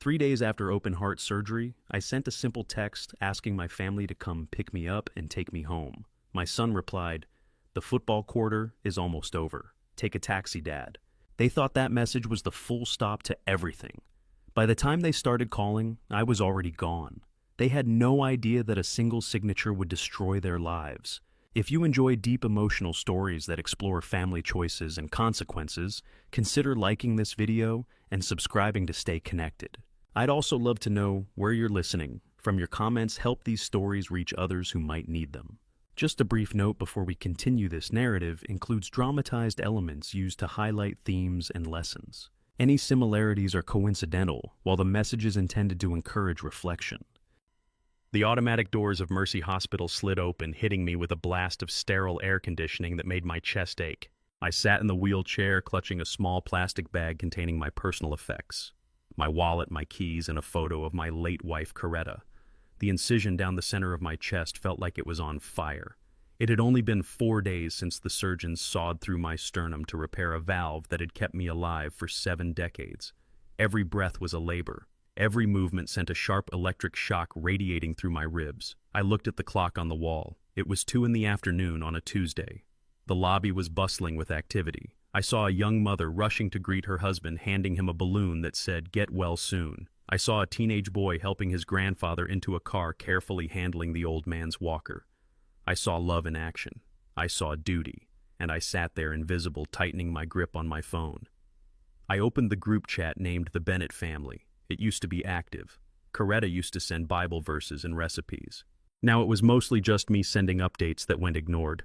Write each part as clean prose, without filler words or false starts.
3 days after open heart surgery, I sent a simple text asking my family to come pick me up and take me home. My son replied, "The football quarter is almost over. Take a taxi, Dad." They thought that message was the full stop to everything. By the time they started calling, I was already gone. They had no idea that a single signature would destroy their lives. If you enjoy deep emotional stories that explore family choices and consequences, consider liking this video and subscribing to stay connected. I'd also love to know where you're listening. From your comments, help these stories reach others who might need them. Just a brief note before we continue, this narrative includes dramatized elements used to highlight themes and lessons. Any similarities are coincidental, while the message is intended to encourage reflection. The automatic doors of Mercy Hospital slid open, hitting me with a blast of sterile air conditioning that made my chest ache. I sat in the wheelchair, clutching a small plastic bag containing my personal effects. My wallet, my keys, and a photo of my late wife, Coretta. The incision down the center of my chest felt like it was on fire. It had only been 4 days since the surgeons sawed through my sternum to repair a valve that had kept me alive for 7 decades. Every breath was a labor. Every movement sent a sharp electric shock radiating through my ribs. I looked at the clock on the wall. It was 2 p.m. on a Tuesday. The lobby was bustling with activity. I saw a young mother rushing to greet her husband, handing him a balloon that said, "Get well soon." I saw a teenage boy helping his grandfather into a car, carefully handling the old man's walker. I saw love in action. I saw duty. And I sat there invisible, tightening my grip on my phone. I opened the group chat named the Bennett family. It used to be active. Coretta used to send Bible verses and recipes. Now it was mostly just me sending updates that went ignored.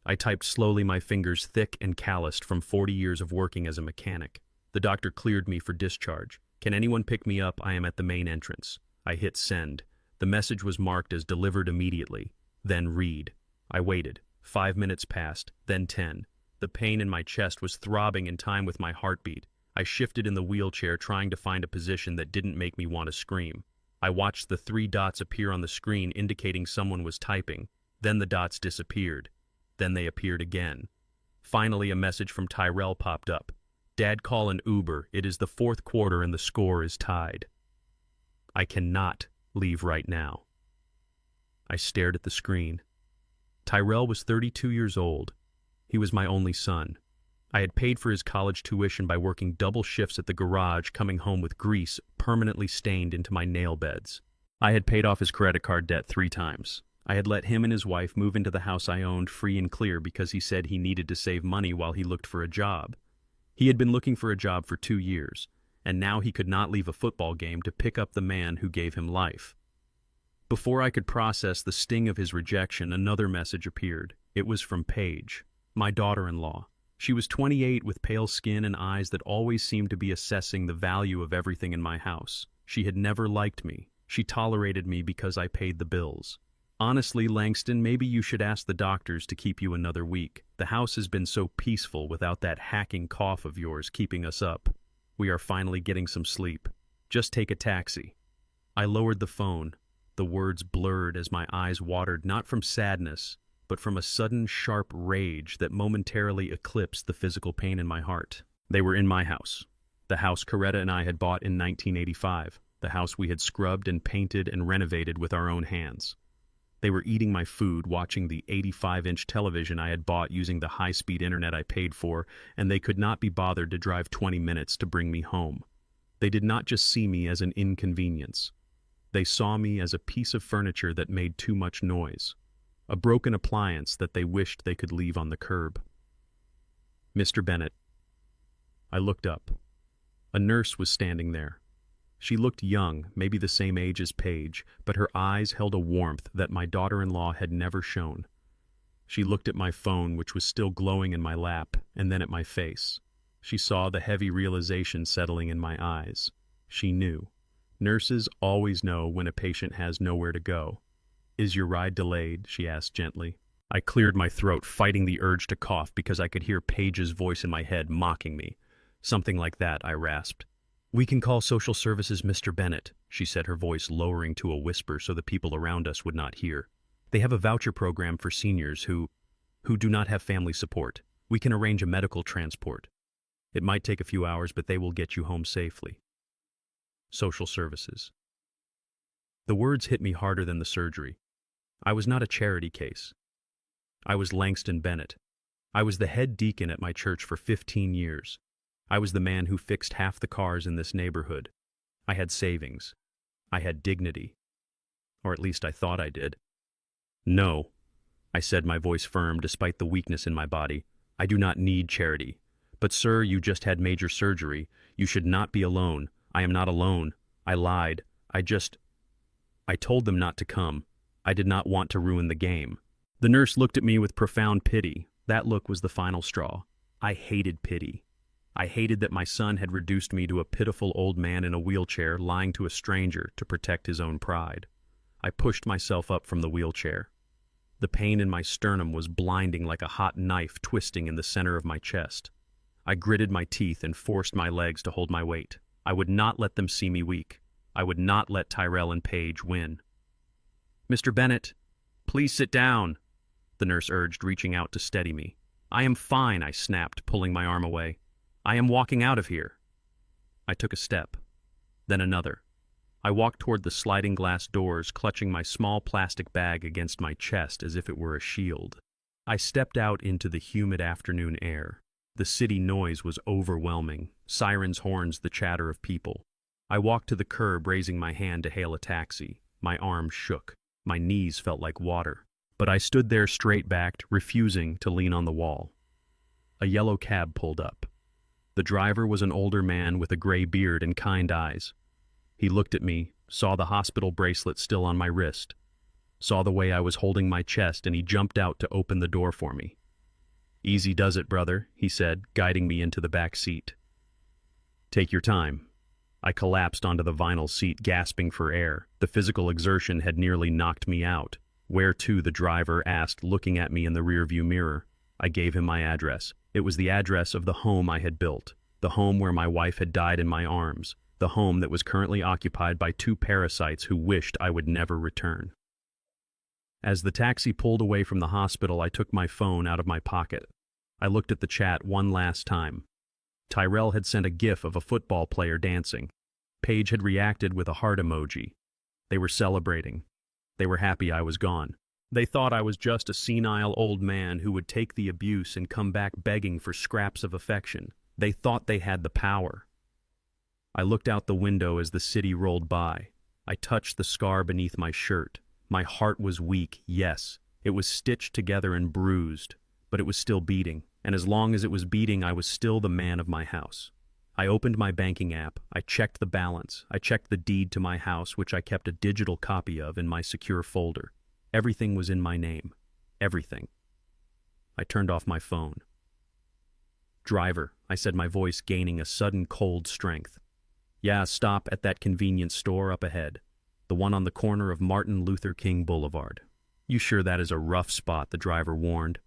I typed slowly, my fingers thick and calloused from 40 years of working as a mechanic. The doctor cleared me for discharge. "Can anyone pick me up? I am at the main entrance." I hit send. The message was marked as delivered immediately. Then read. I waited. 5 minutes passed, then 10. The pain in my chest was throbbing in time with my heartbeat. I shifted in the wheelchair, trying to find a position that didn't make me want to scream. I watched the 3 dots appear on the screen, indicating someone was typing. Then the dots disappeared. Then they appeared again. Finally, a message from Tyrell popped up. "Dad, call an Uber. It is the 4th quarter and the score is tied." I cannot leave right now. I stared at the screen. Tyrell was 32 years old. He was my only son. I had paid for his college tuition by working double shifts at the garage, coming home with grease permanently stained into my nail beds. I had paid off his credit card debt 3 times. I had let him and his wife move into the house I owned free and clear because he said he needed to save money while he looked for a job. He had been looking for a job for 2 years, and now he could not leave a football game to pick up the man who gave him life. Before I could process the sting of his rejection, another message appeared. It was from Paige, my daughter-in-law. She was 28 with pale skin and eyes that always seemed to be assessing the value of everything in my house. She had never liked me. She tolerated me because I paid the bills. "Honestly, Langston, maybe you should ask the doctors to keep you another week. The house has been so peaceful without that hacking cough of yours keeping us up. We are finally getting some sleep. Just take a taxi." I lowered the phone. The words blurred as my eyes watered, not from sadness, but from a sudden sharp rage that momentarily eclipsed the physical pain in my heart. They were in my house. The house Coretta and I had bought in 1985. The house we had scrubbed and painted and renovated with our own hands. They were eating my food, watching the 85-inch television I had bought using the high-speed internet I paid for, and they could not be bothered to drive 20 minutes to bring me home. They did not just see me as an inconvenience. They saw me as a piece of furniture that made too much noise, a broken appliance that they wished they could leave on the curb. "Mr. Bennett." I looked up. A nurse was standing there. She looked young, maybe the same age as Paige, but her eyes held a warmth that my daughter-in-law had never shown. She looked at my phone, which was still glowing in my lap, and then at my face. She saw the heavy realization settling in my eyes. She knew. Nurses always know when a patient has nowhere to go. "Is your ride delayed?" she asked gently. I cleared my throat, fighting the urge to cough because I could hear Paige's voice in my head mocking me. "Something like that," I rasped. "We can call social services, Mr. Bennett," she said, her voice lowering to a whisper so the people around us would not hear. "They have a voucher program for seniors who do not have family support. We can arrange a medical transport. It might take a few hours, but they will get you home safely." social services. The words hit me harder than the surgery. I was not a charity case. I was Langston Bennett. I was the head deacon at my church for 15 years. I was the man who fixed half the cars in this neighborhood. I had savings. I had dignity. Or at least I thought I did. No, I said, my voice firm despite the weakness in my body. I do not need charity. But sir, you just had major surgery. You should not be alone. I am not alone. I lied. I told them not to come. I did not want to ruin the game. The nurse looked at me with profound pity. That look was the final straw. I hated pity. I hated that my son had reduced me to a pitiful old man in a wheelchair lying to a stranger to protect his own pride. I pushed myself up from the wheelchair. The pain in my sternum was blinding like a hot knife twisting in the center of my chest. I gritted my teeth and forced my legs to hold my weight. I would not let them see me weak. I would not let Tyrell and Paige win. Mr. Bennett, please sit down, the nurse urged, reaching out to steady me. I am fine, I snapped, pulling my arm away. I am walking out of here. I took a step, then another. I walked toward the sliding glass doors, clutching my small plastic bag against my chest as if it were a shield. I stepped out into the humid afternoon air. The city noise was overwhelming, sirens, horns, the chatter of people. I walked to the curb, raising my hand to hail a taxi. My arms shook. My knees felt like water. But I stood there straight-backed, refusing to lean on the wall. A yellow cab pulled up. The driver was an older man with a gray beard and kind eyes. He looked at me, saw the hospital bracelet still on my wrist, saw the way I was holding my chest, and he jumped out to open the door for me. Easy does it, brother, he said, guiding me into the back seat. Take your time. I collapsed onto the vinyl seat, gasping for air. The physical exertion had nearly knocked me out. Where to, the driver asked, looking at me in the rearview mirror. I gave him my address. It was the address of the home I had built, the home where my wife had died in my arms, the home that was currently occupied by two parasites who wished I would never return. As the taxi pulled away from the hospital, I took my phone out of my pocket. I looked at the chat one last time. Tyrell had sent a gif of a football player dancing. Paige had reacted with a heart emoji. They were celebrating. They were happy I was gone. They thought I was just a senile old man who would take the abuse and come back begging for scraps of affection. They thought they had the power. I looked out the window as the city rolled by. I touched the scar beneath my shirt. My heart was weak, yes. It was stitched together and bruised, but it was still beating. And as long as it was beating, I was still the man of my house. I opened my banking app. I checked the balance. I checked the deed to my house, which I kept a digital copy of in my secure folder. Everything was in my name. Everything. I turned off my phone. Driver, I said, my voice gaining a sudden cold strength. Yeah, stop at that convenience store up ahead. The one on the corner of Martin Luther King Boulevard. You sure that is a rough spot, the driver warned.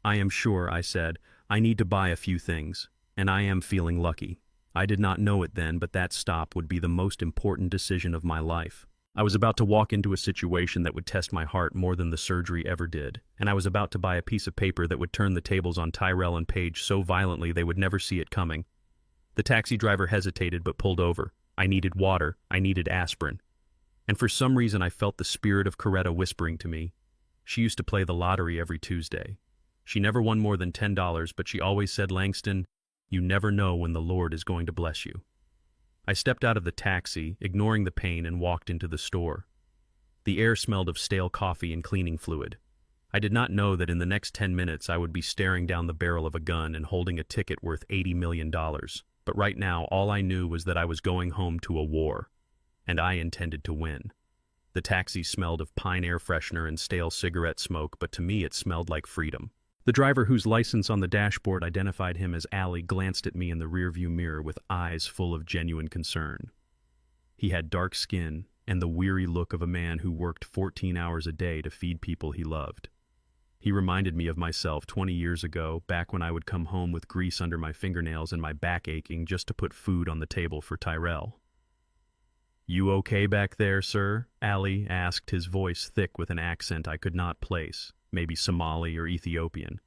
I am sure, I said. I need to buy a few things, and I am feeling lucky. I did not know it then, but that stop would be the most important decision of my life. I was about to walk into a situation that would test my heart more than the surgery ever did, and I was about to buy a piece of paper that would turn the tables on Tyrell and Paige so violently they would never see it coming. The taxi driver hesitated but pulled over. I needed water. I needed aspirin. And for some reason I felt the spirit of Coretta whispering to me. She used to play the lottery every Tuesday. She never won more than $10, but she always said, Langston, you never know when the Lord is going to bless you. I stepped out of the taxi, ignoring the pain, and walked into the store. The air smelled of stale coffee and cleaning fluid. I did not know that in the next 10 minutes I would be staring down the barrel of a gun and holding a ticket worth $80 million. But right now, all I knew was that I was going home to a war, and I intended to win. The taxi smelled of pine air freshener and stale cigarette smoke, but to me it smelled like freedom. The driver, whose license on the dashboard identified him as Allie, glanced at me in the rearview mirror with eyes full of genuine concern. He had dark skin and the weary look of a man who worked 14 hours a day to feed people he loved. He reminded me of myself 20 years ago, back when I would come home with grease under my fingernails and my back aching just to put food on the table for Tyrell. You okay back there, sir? Allie asked, his voice thick with an accent I could not place. Maybe Somali or Ethiopian.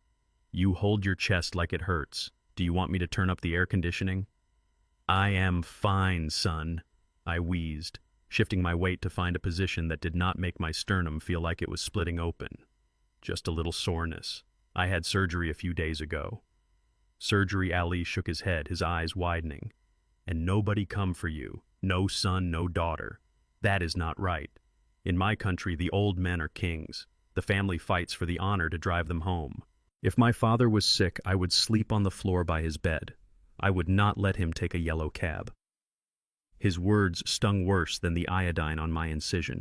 You hold your chest like it hurts. Do you want me to turn up the air conditioning? I am fine, son. I wheezed, shifting my weight to find a position that did not make my sternum feel like it was splitting open. Just a little soreness. I had surgery a few days ago. Surgery? Ali shook his head, his eyes widening. And nobody come for you. No son, no daughter. That is not right. In my country, the old men are kings. The family fights for the honor to drive them home. If my father was sick, I would sleep on the floor by his bed. I would not let him take a yellow cab. His words stung worse than the iodine on my incision.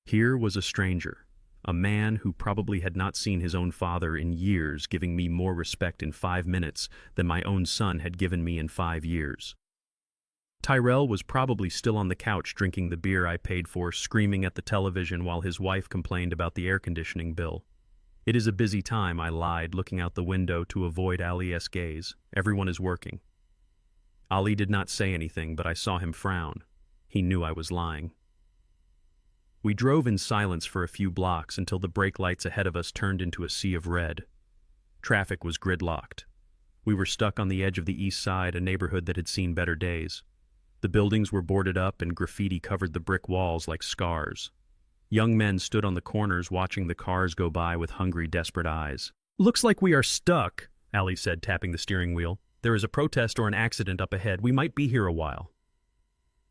Here was a stranger, a man who probably had not seen his own father in years, giving me more respect in 5 minutes than my own son had given me in 5 years. Tyrell was probably still on the couch drinking the beer I paid for, screaming at the television while his wife complained about the air conditioning bill. It is a busy time, I lied, looking out the window to avoid Ali's gaze. Everyone is working. Ali did not say anything, but I saw him frown. He knew I was lying. We drove in silence for a few blocks until the brake lights ahead of us turned into a sea of red. Traffic was gridlocked. We were stuck on the edge of the east side, a neighborhood that had seen better days. The buildings were boarded up and graffiti covered the brick walls like scars. Young men stood on the corners watching the cars go by with hungry, desperate eyes. "Looks like we are stuck," Ali said, tapping the steering wheel. "There is a protest or an accident up ahead. We might be here a while."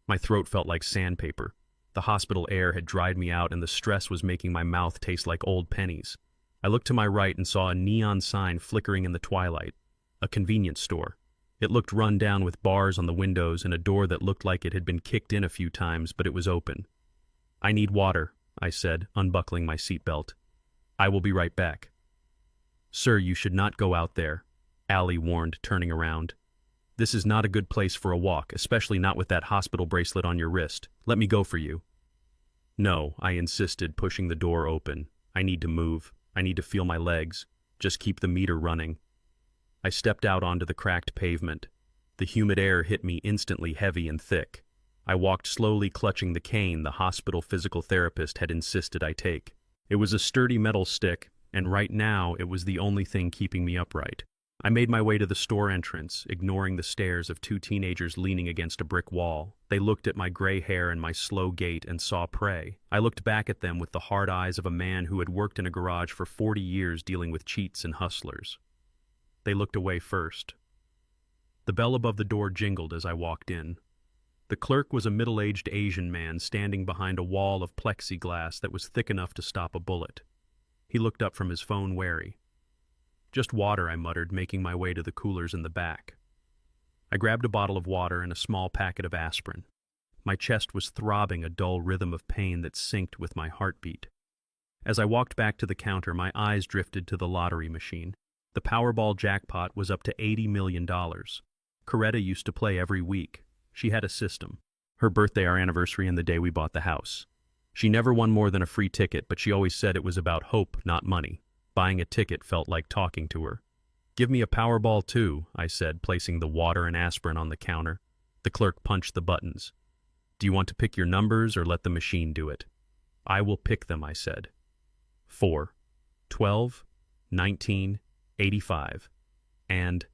My throat felt like sandpaper. The hospital air had dried me out and the stress was making my mouth taste like old pennies. I looked to my right and saw a neon sign flickering in the twilight. A convenience store. It looked run down with bars on the windows and a door that looked like it had been kicked in a few times, but it was open. "I need water," I said, unbuckling my seatbelt. "I will be right back." "Sir, you should not go out there," Ali warned, turning around. "This is not a good place for a walk, especially not with that hospital bracelet on your wrist. Let me go for you." "No," I insisted, pushing the door open. "I need to move. I need to feel my legs. Just keep the meter running." I stepped out onto the cracked pavement. The humid air hit me instantly heavy and thick. I walked slowly, clutching the cane the hospital physical therapist had insisted I take. It was a sturdy metal stick, and right now it was the only thing keeping me upright. I made my way to the store entrance, ignoring the stares of 2 teenagers leaning against a brick wall. They looked at my gray hair and my slow gait and saw prey. I looked back at them with the hard eyes of a man who had worked in a garage for 40 years dealing with cheats and hustlers. They looked away first. The bell above the door jingled as I walked in. The clerk was a middle-aged Asian man standing behind a wall of plexiglass that was thick enough to stop a bullet. He looked up from his phone wary. "Just water," I muttered, making my way to the coolers in the back. I grabbed a bottle of water and a small packet of aspirin. My chest was throbbing a dull rhythm of pain that synced with my heartbeat. As I walked back to the counter, my eyes drifted to the lottery machine. The Powerball jackpot was up to $80 million. Coretta used to play every week. She had a system. Her birthday, our anniversary, and the day we bought the house. She never won more than a free ticket, but she always said it was about hope, not money. Buying a ticket felt like talking to her. "Give me a Powerball too," I said, placing the water and aspirin on the counter. The clerk punched the buttons. "Do you want to pick your numbers or let the machine do it?" "I will pick them," I said. 4, 12, 19, 85, and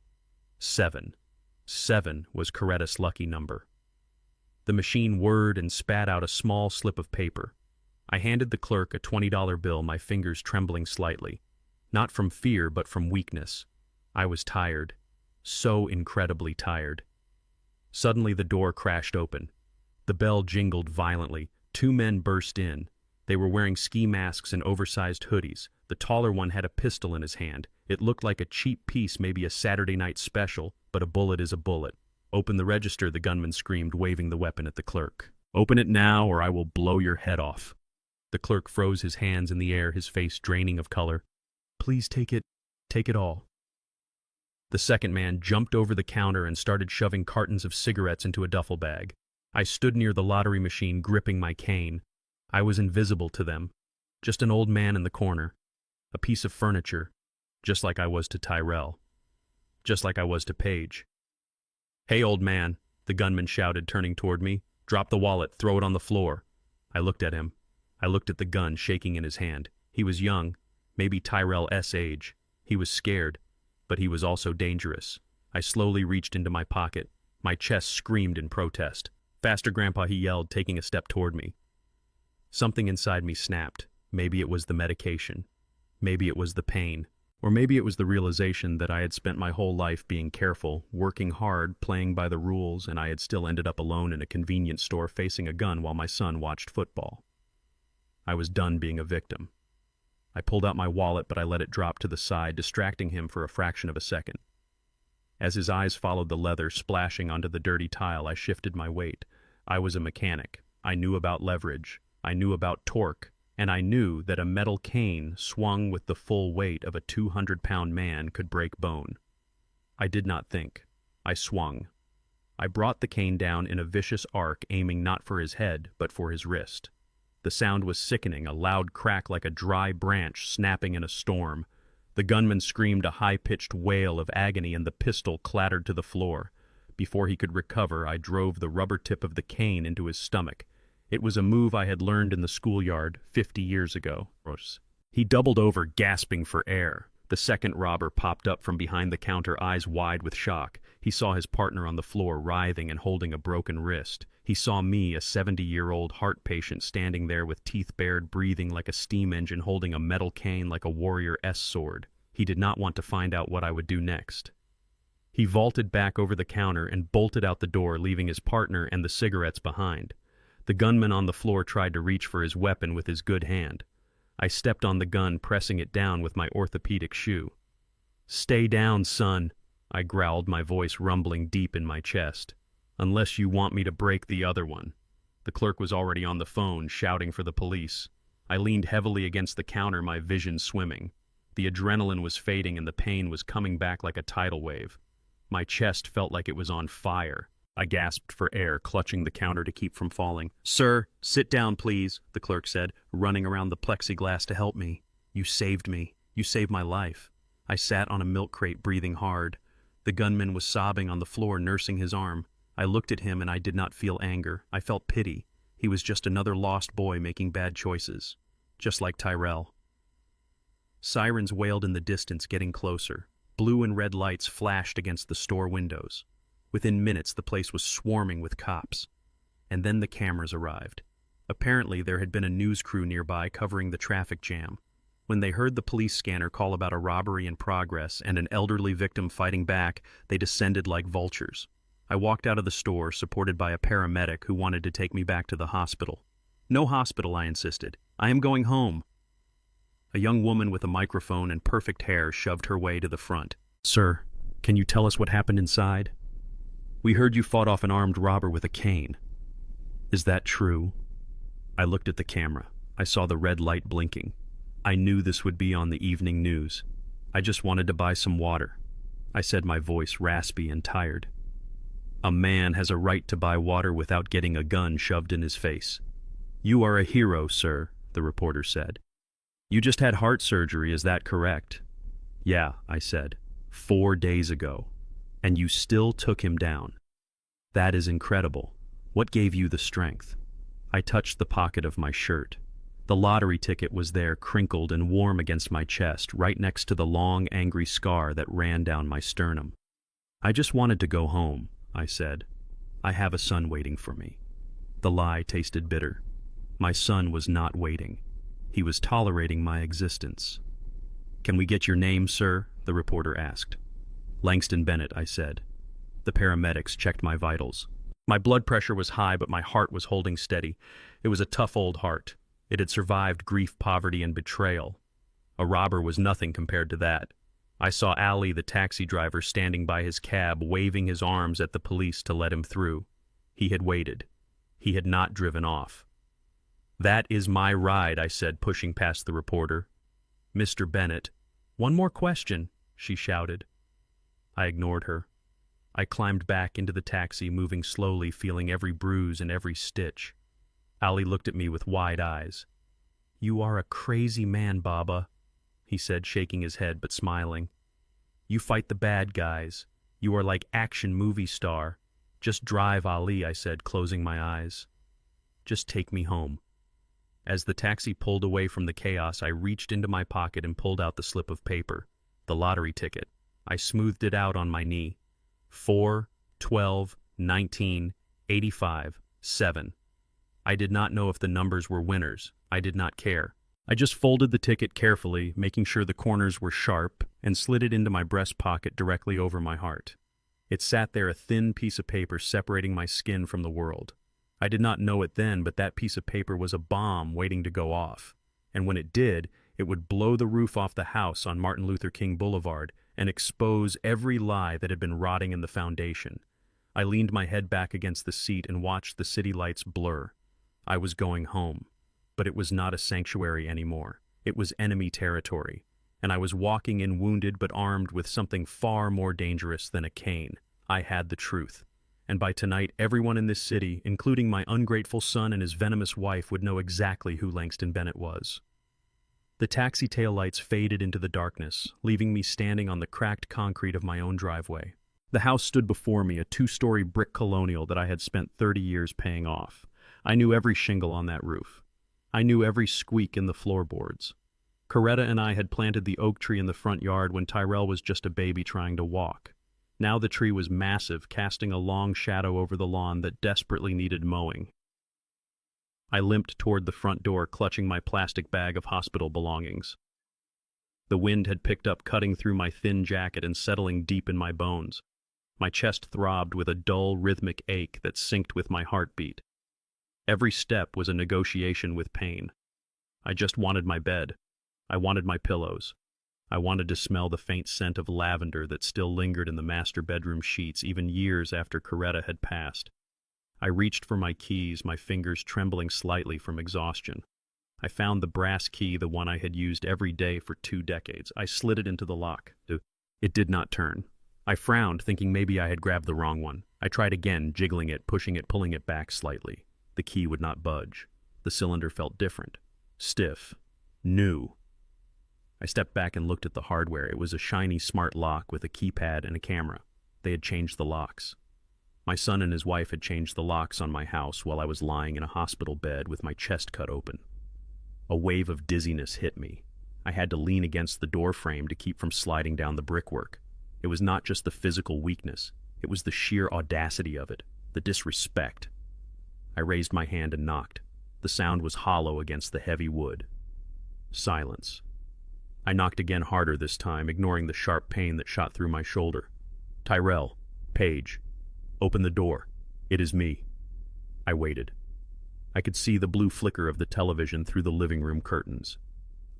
7. 7 was Coretta's lucky number. The machine whirred and spat out a small slip of paper. I handed the clerk a $20 bill, my fingers trembling slightly. Not from fear, but from weakness. I was tired. So incredibly tired. Suddenly the door crashed open. The bell jingled violently. 2 men burst in. They were wearing ski masks and oversized hoodies. The taller one had a pistol in his hand. It looked like a cheap piece, maybe a Saturday night special, but a bullet is a bullet. "Open the register," the gunman screamed, waving the weapon at the clerk. "Open it now, or I will blow your head off." The clerk froze his hands in the air, his face draining of color. "Please take it all." The second man jumped over the counter and started shoving cartons of cigarettes into a duffel bag. I stood near the lottery machine, gripping my cane. I was invisible to them. Just an old man in the corner. A piece of furniture. Just like I was to Tyrell. Just like I was to Paige. "Hey, old man," the gunman shouted, turning toward me. "Drop the wallet, throw it on the floor." I looked at him. I looked at the gun shaking in his hand. He was young, maybe Tyrell's age. He was scared, but he was also dangerous. I slowly reached into my pocket. My chest screamed in protest. Faster, Grandpa, he yelled, taking a step toward me. Something inside me snapped. Maybe it was the medication. Maybe it was the pain. Or maybe it was the realization that I had spent my whole life being careful, working hard, playing by the rules, and I had still ended up alone in a convenience store facing a gun while my son watched football. I was done being a victim. I pulled out my wallet, but I let it drop to the side, distracting him for a fraction of a second. As his eyes followed the leather splashing onto the dirty tile, I shifted my weight. I was a mechanic. I knew about leverage. I knew about torque. And I knew that a metal cane swung with the full weight of a 200-pound man could break bone. I did not think. I swung. I brought the cane down in a vicious arc, aiming not for his head, but for his wrist. The sound was sickening, a loud crack like a dry branch snapping in a storm. The gunman screamed a high-pitched wail of agony, and the pistol clattered to the floor. Before he could recover, I drove the rubber tip of the cane into his stomach. It was a move I had learned in the schoolyard 50 years ago. He doubled over, gasping for air. The second robber popped up from behind the counter, eyes wide with shock. He saw his partner on the floor, writhing and holding a broken wrist. He saw me, a 70-year-old heart patient, standing there with teeth bared, breathing like a steam engine, holding a metal cane like a warrior's sword. He did not want to find out what I would do next. He vaulted back over the counter and bolted out the door, leaving his partner and the cigarettes behind. The gunman on the floor tried to reach for his weapon with his good hand. I stepped on the gun, pressing it down with my orthopedic shoe. "Stay down, son," I growled, my voice rumbling deep in my chest. "Unless you want me to break the other one." The clerk was already on the phone, shouting for the police. I leaned heavily against the counter, my vision swimming. The adrenaline was fading and the pain was coming back like a tidal wave. My chest felt like it was on fire. I gasped for air, clutching the counter to keep from falling. "Sir, sit down, please," the clerk said, running around the plexiglass to help me. "You saved me. You saved my life." I sat on a milk crate, breathing hard. The gunman was sobbing on the floor, nursing his arm. I looked at him and I did not feel anger. I felt pity. He was just another lost boy making bad choices. Just like Tyrell. Sirens wailed in the distance, getting closer. Blue and red lights flashed against the store windows. Within minutes, the place was swarming with cops. And then the cameras arrived. Apparently, there had been a news crew nearby covering the traffic jam. When they heard the police scanner call about a robbery in progress and an elderly victim fighting back, they descended like vultures. I walked out of the store, supported by a paramedic who wanted to take me back to the hospital. "No hospital," I insisted. "I am going home." A young woman with a microphone and perfect hair shoved her way to the front. "Sir, can you tell us what happened inside? We heard you fought off an armed robber with a cane. Is that true?" I looked at the camera. I saw the red light blinking. I knew this would be on the evening news. "I just wanted to buy some water," I said, my voice raspy and tired. "A man has a right to buy water without getting a gun shoved in his face." "You are a hero, sir," the reporter said. "You just had heart surgery, is that correct?" "Yeah," I said, 4 days ago. "And you still took him down. That is incredible. What gave you the strength?" I touched the pocket of my shirt. The lottery ticket was there, crinkled and warm against my chest, right next to the long, angry scar that ran down my sternum. "I just wanted to go home," I said. "I have a son waiting for me." The lie tasted bitter. My son was not waiting. He was tolerating my existence. "Can we get your name, sir?" the reporter asked. "Langston Bennett," I said. The paramedics checked my vitals. My blood pressure was high, but my heart was holding steady. It was a tough old heart. It had survived grief, poverty, and betrayal. A robber was nothing compared to that. I saw Ali, the taxi driver, standing by his cab, waving his arms at the police to let him through. He had waited. He had not driven off. "That is my ride," I said, pushing past the reporter. "Mr. Bennett." "One more question," she shouted. I ignored her. I climbed back into the taxi, moving slowly, feeling every bruise and every stitch. Ali looked at me with wide eyes. "You are a crazy man, Baba," he said, shaking his head but smiling. "You fight the bad guys. You are like action movie star. Just drive, Ali," I said, closing my eyes. "Just take me home." As the taxi pulled away from the chaos, I reached into my pocket and pulled out the slip of paper, the lottery ticket. I smoothed it out on my knee. 4, 12, 19, 85. 7. I did not know if the numbers were winners. I did not care. I just folded the ticket carefully, making sure the corners were sharp, and slid it into my breast pocket directly over my heart. It sat there, a thin piece of paper separating my skin from the world. I did not know it then, but that piece of paper was a bomb waiting to go off. And when it did, it would blow the roof off the house on Martin Luther King Boulevard and expose every lie that had been rotting in the foundation. I leaned my head back against the seat and watched the city lights blur. I was going home. But it was not a sanctuary anymore. It was enemy territory, and I was walking in wounded but armed with something far more dangerous than a cane. I had the truth. And by tonight, everyone in this city, including my ungrateful son and his venomous wife, would know exactly who Langston Bennett was. The taxi taillights faded into the darkness, leaving me standing on the cracked concrete of my own driveway. The house stood before me, a 2-story brick colonial that I had spent 30 years paying off. I knew every shingle on that roof. I knew every squeak in the floorboards. Coretta and I had planted the oak tree in the front yard when Tyrell was just a baby trying to walk. Now the tree was massive, casting a long shadow over the lawn that desperately needed mowing. I limped toward the front door, clutching my plastic bag of hospital belongings. The wind had picked up, cutting through my thin jacket and settling deep in my bones. My chest throbbed with a dull, rhythmic ache that synced with my heartbeat. Every step was a negotiation with pain. I just wanted my bed. I wanted my pillows. I wanted to smell the faint scent of lavender that still lingered in the master bedroom sheets even years after Coretta had passed. I reached for my keys, my fingers trembling slightly from exhaustion. I found the brass key, the one I had used every day for 2 decades. I slid it into the lock. It did not turn. I frowned, thinking maybe I had grabbed the wrong one. I tried again, jiggling it, pushing it, pulling it back slightly. The key would not budge. The cylinder felt different. Stiff. New. I stepped back and looked at the hardware. It was a shiny smart lock with a keypad and a camera. They had changed the locks. My son and his wife had changed the locks on my house while I was lying in a hospital bed with my chest cut open. A wave of dizziness hit me. I had to lean against the door frame to keep from sliding down the brickwork. It was not just the physical weakness. It was the sheer audacity of it, the disrespect. I raised my hand and knocked. The sound was hollow against the heavy wood. Silence. I knocked again, harder this time, ignoring the sharp pain that shot through my shoulder. Tyrell, Paige, open the door. It is me. I waited. I could see the blue flicker of the television through the living room curtains.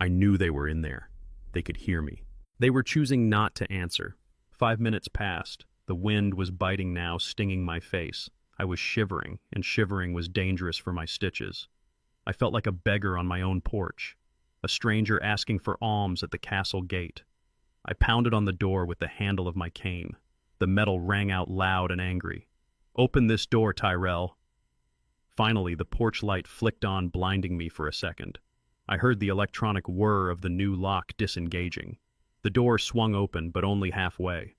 I knew they were in there. They could hear me. They were choosing not to answer. 5 minutes passed. The wind was biting now, stinging my face. I was shivering, and shivering was dangerous for my stitches. I felt like a beggar on my own porch, a stranger asking for alms at the castle gate. I pounded on the door with the handle of my cane. The metal rang out loud and angry. "Open this door, Tyrell." Finally, the porch light flicked on, blinding me for a second. I heard the electronic whir of the new lock disengaging. The door swung open, but only halfway.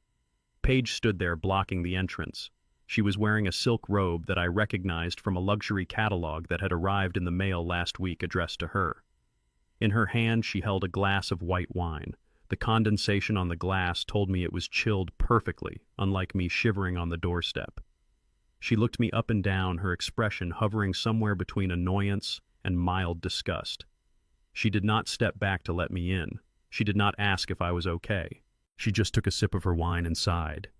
Paige stood there, blocking the entrance. She was wearing a silk robe that I recognized from a luxury catalog that had arrived in the mail last week addressed to her. In her hand, she held a glass of white wine. The condensation on the glass told me it was chilled perfectly, unlike me shivering on the doorstep. She looked me up and down, her expression hovering somewhere between annoyance and mild disgust. She did not step back to let me in. She did not ask if I was okay. She just took a sip of her wine and sighed.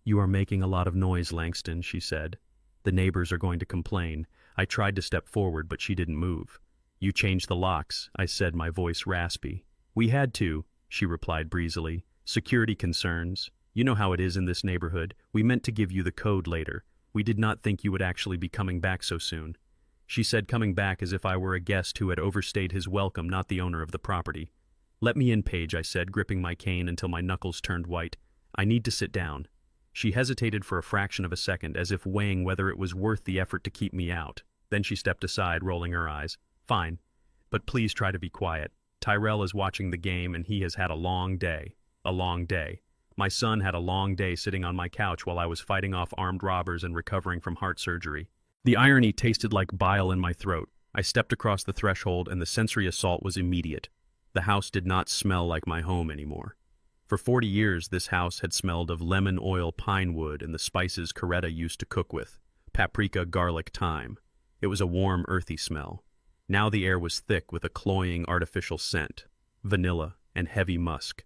"You are making a lot of noise, Langston," she said. "The neighbors are going to complain." I tried to step forward, but she didn't move. "You changed the locks," I said, my voice raspy. "We had to," she replied breezily. "Security concerns. You know how it is in this neighborhood. We meant to give you the code later. We did not think you would actually be coming back so soon." She said coming back as if I were a guest who had overstayed his welcome, not the owner of the property. "Let me in, Paige," I said, gripping my cane until my knuckles turned white. "I need to sit down." She hesitated for a fraction of a second, as if weighing whether it was worth the effort to keep me out. Then she stepped aside, rolling her eyes. "Fine, but please try to be quiet. Tyrell is watching the game, and he has had a long day. A long day. My son had a long day sitting on my couch while I was fighting off armed robbers and recovering from heart surgery." The irony tasted like bile in my throat. I stepped across the threshold, and the sensory assault was immediate. The house did not smell like my home anymore. For 40 years, this house had smelled of lemon oil, pine wood, and the spices Coretta used to cook with. paprika, garlic, thyme. It was a warm, earthy smell. Now the air was thick with a cloying, artificial scent, vanilla and heavy musk.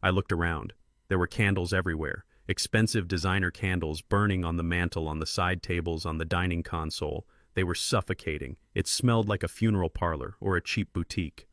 I looked around. There were candles everywhere, expensive designer candles burning on the mantel, on the side tables, on the dining console. They were suffocating. It smelled like a funeral parlor or a cheap boutique.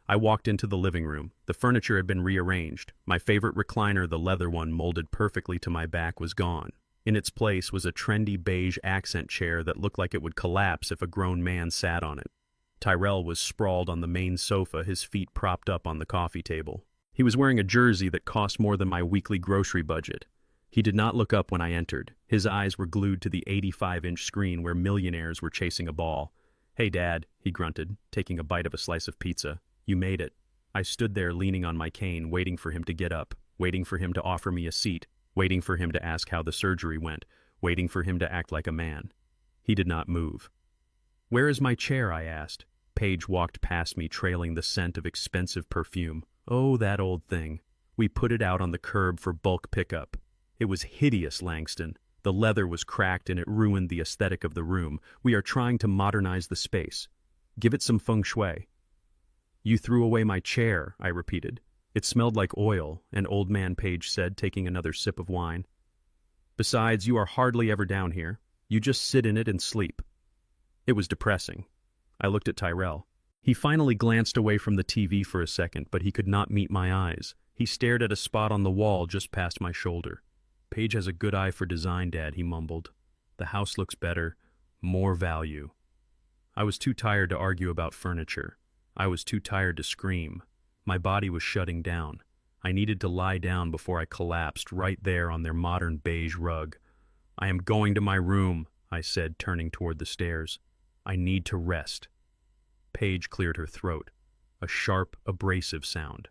I walked into the living room. The furniture had been rearranged. My favorite recliner, the leather one molded perfectly to my back, was gone. In its place was a trendy beige accent chair that looked like it would collapse if a grown man sat on it. Tyrell was sprawled on the main sofa, his feet propped up on the coffee table. He was wearing a jersey that cost more than my weekly grocery budget. He did not look up when I entered. His eyes were glued to the 85-inch screen where millionaires were chasing a ball. "Hey, Dad," he grunted, taking a bite of a slice of pizza. "You made it." I stood there leaning on my cane, waiting for him to get up, waiting for him to offer me a seat, waiting for him to ask how the surgery went, waiting for him to act like a man. He did not move. "Where is my chair?" I asked. Paige walked past me, trailing the scent of expensive perfume. "Oh, that old thing. We put it out on the curb for bulk pickup." It was hideous, Langston. The leather was cracked and it ruined the aesthetic of the room. "We are trying to modernize the space. Give it some feng shui." "You threw away my chair," I repeated. "It smelled like oil," an old man, Paige said, taking another sip of wine. "Besides, you are hardly ever down here. You just sit in it and sleep." It was depressing. I looked at Tyrell. He finally glanced away from the TV for a second, but he could not meet my eyes. He stared at a spot on the wall just past my shoulder. "Paige has a good eye for design, Dad," he mumbled. "The house looks better. More value." I was too tired to argue about furniture. I was too tired to scream. My body was shutting down. I needed to lie down before I collapsed right there on their modern beige rug. "I am going to my room," I said, turning toward the stairs. "I need to rest." Paige cleared her throat, a sharp, abrasive sound.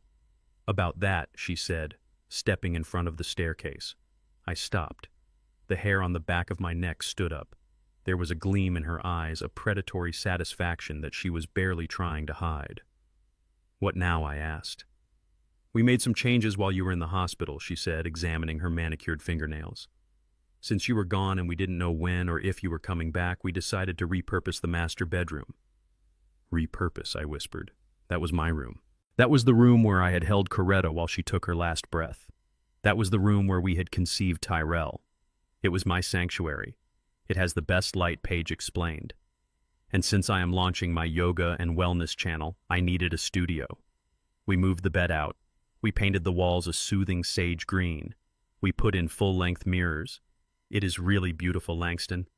"About that," she said, stepping in front of the staircase. I stopped. The hair on the back of my neck stood up. There was a gleam in her eyes, a predatory satisfaction that she was barely trying to hide. "What now?" I asked. "We made some changes while you were in the hospital," she said, examining her manicured fingernails. "Since you were gone and we didn't know when or if you were coming back, we decided to repurpose the master bedroom." "Repurpose," I whispered. "That was my room. That was the room where I had held Coretta while she took her last breath. That was the room where we had conceived Tyrell. It was my sanctuary. It has the best light," Paige explained. "And since I am launching my yoga and wellness channel, I needed a studio. We moved the bed out. We painted the walls a soothing sage green. We put in full-length mirrors. It is really beautiful, Langston.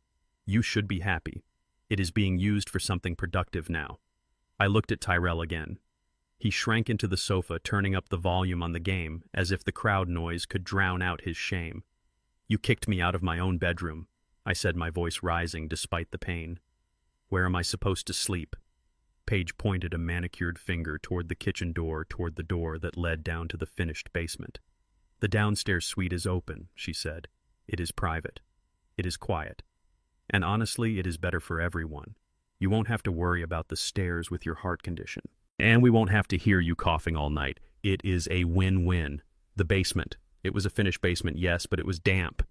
You should be happy. It is being used for something productive now." I looked at Tyrell again. He shrank into the sofa, turning up the volume on the game, as if the crowd noise could drown out his shame. "You kicked me out of my own bedroom," I said, my voice rising despite the pain. "Where am I supposed to sleep?" Paige pointed a manicured finger toward the kitchen door, toward the door that led down to the finished basement. "The downstairs suite is open," she said. "It is private. It is quiet. And honestly, it is better for everyone. You won't have to worry about the stairs with your heart condition. And we won't have to hear you coughing all night. It is a win-win." The basement. It was a finished basement, yes, but it was damp.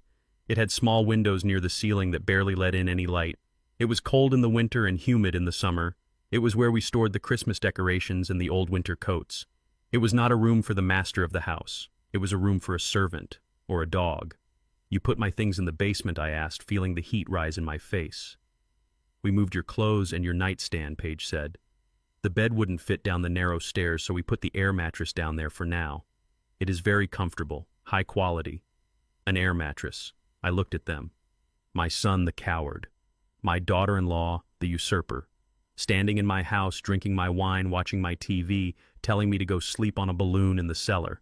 It had small windows near the ceiling that barely let in any light. It was cold in the winter and humid in the summer. It was where we stored the Christmas decorations and the old winter coats. It was not a room for the master of the house. It was a room for a servant or a dog. "You put my things in the basement?" I asked, feeling the heat rise in my face. "We moved your clothes and your nightstand," Paige said. "The bed wouldn't fit down the narrow stairs, so we put the air mattress down there for now. It is very comfortable, high quality. An air mattress." I looked at them. My son, the coward. My daughter-in-law, the usurper. Standing in my house, drinking my wine, watching my TV, telling me to go sleep on a balloon in the cellar.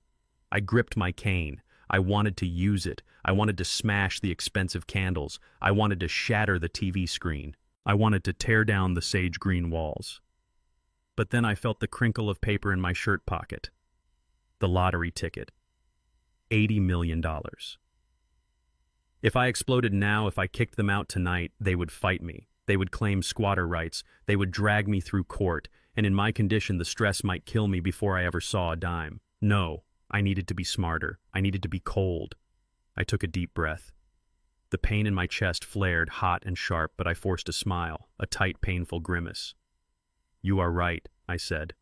I gripped my cane. I wanted to use it. I wanted to smash the expensive candles. I wanted to shatter the TV screen. I wanted to tear down the sage green walls. But then I felt the crinkle of paper in my shirt pocket. The lottery ticket. $80 million. If I exploded now, if I kicked them out tonight, they would fight me. They would claim squatter rights. They would drag me through court. And in my condition, the stress might kill me before I ever saw a dime. No, I needed to be smarter. I needed to be cold. I took a deep breath. The pain in my chest flared hot and sharp, but I forced a smile, a tight, painful grimace. "You are right," I said.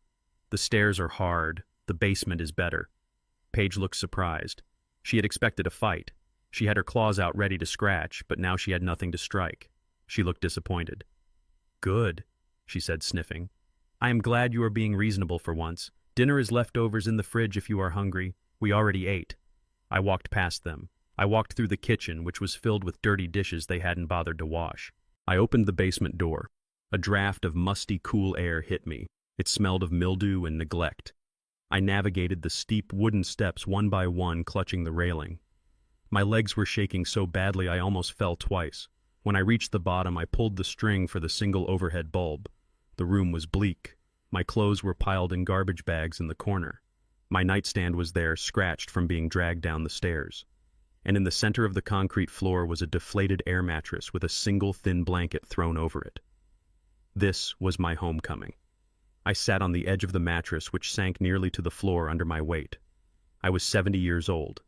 "The stairs are hard. The basement is better." Paige looked surprised. She had expected a fight. She had her claws out ready to scratch, but now she had nothing to strike. She looked disappointed. "Good," she said, sniffing. "I am glad you are being reasonable for once. Dinner is leftovers in the fridge if you are hungry. We already ate." I walked past them. I walked through the kitchen, which was filled with dirty dishes they hadn't bothered to wash. I opened the basement door. A draft of musty, cool air hit me. It smelled of mildew and neglect. I navigated the steep wooden steps one by one, clutching the railing. My legs were shaking so badly I almost fell twice. When I reached the bottom, I pulled the string for the single overhead bulb. The room was bleak. My clothes were piled in garbage bags in the corner. My nightstand was there, scratched from being dragged down the stairs. And in the center of the concrete floor was a deflated air mattress with a single thin blanket thrown over it. This was my homecoming. I sat on the edge of the mattress, which sank nearly to the floor under my weight. I was 70 years old.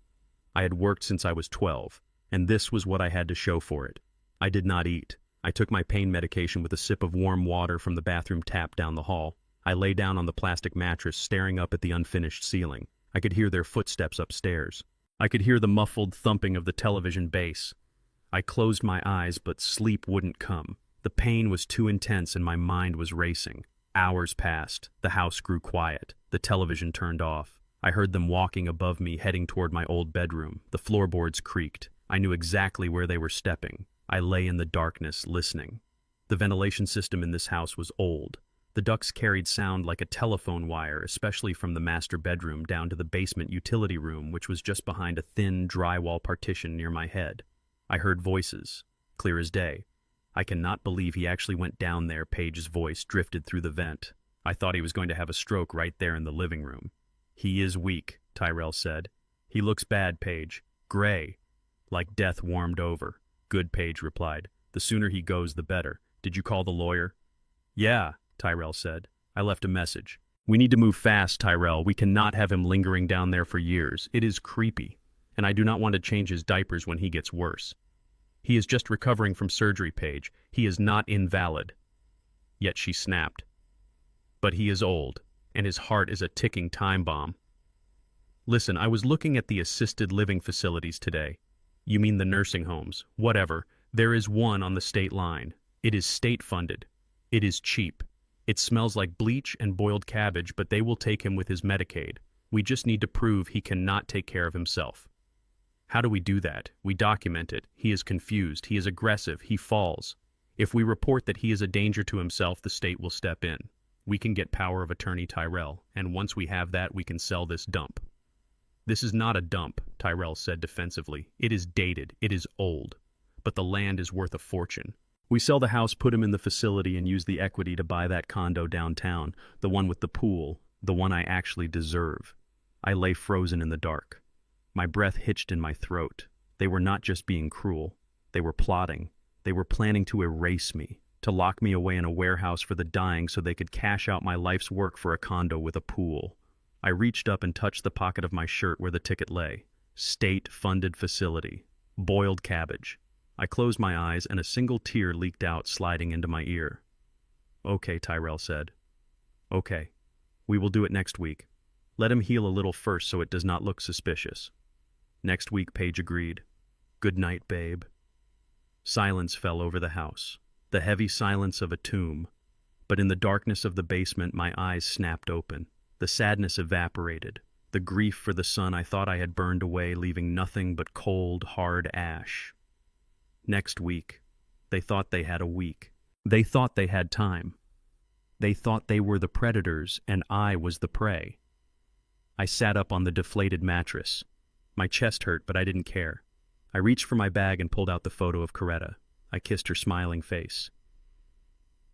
I had worked since I was 12, and this was what I had to show for it. I did not eat. I took my pain medication with a sip of warm water from the bathroom tap down the hall. I lay down on the plastic mattress, staring up at the unfinished ceiling. I could hear their footsteps upstairs. I could hear the muffled thumping of the television base. I closed my eyes, but sleep wouldn't come. The pain was too intense and my mind was racing. Hours passed. The house grew quiet. The television turned off. I heard them walking above me, heading toward my old bedroom. The floorboards creaked. I knew exactly where they were stepping. I lay in the darkness, listening. The ventilation system in this house was old. The ducts carried sound like a telephone wire, especially from the master bedroom down to the basement utility room, which was just behind a thin drywall partition near my head. I heard voices, clear as day. "I cannot believe he actually went down there," Paige's voice drifted through the vent. "I thought he was going to have a stroke right there in the living room." "He is weak," Tyrell said. "He looks bad, Paige. Gray. Like death warmed over." "Good," Paige replied. "The sooner he goes, the better. Did you call the lawyer?" "Yeah," Tyrell said. "I left a message." "We need to move fast, Tyrell. We cannot have him lingering down there for years. It is creepy, and I do not want to change his diapers when he gets worse." "He is just recovering from surgery, Paige. He is not invalid." Yet she snapped. "But he is old, and his heart is a ticking time bomb." "Listen, I was looking at the assisted living facilities today." "You mean the nursing homes? Whatever. There is one on the state line. It is state-funded. It is cheap. It smells like bleach and boiled cabbage, but they will take him with his Medicaid. We just need to prove he cannot take care of himself." "How do we do that?" "We document it. He is confused. He is aggressive. He falls. If we report that he is a danger to himself, the state will step in. We can get power of attorney, Tyrell, and once we have that, we can sell this dump." "This is not a dump," Tyrell said defensively. "It is dated. It is old. But the land is worth a fortune. We sell the house, put him in the facility, and use the equity to buy that condo downtown, the one with the pool, the one I actually deserve." I lay frozen in the dark. My breath hitched in my throat. They were not just being cruel. They were plotting. They were planning to erase me, to lock me away in a warehouse for the dying so they could cash out my life's work for a condo with a pool. I reached up and touched the pocket of my shirt where the ticket lay. State-funded facility. Boiled cabbage. I closed my eyes and a single tear leaked out, sliding into my ear. "Okay," Tyrell said. "Okay. We will do it next week. Let him heal a little first so it does not look suspicious." "Next week," Paige agreed. "Good night, babe." Silence fell over the house, the heavy silence of a tomb. But in the darkness of the basement, my eyes snapped open. The sadness evaporated. The grief for the son I thought I had burned away, leaving nothing but cold, hard ash. Next week. They thought they had a week. They thought they had time. They thought they were the predators and I was the prey. I sat up on the deflated mattress. My chest hurt, but I didn't care. I reached for my bag and pulled out the photo of Coretta. I kissed her smiling face.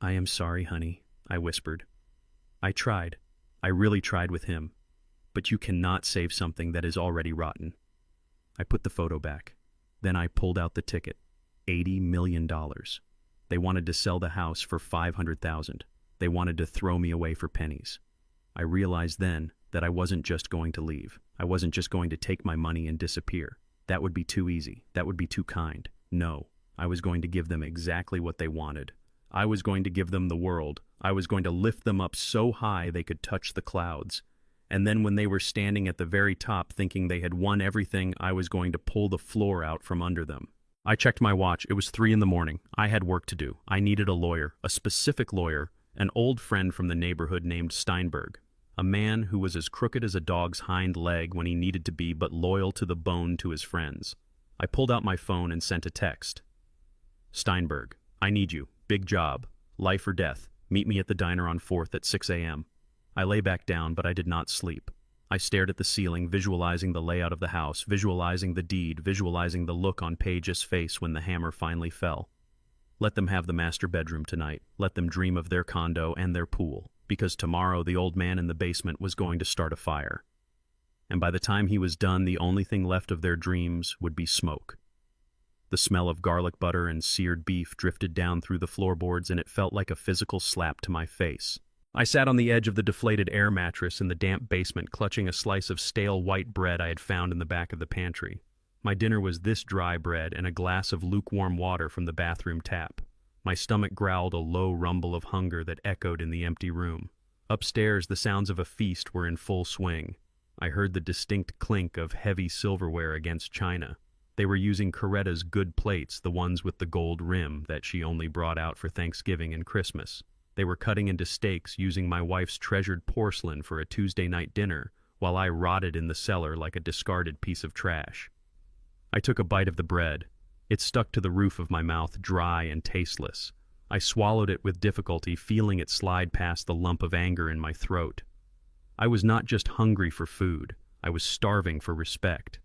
"I am sorry, honey," I whispered. "I tried. I really tried with him. But you cannot save something that is already rotten." I put the photo back. Then I pulled out the ticket. $80 million. They wanted to sell the house for $500,000. They wanted to throw me away for pennies. I realized then that I wasn't just going to leave. I wasn't just going to take my money and disappear. That would be too easy. That would be too kind. No, I was going to give them exactly what they wanted. I was going to give them the world. I was going to lift them up so high they could touch the clouds. And then when they were standing at the very top thinking they had won everything, I was going to pull the floor out from under them. I checked my watch. It was 3 a.m. I had work to do. I needed a lawyer, a specific lawyer, an old friend from the neighborhood named Steinberg, a man who was as crooked as a dog's hind leg when he needed to be, but loyal to the bone to his friends. I pulled out my phone and sent a text. Steinberg, I need you. Big job. Life or death. Meet me at the diner on 4th at 6 a.m. I lay back down, but I did not sleep. I stared at the ceiling, visualizing the layout of the house, visualizing the deed, visualizing the look on Paige's face when the hammer finally fell. Let them have the master bedroom tonight. Let them dream of their condo and their pool, because tomorrow the old man in the basement was going to start a fire. And by the time he was done, the only thing left of their dreams would be smoke. The smell of garlic butter and seared beef drifted down through the floorboards, and it felt like a physical slap to my face. I sat on the edge of the deflated air mattress in the damp basement, clutching a slice of stale white bread I had found in the back of the pantry. My dinner was this dry bread and a glass of lukewarm water from the bathroom tap. My stomach growled a low rumble of hunger that echoed in the empty room. Upstairs, the sounds of a feast were in full swing. I heard the distinct clink of heavy silverware against china. They were using Coretta's good plates, the ones with the gold rim that she only brought out for Thanksgiving and Christmas. They were cutting into steaks using my wife's treasured porcelain for a Tuesday night dinner, while I rotted in the cellar like a discarded piece of trash. I took a bite of the bread. It stuck to the roof of my mouth, dry and tasteless. I swallowed it with difficulty, feeling it slide past the lump of anger in my throat. I was not just hungry for food, I was starving for respect.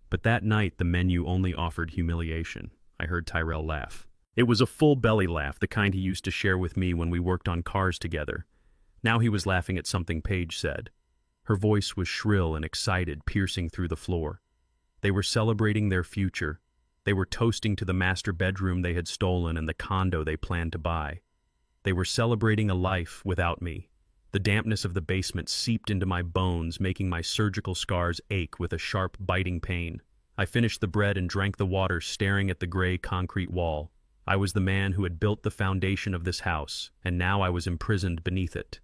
But that night the menu only offered humiliation. I heard Tyrell laugh. It was a full belly laugh, the kind he used to share with me when we worked on cars together. Now he was laughing at something Paige said. Her voice was shrill and excited, piercing through the floor. They were celebrating their future. They were toasting to the master bedroom they had stolen and the condo they planned to buy. They were celebrating a life without me. The dampness of the basement seeped into my bones, making my surgical scars ache with a sharp, biting pain. I finished the bread and drank the water, staring at the gray concrete wall. I was the man who had built the foundation of this house, and now I was imprisoned beneath it.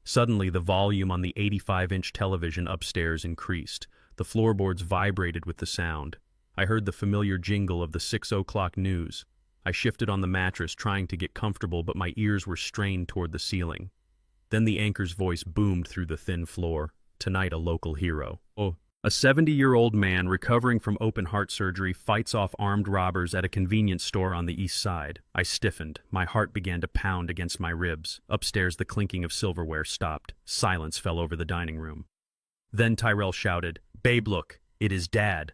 Suddenly, the volume on the 85-inch television upstairs increased. The floorboards vibrated with the sound. I heard the familiar jingle of the 6 o'clock news. I shifted on the mattress, trying to get comfortable, but my ears were strained toward the ceiling. Then the anchor's voice boomed through the thin floor. Tonight, a local hero. Oh. A 70-year-old man recovering from open-heart surgery fights off armed robbers at a convenience store on the east side. I stiffened. My heart began to pound against my ribs. Upstairs, the clinking of silverware stopped. Silence fell over the dining room. Then Tyrell shouted, "Babe, look, it is Dad."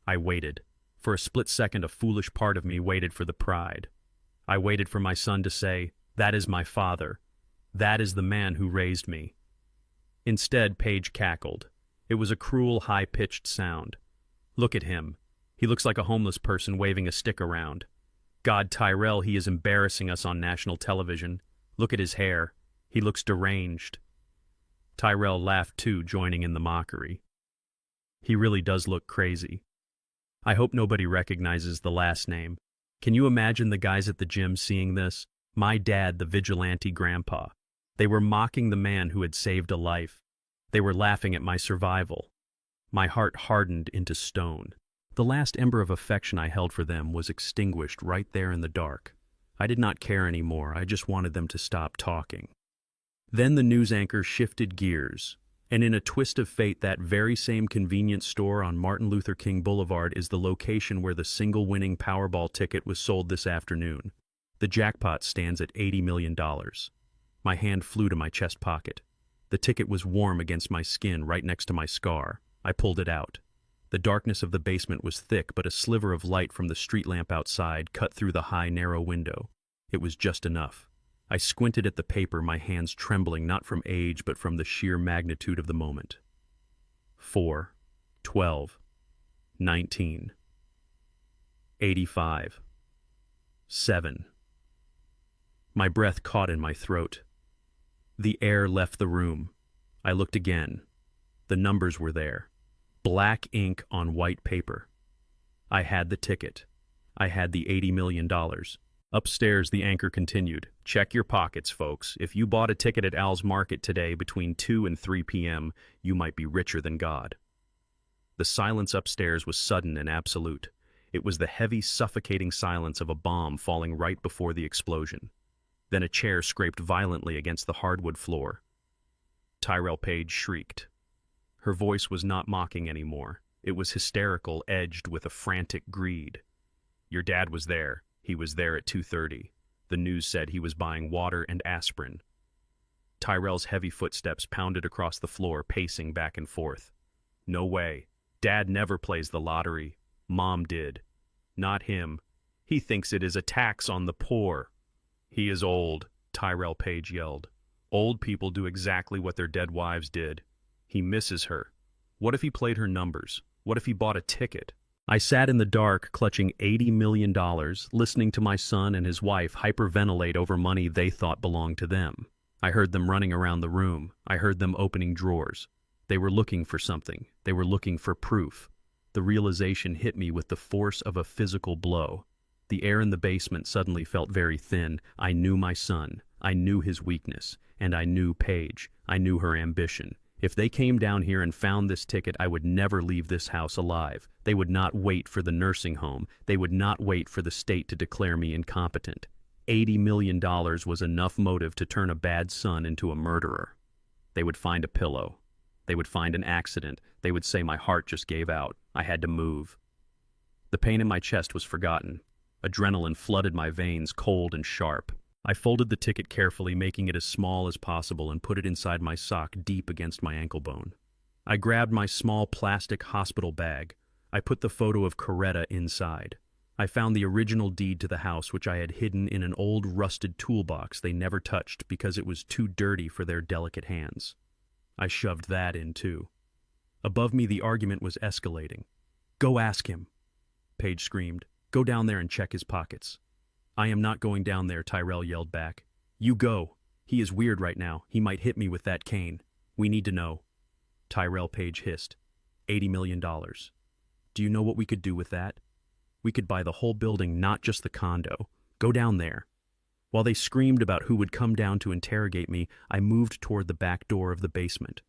I waited. For a split second, a foolish part of me waited for the pride. I waited for my son to say, "That is my father. That is the man who raised me." Instead, Paige cackled. It was a cruel, high-pitched sound. "Look at him. He looks like a homeless person waving a stick around. God, Tyrell, he is embarrassing us on national television. Look at his hair. He looks deranged." Tyrell laughed too, joining in the mockery. "He really does look crazy. I hope nobody recognizes the last name. Can you imagine the guys at the gym seeing this? My dad, the vigilante grandpa. They were mocking the man who had saved a life. They were laughing at my survival. My heart hardened into stone. The last ember of affection I held for them was extinguished right there in the dark. I did not care anymore. I just wanted them to stop talking. Then the news anchor shifted gears, and in a twist of fate, that very same convenience store on Martin Luther King Boulevard is the location where the single winning Powerball ticket was sold this afternoon. The jackpot stands at $80 million. My hand flew to my chest pocket. The ticket was warm against my skin, right next to my scar. I pulled it out. The darkness of the basement was thick, but a sliver of light from the street lamp outside cut through the high, narrow window. It was just enough. I squinted at the paper, my hands trembling not from age, but from the sheer magnitude of the moment. 4, 12, 19, 85, 7. My breath caught in my throat. The air left the room. I looked again. The numbers were there. Black ink on white paper. I had the ticket. I had the $80 million. Upstairs, the anchor continued. Check your pockets, folks. If you bought a ticket at Al's Market today between 2 and 3 p.m., you might be richer than God. The silence upstairs was sudden and absolute. It was the heavy, suffocating silence of a bomb falling right before the explosion. Then a chair scraped violently against the hardwood floor. Tyrell Page shrieked. Her voice was not mocking anymore. It was hysterical, edged with a frantic greed. Your dad was there. He was there at 2:30. The news said he was buying water and aspirin. Tyrell's heavy footsteps pounded across the floor, pacing back and forth. No way. Dad never plays the lottery. Mom did. Not him. He thinks it is a tax on the poor. He is old, Tyrell Page yelled. Old people do exactly what their dead wives did. He misses her. What if he played her numbers? What if he bought a ticket? I sat in the dark, clutching $80 million, listening to my son and his wife hyperventilate over money they thought belonged to them. I heard them running around the room. I heard them opening drawers. They were looking for something. They were looking for proof. The realization hit me with the force of a physical blow. The air in the basement suddenly felt very thin. I knew my son. I knew his weakness. And I knew Paige. I knew her ambition. If they came down here and found this ticket, I would never leave this house alive. They would not wait for the nursing home. They would not wait for the state to declare me incompetent. $80 million was enough motive to turn a bad son into a murderer. They would find a pillow. They would find an accident. They would say my heart just gave out. I had to move. The pain in my chest was forgotten. Adrenaline flooded my veins, cold and sharp. I folded the ticket carefully, making it as small as possible, and put it inside my sock deep against my ankle bone. I grabbed my small plastic hospital bag. I put the photo of Coretta inside. I found the original deed to the house, which I had hidden in an old rusted toolbox they never touched because it was too dirty for their delicate hands. I shoved that in too. Above me, the argument was escalating. Go ask him, Paige screamed. Go down there and check his pockets. I am not going down there, Tyrell yelled back. You go. He is weird right now. He might hit me with that cane. We need to know. Tyrell Page hissed. $80 million. Do you know what we could do with that? We could buy the whole building, not just the condo. Go down there. While they screamed about who would come down to interrogate me, I moved toward the back door of the basement.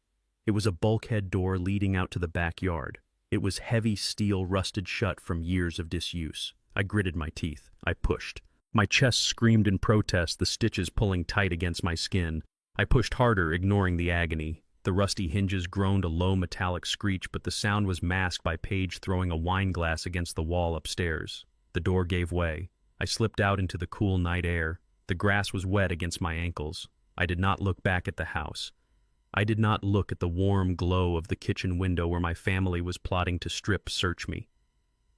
It was a bulkhead door leading out to the backyard. It was heavy steel rusted shut from years of disuse. I gritted my teeth. I pushed. My chest screamed in protest, the stitches pulling tight against my skin. I pushed harder, ignoring the agony. The rusty hinges groaned a low metallic screech, but the sound was masked by Paige throwing a wine glass against the wall upstairs. The door gave way. I slipped out into the cool night air. The grass was wet against my ankles. I did not look back at the house. I did not look at the warm glow of the kitchen window where my family was plotting to strip search me.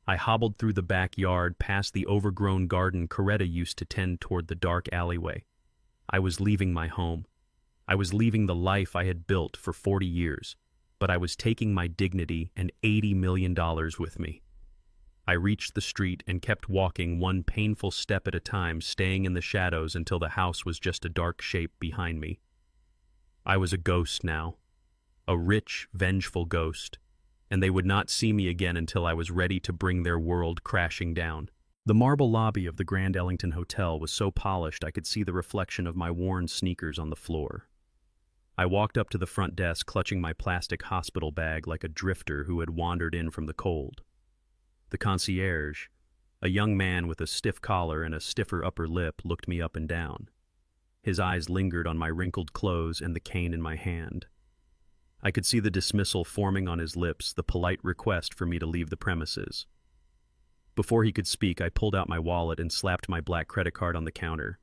I hobbled through the backyard, past the overgrown garden Coretta used to tend toward the dark alleyway. I was leaving my home. I was leaving the life I had built for 40 years, but I was taking my dignity and $80 million with me. I reached the street and kept walking one painful step at a time, staying in the shadows until the house was just a dark shape behind me. I was a ghost now, a rich, vengeful ghost, and they would not see me again until I was ready to bring their world crashing down. The marble lobby of the Grand Ellington Hotel was so polished I could see the reflection of my worn sneakers on the floor. I walked up to the front desk, clutching my plastic hospital bag like a drifter who had wandered in from the cold. The concierge, a young man with a stiff collar and a stiffer upper lip, looked me up and down. His eyes lingered on my wrinkled clothes and the cane in my hand. I could see the dismissal forming on his lips, the polite request for me to leave the premises. Before he could speak, I pulled out my wallet and slapped my black credit card on the counter.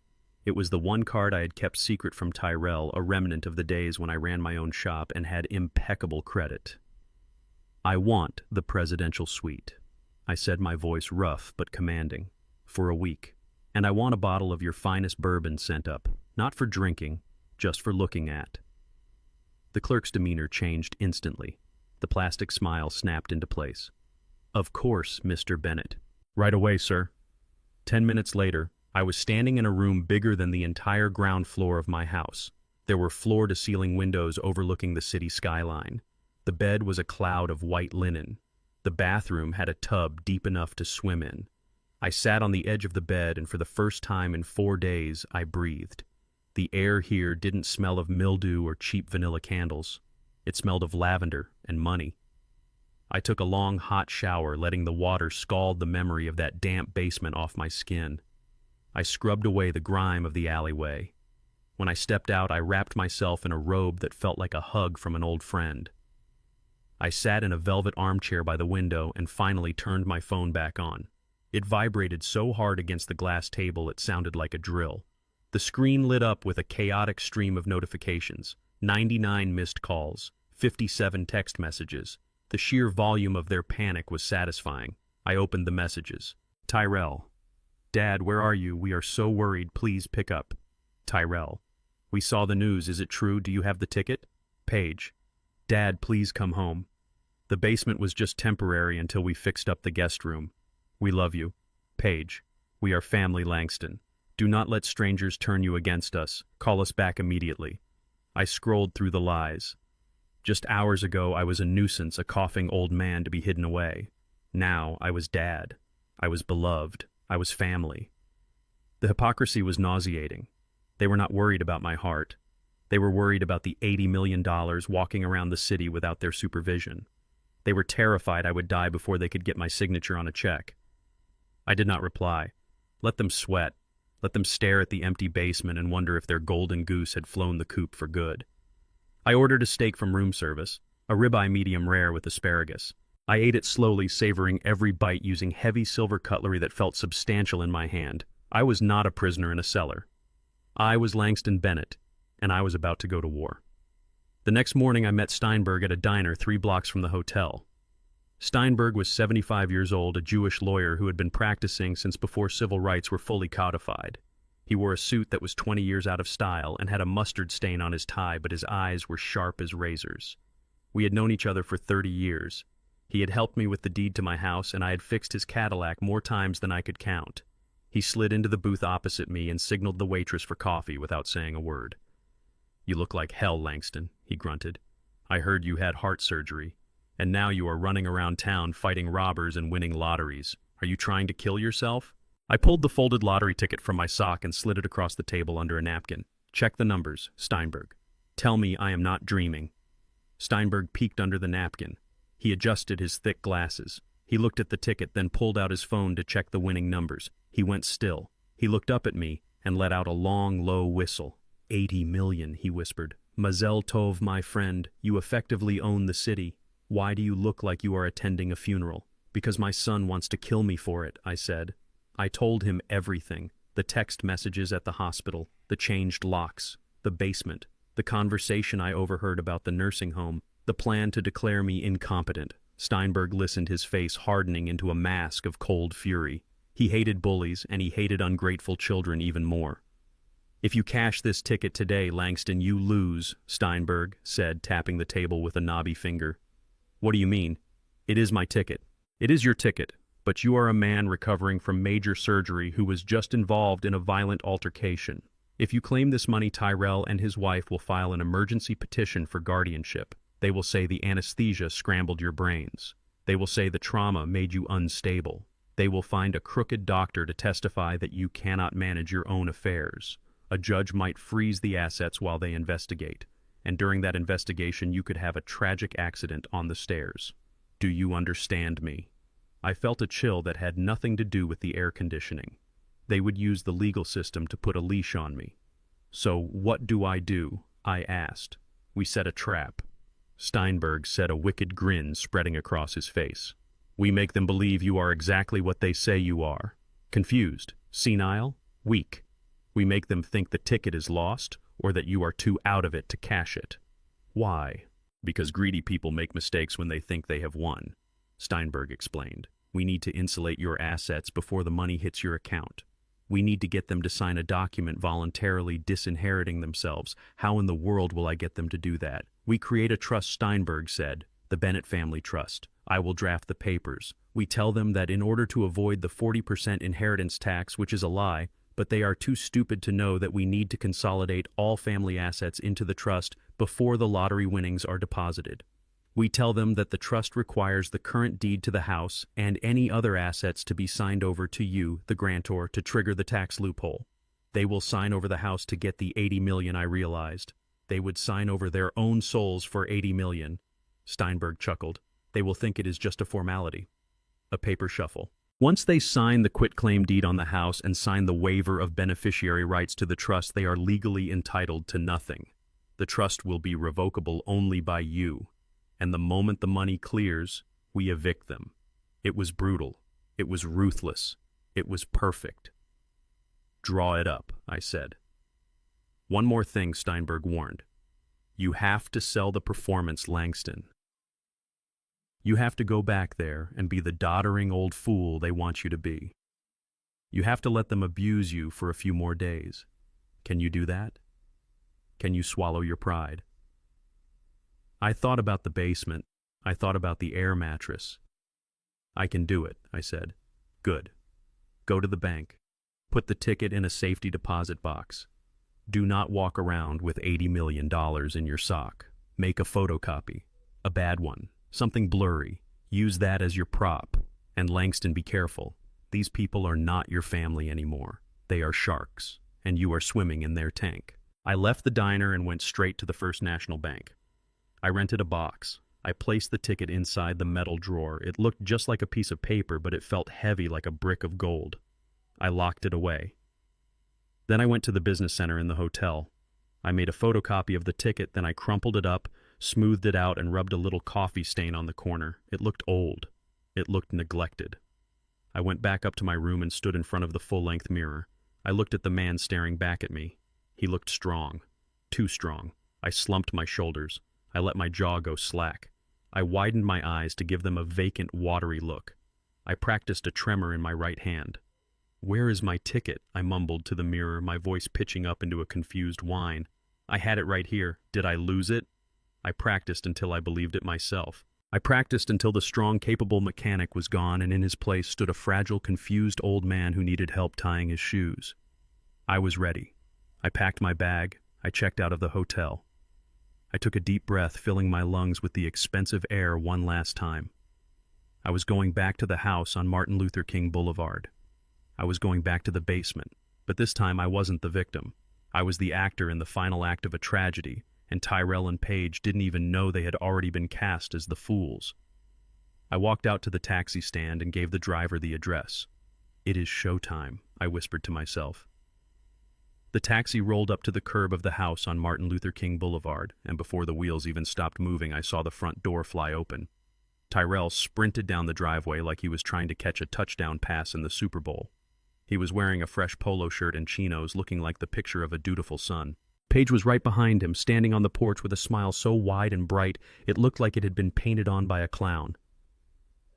It was the one card I had kept secret from Tyrell, a remnant of the days when I ran my own shop and had impeccable credit. I want the presidential suite, I said, my voice rough but commanding, for a week. And I want a bottle of your finest bourbon sent up, not for drinking, just for looking at. The clerk's demeanor changed instantly. The plastic smile snapped into place. Of course, Mr. Bennett. Right away, sir. 10 minutes later, I was standing in a room bigger than the entire ground floor of my house. There were floor-to-ceiling windows overlooking the city skyline. The bed was a cloud of white linen. The bathroom had a tub deep enough to swim in. I sat on the edge of the bed, and for the first time in 4 days, I breathed. The air here didn't smell of mildew or cheap vanilla candles. It smelled of lavender and money. I took a long, hot shower, letting the water scald the memory of that damp basement off my skin. I scrubbed away the grime of the alleyway. When I stepped out, I wrapped myself in a robe that felt like a hug from an old friend. I sat in a velvet armchair by the window and finally turned my phone back on. It vibrated so hard against the glass table it sounded like a drill. The screen lit up with a chaotic stream of notifications, 99 missed calls, 57 text messages. The sheer volume of their panic was satisfying. I opened the messages. Tyrell. Dad, where are you? We are so worried. Please pick up. Tyrell. We saw the news. Is it true? Do you have the ticket? Paige. Dad, please come home. The basement was just temporary until we fixed up the guest room. We love you. Paige. We are family, Langston. Do not let strangers turn you against us. Call us back immediately. I scrolled through the lies. Just hours ago, I was a nuisance, a coughing old man to be hidden away. Now, I was dad. I was beloved. I was family. The hypocrisy was nauseating. They were not worried about my heart. They were worried about the $80 million walking around the city without their supervision. They were terrified I would die before they could get my signature on a check. I did not reply. Let them sweat. Let them stare at the empty basement and wonder if their golden goose had flown the coop for good. I ordered a steak from room service, a ribeye medium rare with asparagus. I ate it slowly, savoring every bite using heavy silver cutlery that felt substantial in my hand. I was not a prisoner in a cellar. I was Langston Bennett, and I was about to go to war. The next morning I met Steinberg at a diner 3 blocks from the hotel. Steinberg was 75 years old, a Jewish lawyer who had been practicing since before civil rights were fully codified. He wore a suit that was 20 years out of style and had a mustard stain on his tie, but his eyes were sharp as razors. We had known each other for 30 years. He had helped me with the deed to my house, and I had fixed his Cadillac more times than I could count. He slid into the booth opposite me and signaled the waitress for coffee without saying a word. "You look like hell, Langston," he grunted. "I heard you had heart surgery, and now you are running around town fighting robbers and winning lotteries. Are you trying to kill yourself?" I pulled the folded lottery ticket from my sock and slid it across the table under a napkin. "Check the numbers, Steinberg. Tell me I am not dreaming." Steinberg peeked under the napkin. He adjusted his thick glasses. He looked at the ticket, then pulled out his phone to check the winning numbers. He went still. He looked up at me and let out a long, low whistle. 80 million, he whispered. "Mazel tov, my friend. You effectively own the city. Why do you look like you are attending a funeral?" "Because my son wants to kill me for it," I said. I told him everything. The text messages at the hospital, the changed locks, the basement, the conversation I overheard about the nursing home, the plan to declare me incompetent. Steinberg listened, his face hardening into a mask of cold fury. He hated bullies, and he hated ungrateful children even more. "If you cash this ticket today, Langston, you lose," Steinberg said, tapping the table with a knobby finger. "What do you mean?" "It is my ticket." "It is your ticket, but you are a man recovering from major surgery who was just involved in a violent altercation. If you claim this money, Tyrell and his wife will file an emergency petition for guardianship. They will say the anesthesia scrambled your brains. They will say the trauma made you unstable. They will find a crooked doctor to testify that you cannot manage your own affairs. A judge might freeze the assets while they investigate, and during that investigation you could have a tragic accident on the stairs. Do you understand me?" I felt a chill that had nothing to do with the air conditioning. They would use the legal system to put a leash on me. "So what do?" I asked. "We set a trap." Steinberg said, a wicked grin spreading across his face. "We make them believe you are exactly what they say you are. Confused, senile, weak. We make them think the ticket is lost or that you are too out of it to cash it." "Why?" "Because greedy people make mistakes when they think they have won," Steinberg explained. "We need to insulate your assets before the money hits your account. We need to get them to sign a document voluntarily disinheriting themselves. How in the world will I get them to do that?" "We create a trust," Steinberg said, "the Bennett Family Trust. I will draft the papers. We tell them that in order to avoid the 40% inheritance tax, which is a lie, but they are too stupid to know that we need to consolidate all family assets into the trust before the lottery winnings are deposited. We tell them that the trust requires the current deed to the house and any other assets to be signed over to you, the grantor, to trigger the tax loophole. They will sign over the house to get the 80 million I realized. They would sign over their own souls for 80 million. Steinberg chuckled. They will think it is just a formality. A paper shuffle. Once they sign the quitclaim deed on the house and sign the waiver of beneficiary rights to the trust, they are legally entitled to nothing. The trust will be revocable only by you. And the moment the money clears, we evict them. It was brutal. It was ruthless. It was perfect. Draw it up, I said. One more thing, Steinberg warned. You have to sell the performance, Langston. You have to go back there and be the doddering old fool they want you to be. You have to let them abuse you for a few more days. Can you do that? Can you swallow your pride? I thought about the basement. I thought about the air mattress. I can do it, I said. Good. Go to the bank. Put the ticket in a safety deposit box. Do not walk around with $80 million in your sock. Make a photocopy. A bad one. Something blurry. Use that as your prop. And Langston, be careful. These people are not your family anymore. They are sharks, and you are swimming in their tank. I left the diner and went straight to the First National Bank. I rented a box. I placed the ticket inside the metal drawer. It looked just like a piece of paper, but it felt heavy like a brick of gold. I locked it away. Then I went to the business center in the hotel. I made a photocopy of the ticket, then I crumpled it up, smoothed it out, and rubbed a little coffee stain on the corner. It looked old. It looked neglected. I went back up to my room and stood in front of the full-length mirror. I looked at the man staring back at me. He looked strong. Too strong. I slumped my shoulders. I let my jaw go slack. I widened my eyes to give them a vacant, watery look. I practiced a tremor in my right hand. "Where is my ticket?" I mumbled to the mirror, my voice pitching up into a confused whine. "I had it right here. Did I lose it?" I practiced until I believed it myself. I practiced until the strong, capable mechanic was gone, and in his place stood a fragile, confused old man who needed help tying his shoes. I was ready. I packed my bag. I checked out of the hotel. I took a deep breath, filling my lungs with the expensive air one last time. I was going back to the house on Martin Luther King Boulevard. I was going back to the basement, but this time I wasn't the victim. I was the actor in the final act of a tragedy, and Tyrell and Paige didn't even know they had already been cast as the fools. I walked out to the taxi stand and gave the driver the address. "It is showtime," I whispered to myself. The taxi rolled up to the curb of the house on Martin Luther King Boulevard, and before the wheels even stopped moving, I saw the front door fly open. Tyrell sprinted down the driveway like he was trying to catch a touchdown pass in the Super Bowl. He was wearing a fresh polo shirt and chinos, looking like the picture of a dutiful son. Paige was right behind him, standing on the porch with a smile so wide and bright it looked like it had been painted on by a clown.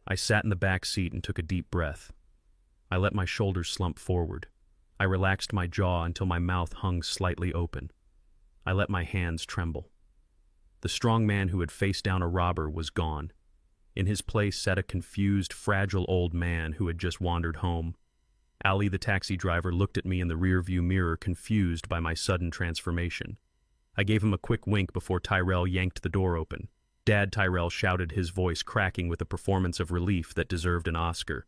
I sat in the back seat and took a deep breath. I let my shoulders slump forward. I relaxed my jaw until my mouth hung slightly open. I let my hands tremble. The strong man who had faced down a robber was gone. In his place sat a confused, fragile old man who had just wandered home. Ali, the taxi driver, looked at me in the rearview mirror, confused by my sudden transformation. I gave him a quick wink before Tyrell yanked the door open. "Dad," Tyrell shouted, his voice cracking with a performance of relief that deserved an Oscar.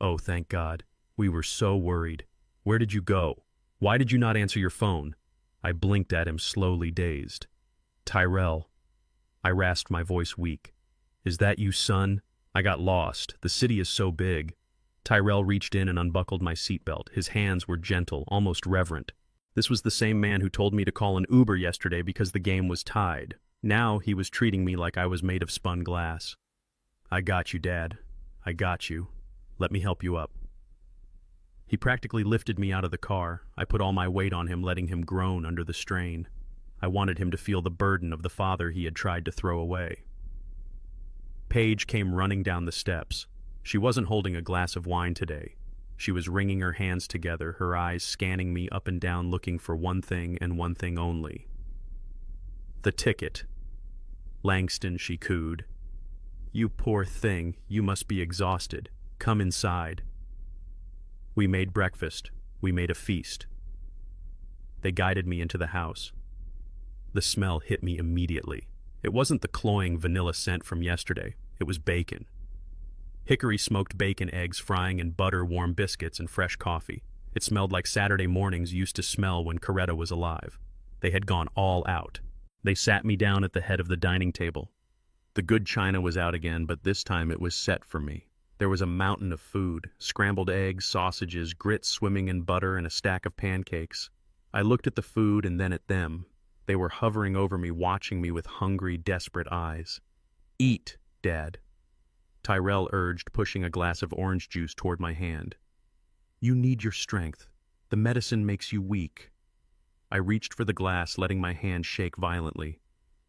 "Oh, thank God. We were so worried. Where did you go? Why did you not answer your phone?" I blinked at him, slowly dazed. "Tyrell." I rasped, my voice weak. "Is that you, son? I got lost. The city is so big." Tyrell reached in and unbuckled my seatbelt. His hands were gentle, almost reverent. This was the same man who told me to call an Uber yesterday because the game was tied. Now he was treating me like I was made of spun glass. "I got you, Dad. I got you. Let me help you up." He practically lifted me out of the car. I put all my weight on him, letting him groan under the strain. I wanted him to feel the burden of the father he had tried to throw away. Paige came running down the steps. She wasn't holding a glass of wine today. She was wringing her hands together, her eyes scanning me up and down, looking for one thing and one thing only. "The ticket." "Langston," she cooed. "You poor thing, you must be exhausted. Come inside." We made breakfast. We made a feast. They guided me into the house. The smell hit me immediately. It wasn't the cloying vanilla scent from yesterday. It was bacon. Hickory smoked bacon, eggs frying in butter, warm biscuits, and fresh coffee. It smelled like Saturday mornings used to smell when Coretta was alive. They had gone all out. They sat me down at the head of the dining table. The good china was out again, but this time it was set for me. There was a mountain of food, scrambled eggs, sausages, grits swimming in butter, and a stack of pancakes. I looked at the food and then at them. They were hovering over me, watching me with hungry, desperate eyes. "Eat, Dad," Tyrell urged, pushing a glass of orange juice toward my hand. "You need your strength. The medicine makes you weak." I reached for the glass, letting my hand shake violently.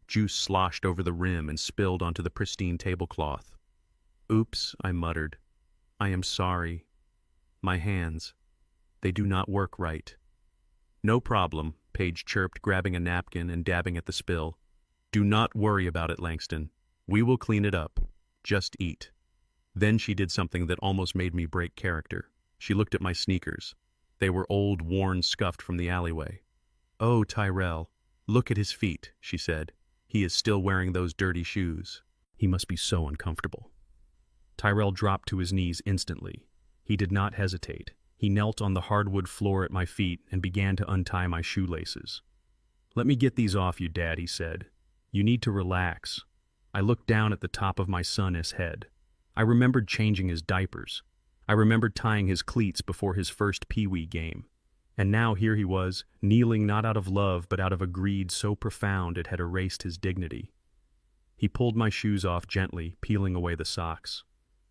Juice sloshed over the rim and spilled onto the pristine tablecloth. "Oops," I muttered. "I am sorry. My hands. They do not work right." "No problem," Paige chirped, grabbing a napkin and dabbing at the spill. "Do not worry about it, Langston. We will clean it up. Just eat." Then she did something that almost made me break character. She looked at my sneakers. They were old, worn, scuffed from the alleyway. "Oh, Tyrell, look at his feet," she said. "He is still wearing those dirty shoes. He must be so uncomfortable." Tyrell dropped to his knees instantly. He did not hesitate. He knelt on the hardwood floor at my feet and began to untie my shoelaces. "Let me get these off you, Dad," he said. "You need to relax." I looked down at the top of my son's head. I remembered changing his diapers. I remembered tying his cleats before his first Pee-wee game. And now here he was, kneeling not out of love but out of a greed so profound it had erased his dignity. He pulled my shoes off gently, peeling away the socks.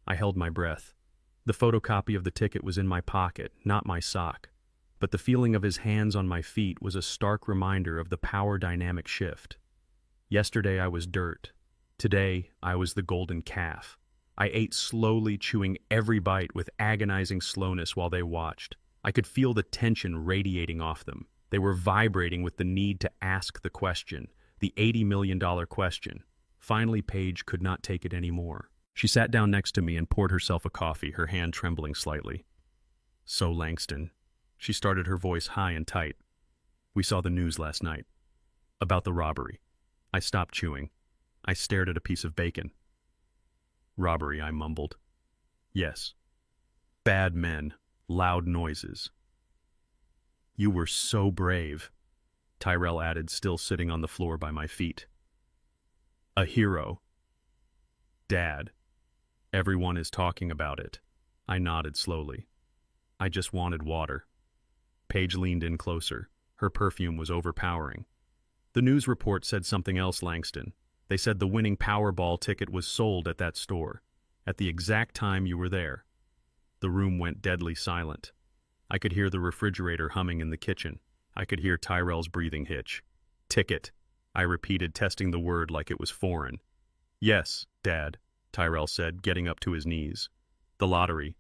I held my breath. The photocopy of the ticket was in my pocket, not my sock. But the feeling of his hands on my feet was a stark reminder of the power dynamic shift. Yesterday I was dirt. Today I was the golden calf. I ate slowly, chewing every bite with agonizing slowness while they watched. I could feel the tension radiating off them. They were vibrating with the need to ask the question, the $80 million question. Finally, Paige could not take it anymore. She sat down next to me and poured herself a coffee, her hand trembling slightly. "So, Langston," she started, her voice high and tight. "We saw the news last night. About the robbery." I stopped chewing. I stared at a piece of bacon. "Robbery," I mumbled. "Yes. Bad men. Loud noises." "You were so brave," Tyrell added, still sitting on the floor by my feet. "A hero." "Dad, everyone is talking about it." I nodded slowly. "I just wanted water." Paige leaned in closer. Her perfume was overpowering. "The news report said something else, Langston. They said the winning Powerball ticket was sold at that store, at the exact time you were there." The room went deadly silent. I could hear the refrigerator humming in the kitchen. I could hear Tyrell's breathing hitch. "Ticket," I repeated, testing the word like it was foreign. "Yes, Dad," Tyrell said, getting up to his knees. "The lottery.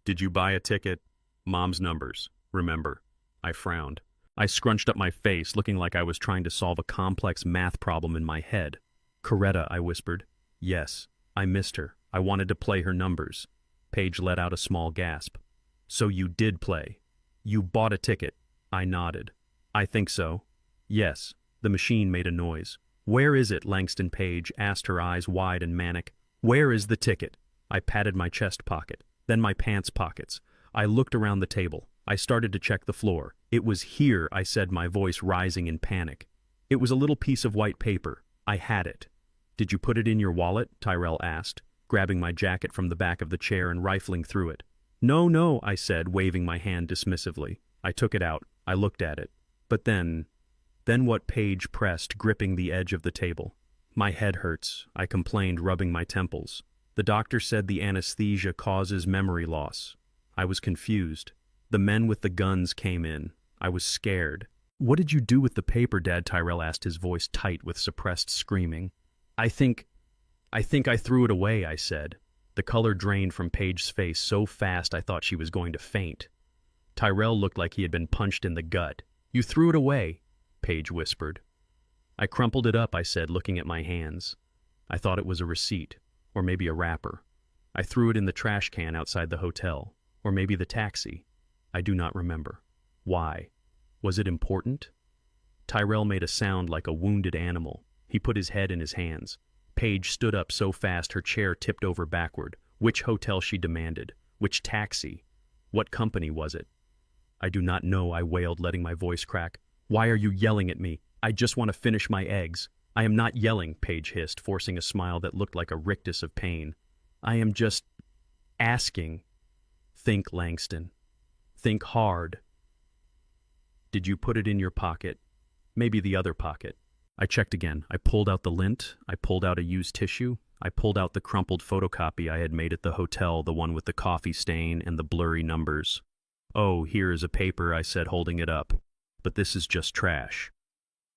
Did you buy a ticket? Mom's numbers, remember?" I frowned. I scrunched up my face, looking like I was trying to solve a complex math problem in my head. "Coretta," I whispered. "Yes, I missed her. I wanted to play her numbers." Paige let out a small gasp. "So you did play? You bought a ticket?" I nodded. "I think so. Yes." The machine made a noise. "Where is it?" Langston Paige asked, her eyes wide and manic. "Where is the ticket?" I patted my chest pocket, then my pants pockets. I looked around the table. I started to check the floor. "It was here," I said, my voice rising in panic. "It was a little piece of white paper. I had it." "Did you put it in your wallet?" Tyrell asked, grabbing my jacket from the back of the chair and rifling through it. "No, no," I said, waving my hand dismissively. I took it out. I looked at it. But then what? Paige pressed, gripping the edge of the table. "My head hurts," I complained, rubbing my temples. "The doctor said the anesthesia causes memory loss." I was confused. The men with the guns came in. I was scared. "What did you do with the paper, Dad?" Tyrell asked, his voice tight with suppressed screaming. I think I threw it away," I said. The color drained from Paige's face so fast I thought she was going to faint. Tyrell looked like he had been punched in the gut. "You threw it away," Paige whispered. "I crumpled it up," I said, looking at my hands. I thought it was a receipt, or maybe a wrapper. I threw it in the trash can outside the hotel, or maybe the taxi. I do not remember. Why? Was it important? Tyrell made a sound like a wounded animal. He put his head in his hands. Paige stood up so fast her chair tipped over backward. Which hotel, she demanded. Which taxi? What company was it? I do not know, I wailed, letting my voice crack. Why are you yelling at me? I just want to finish my eggs. I am not yelling, Paige hissed, forcing a smile that looked like a rictus of pain. I am just asking. Think, Langston. Think hard. Did you put it in your pocket? Maybe the other pocket. I checked again. I pulled out the lint. I pulled out a used tissue. I pulled out the crumpled photocopy I had made at the hotel, the one with the coffee stain and the blurry numbers. Oh, here is a paper, I said, holding it up. But this is just trash.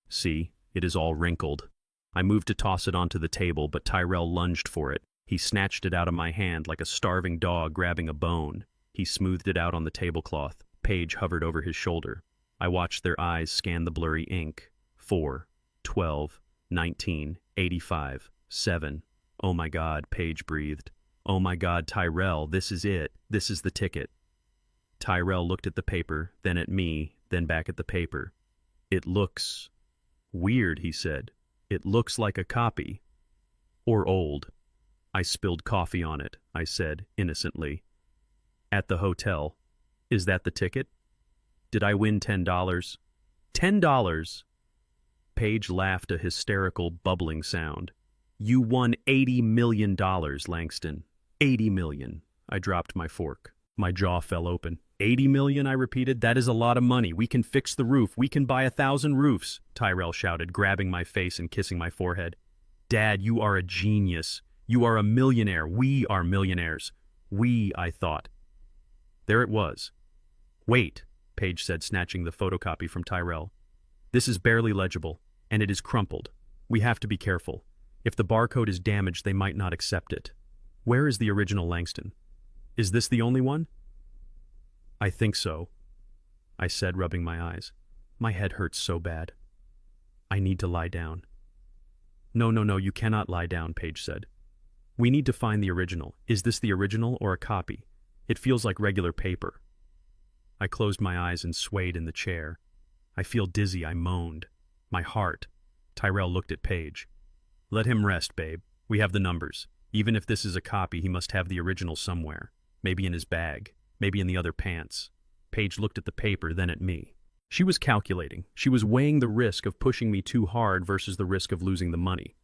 See, it is all wrinkled. I moved to toss it onto the table, but Tyrell lunged for it. He snatched it out of my hand like a starving dog grabbing a bone. He smoothed it out on the tablecloth. Paige hovered over his shoulder. I watched their eyes scan the blurry ink. 4, 12, 19, 85, 7. Oh my God, Paige breathed. Oh my God, Tyrell, this is it. This is the ticket. Tyrell looked at the paper, then at me, then back at the paper. It looks weird, he said. It looks like a copy. Or old. I spilled coffee on it, I said, innocently. At the hotel. Is that the ticket? Did I win $10? $10! Paige laughed a hysterical, bubbling sound. You won $80 million, Langston. $80 million. I dropped my fork. My jaw fell open. $80 million, I repeated. That is a lot of money. We can fix the roof. We can buy 1,000 roofs, Tyrell shouted, grabbing my face and kissing my forehead. Dad, you are a genius. You are a millionaire. We are millionaires. We, I thought. There it was. Wait, Paige said, snatching the photocopy from Tyrell. This is barely legible, and it is crumpled. We have to be careful. If the barcode is damaged, they might not accept it. Where is the original Langston? Is this the only one? I think so, I said, rubbing my eyes. My head hurts so bad. I need to lie down. No, you cannot lie down, Paige said. We need to find the original. Is this the original or a copy? It feels like regular paper. I closed my eyes and swayed in the chair. I feel dizzy, I moaned. My heart. Tyrell looked at Paige. Let him rest, babe. We have the numbers. Even if this is a copy, he must have the original somewhere. Maybe in his bag. Maybe in the other pants. Paige looked at the paper, then at me. She was calculating. She was weighing the risk of pushing me too hard versus the risk of losing the money.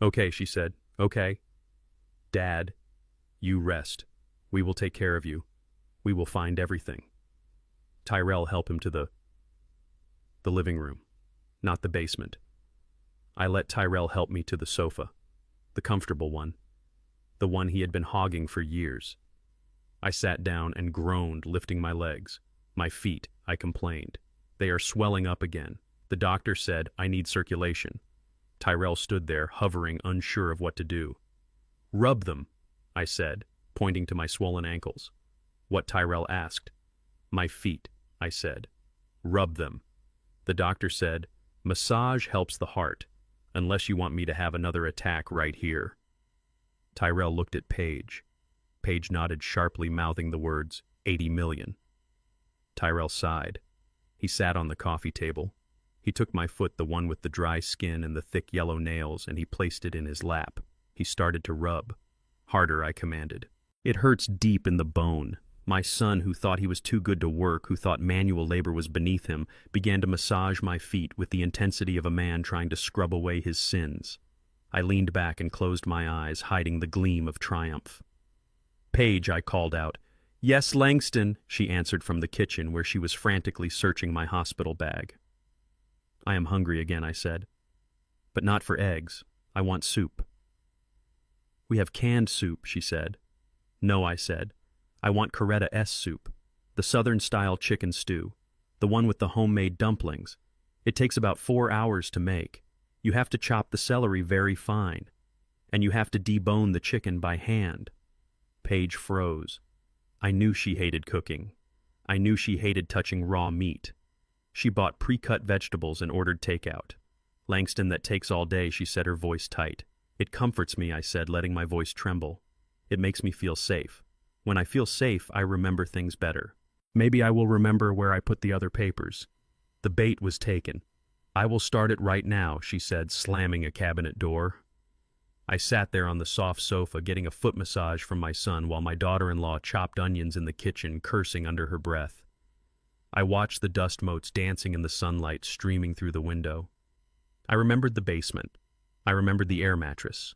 Okay, she said. Okay. Dad, you rest. We will take care of you. We will find everything. Tyrell helped him to the living room, not the basement. I let Tyrell help me to the sofa, the comfortable one, the one he had been hogging for years. I sat down and groaned, lifting my legs. My feet, I complained. They are swelling up again. The doctor said, I need circulation. Tyrell stood there, hovering, unsure of what to do. Rub them, I said, pointing to my swollen ankles. What Tyrell asked. My feet, I said. Rub them. The doctor said, massage helps the heart, unless you want me to have another attack right here. Tyrell looked at Paige. Paige nodded sharply, mouthing the words, 80 million. Tyrell sighed. He sat on the coffee table. He took my foot, the one with the dry skin and the thick yellow nails, and he placed it in his lap. He started to rub. Harder, I commanded. It hurts deep in the bone. My son, who thought he was too good to work, who thought manual labor was beneath him, began to massage my feet with the intensity of a man trying to scrub away his sins. I leaned back and closed my eyes, hiding the gleam of triumph. Paige, I called out. Yes, Langston, she answered from the kitchen, where she was frantically searching my hospital bag. I am hungry again, I said. But not for eggs. I want soup. We have canned soup, she said. No, I said. I want Coretta S soup, the Southern-style chicken stew, the one with the homemade dumplings. It takes about 4 hours to make. You have to chop the celery very fine, and you have to debone the chicken by hand. Paige froze. I knew she hated cooking. I knew she hated touching raw meat. She bought pre-cut vegetables and ordered takeout. Langston, that takes all day, she said, her voice tight. It comforts me, I said, letting my voice tremble. It makes me feel safe. When I feel safe, I remember things better. Maybe I will remember where I put the other papers. The bait was taken. "I will start it right now," she said, slamming a cabinet door. I sat there on the soft sofa getting a foot massage from my son while my daughter-in-law chopped onions in the kitchen, cursing under her breath. I watched the dust motes dancing in the sunlight streaming through the window. I remembered the basement. I remembered the air mattress.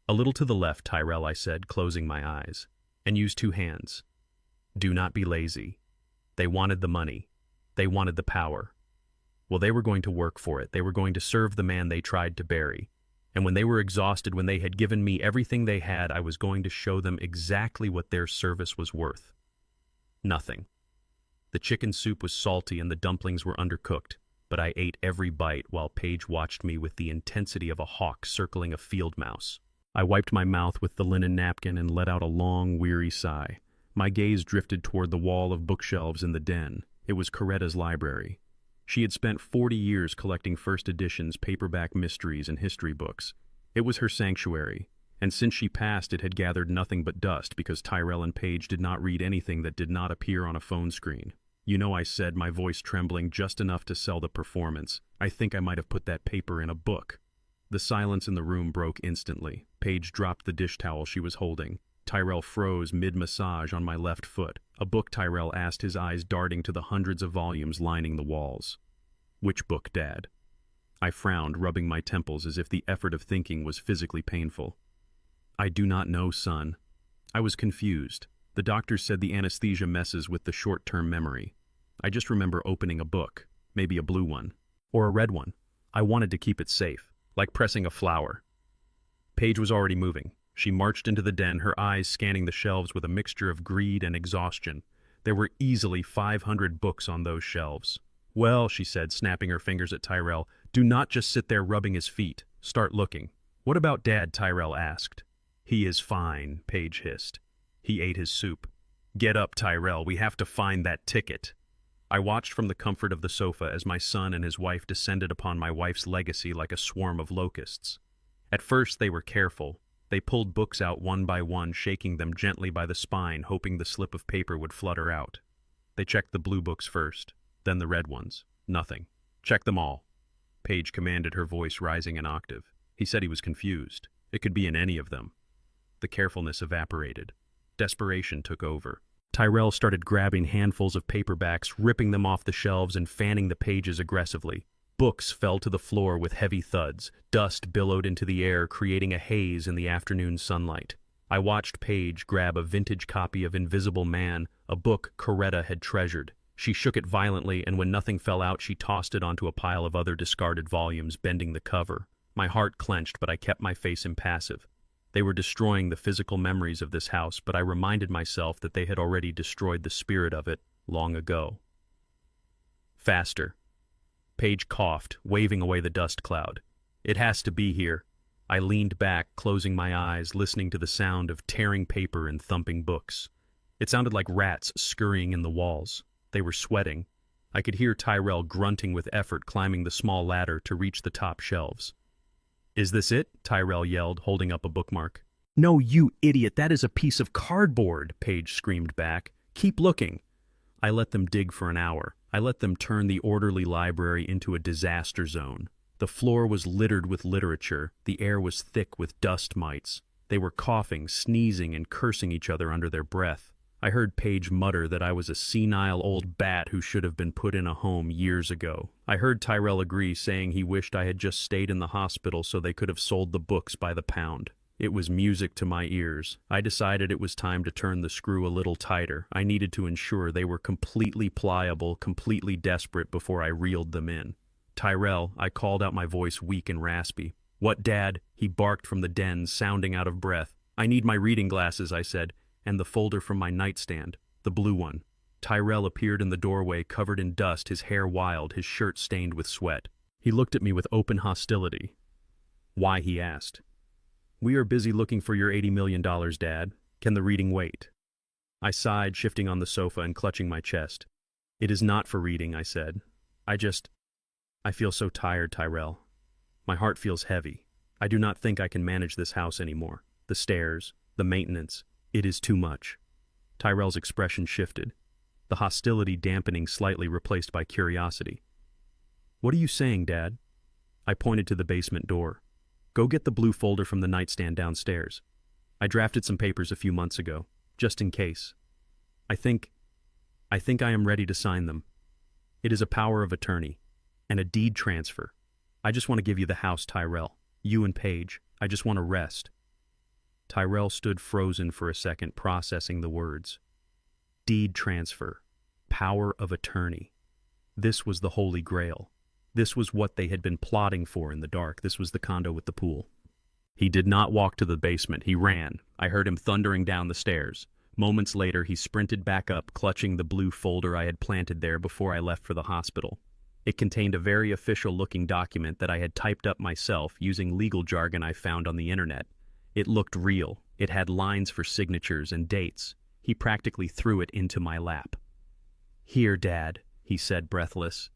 "A little to the left, Tyrell," I said, closing my eyes, "and use 2 hands. Do not be lazy. They wanted the money. They wanted the power. Well, they were going to work for it. They were going to serve the man they tried to bury. And when they were exhausted, when they had given me everything they had, I was going to show them exactly what their service was worth. Nothing. The chicken soup was salty and the dumplings were undercooked, but I ate every bite while Paige watched me with the intensity of a hawk circling a field mouse. I wiped my mouth with the linen napkin and let out a long, weary sigh. My gaze drifted toward the wall of bookshelves in the den. It was Coretta's library. She had spent 40 years collecting first editions, paperback mysteries, and history books. It was her sanctuary, and since she passed it had gathered nothing but dust because Tyrell and Paige did not read anything that did not appear on a phone screen. "You know," I said, my voice trembling just enough to sell the performance, "I think I might have put that paper in a book." The silence in the room broke instantly. Paige dropped the dish towel she was holding. Tyrell froze mid-massage on my left foot. "A book?" Tyrell asked, his eyes darting to the hundreds of volumes lining the walls. "Which book, Dad?" I frowned, rubbing my temples as if the effort of thinking was physically painful. "I do not know, son." I was confused. The doctor said the anesthesia messes with the short-term memory. I just remember opening a book, maybe a blue one, or a red one. I wanted to keep it safe, like pressing a flower. Paige was already moving. She marched into the den, her eyes scanning the shelves with a mixture of greed and exhaustion. There were easily 500 books on those shelves. "Well," she said, snapping her fingers at Tyrell, "do not just sit there rubbing his feet. Start looking." "What about Dad?" Tyrell asked. "He is fine," Paige hissed. "He ate his soup." "Get up, Tyrell. We have to find that ticket." I watched from the comfort of the sofa as my son and his wife descended upon my wife's legacy like a swarm of locusts. At first they were careful. They pulled books out one by one, shaking them gently by the spine, hoping the slip of paper would flutter out. They checked the blue books first, then the red ones. Nothing. "Check them all," Paige commanded, her voice rising an octave. He said he was confused. It could be in any of them. The carefulness evaporated. Desperation took over. Tyrell started grabbing handfuls of paperbacks, ripping them off the shelves and fanning the pages aggressively. Books fell to the floor with heavy thuds. Dust billowed into the air, creating a haze in the afternoon sunlight. I watched Paige grab a vintage copy of Invisible Man, a book Coretta had treasured. She shook it violently, and when nothing fell out, she tossed it onto a pile of other discarded volumes, bending the cover. My heart clenched, but I kept my face impassive. They were destroying the physical memories of this house, but I reminded myself that they had already destroyed the spirit of it long ago. "Faster." Paige coughed, waving away the dust cloud. "It has to be here." I leaned back, closing my eyes, listening to the sound of tearing paper and thumping books. It sounded like rats scurrying in the walls. They were sweating. I could hear Tyrell grunting with effort, climbing the small ladder to reach the top shelves. "Is this it?" Tyrell yelled, holding up a bookmark. "No, you idiot, that is a piece of cardboard," Paige screamed back. "Keep looking." I let them dig for an hour. I let them turn the orderly library into a disaster zone. The floor was littered with literature. The air was thick with dust mites. They were coughing, sneezing, and cursing each other under their breath. I heard Paige mutter that I was a senile old bat who should have been put in a home years ago. I heard Tyrell agree, saying he wished I had just stayed in the hospital so they could have sold the books by the pound. It was music to my ears. I decided it was time to turn the screw a little tighter. I needed to ensure they were completely pliable, completely desperate before I reeled them in. "Tyrell," I called out, my voice weak and raspy. "What, Dad?" He barked from the den, sounding out of breath. "I need my reading glasses," I said, "and the folder from my nightstand, the blue one." Tyrell appeared in the doorway, covered in dust, his hair wild, his shirt stained with sweat. He looked at me with open hostility. "Why?" he asked. "We are busy looking for your $80 million, Dad. Can the reading wait?" I sighed, shifting on the sofa and clutching my chest. "It is not for reading," I said. I feel so tired, Tyrell. My heart feels heavy. I do not think I can manage this house anymore. The stairs, the maintenance, it is too much." Tyrell's expression shifted, the hostility dampening slightly, replaced by curiosity. What are you saying, Dad? I pointed to the basement door. Go get the blue folder from the nightstand downstairs. I drafted some papers a few months ago, just in case. I think I am ready to sign them. It is a power of attorney and a deed transfer. I just want to give you the house, Tyrell. You and Paige. I just want to rest. Tyrell stood frozen for a second, processing the words. Deed transfer. Power of attorney. This was the Holy Grail. This was what they had been plotting for in the dark. This was the condo with the pool. He did not walk to the basement. He ran. I heard him thundering down the stairs. Moments later, he sprinted back up, clutching the blue folder I had planted there before I left for the hospital. It contained a very official-looking document that I had typed up myself using legal jargon I found on the internet. It looked real. It had lines for signatures and dates. He practically threw it into my lap. Here, Dad, he said, breathless.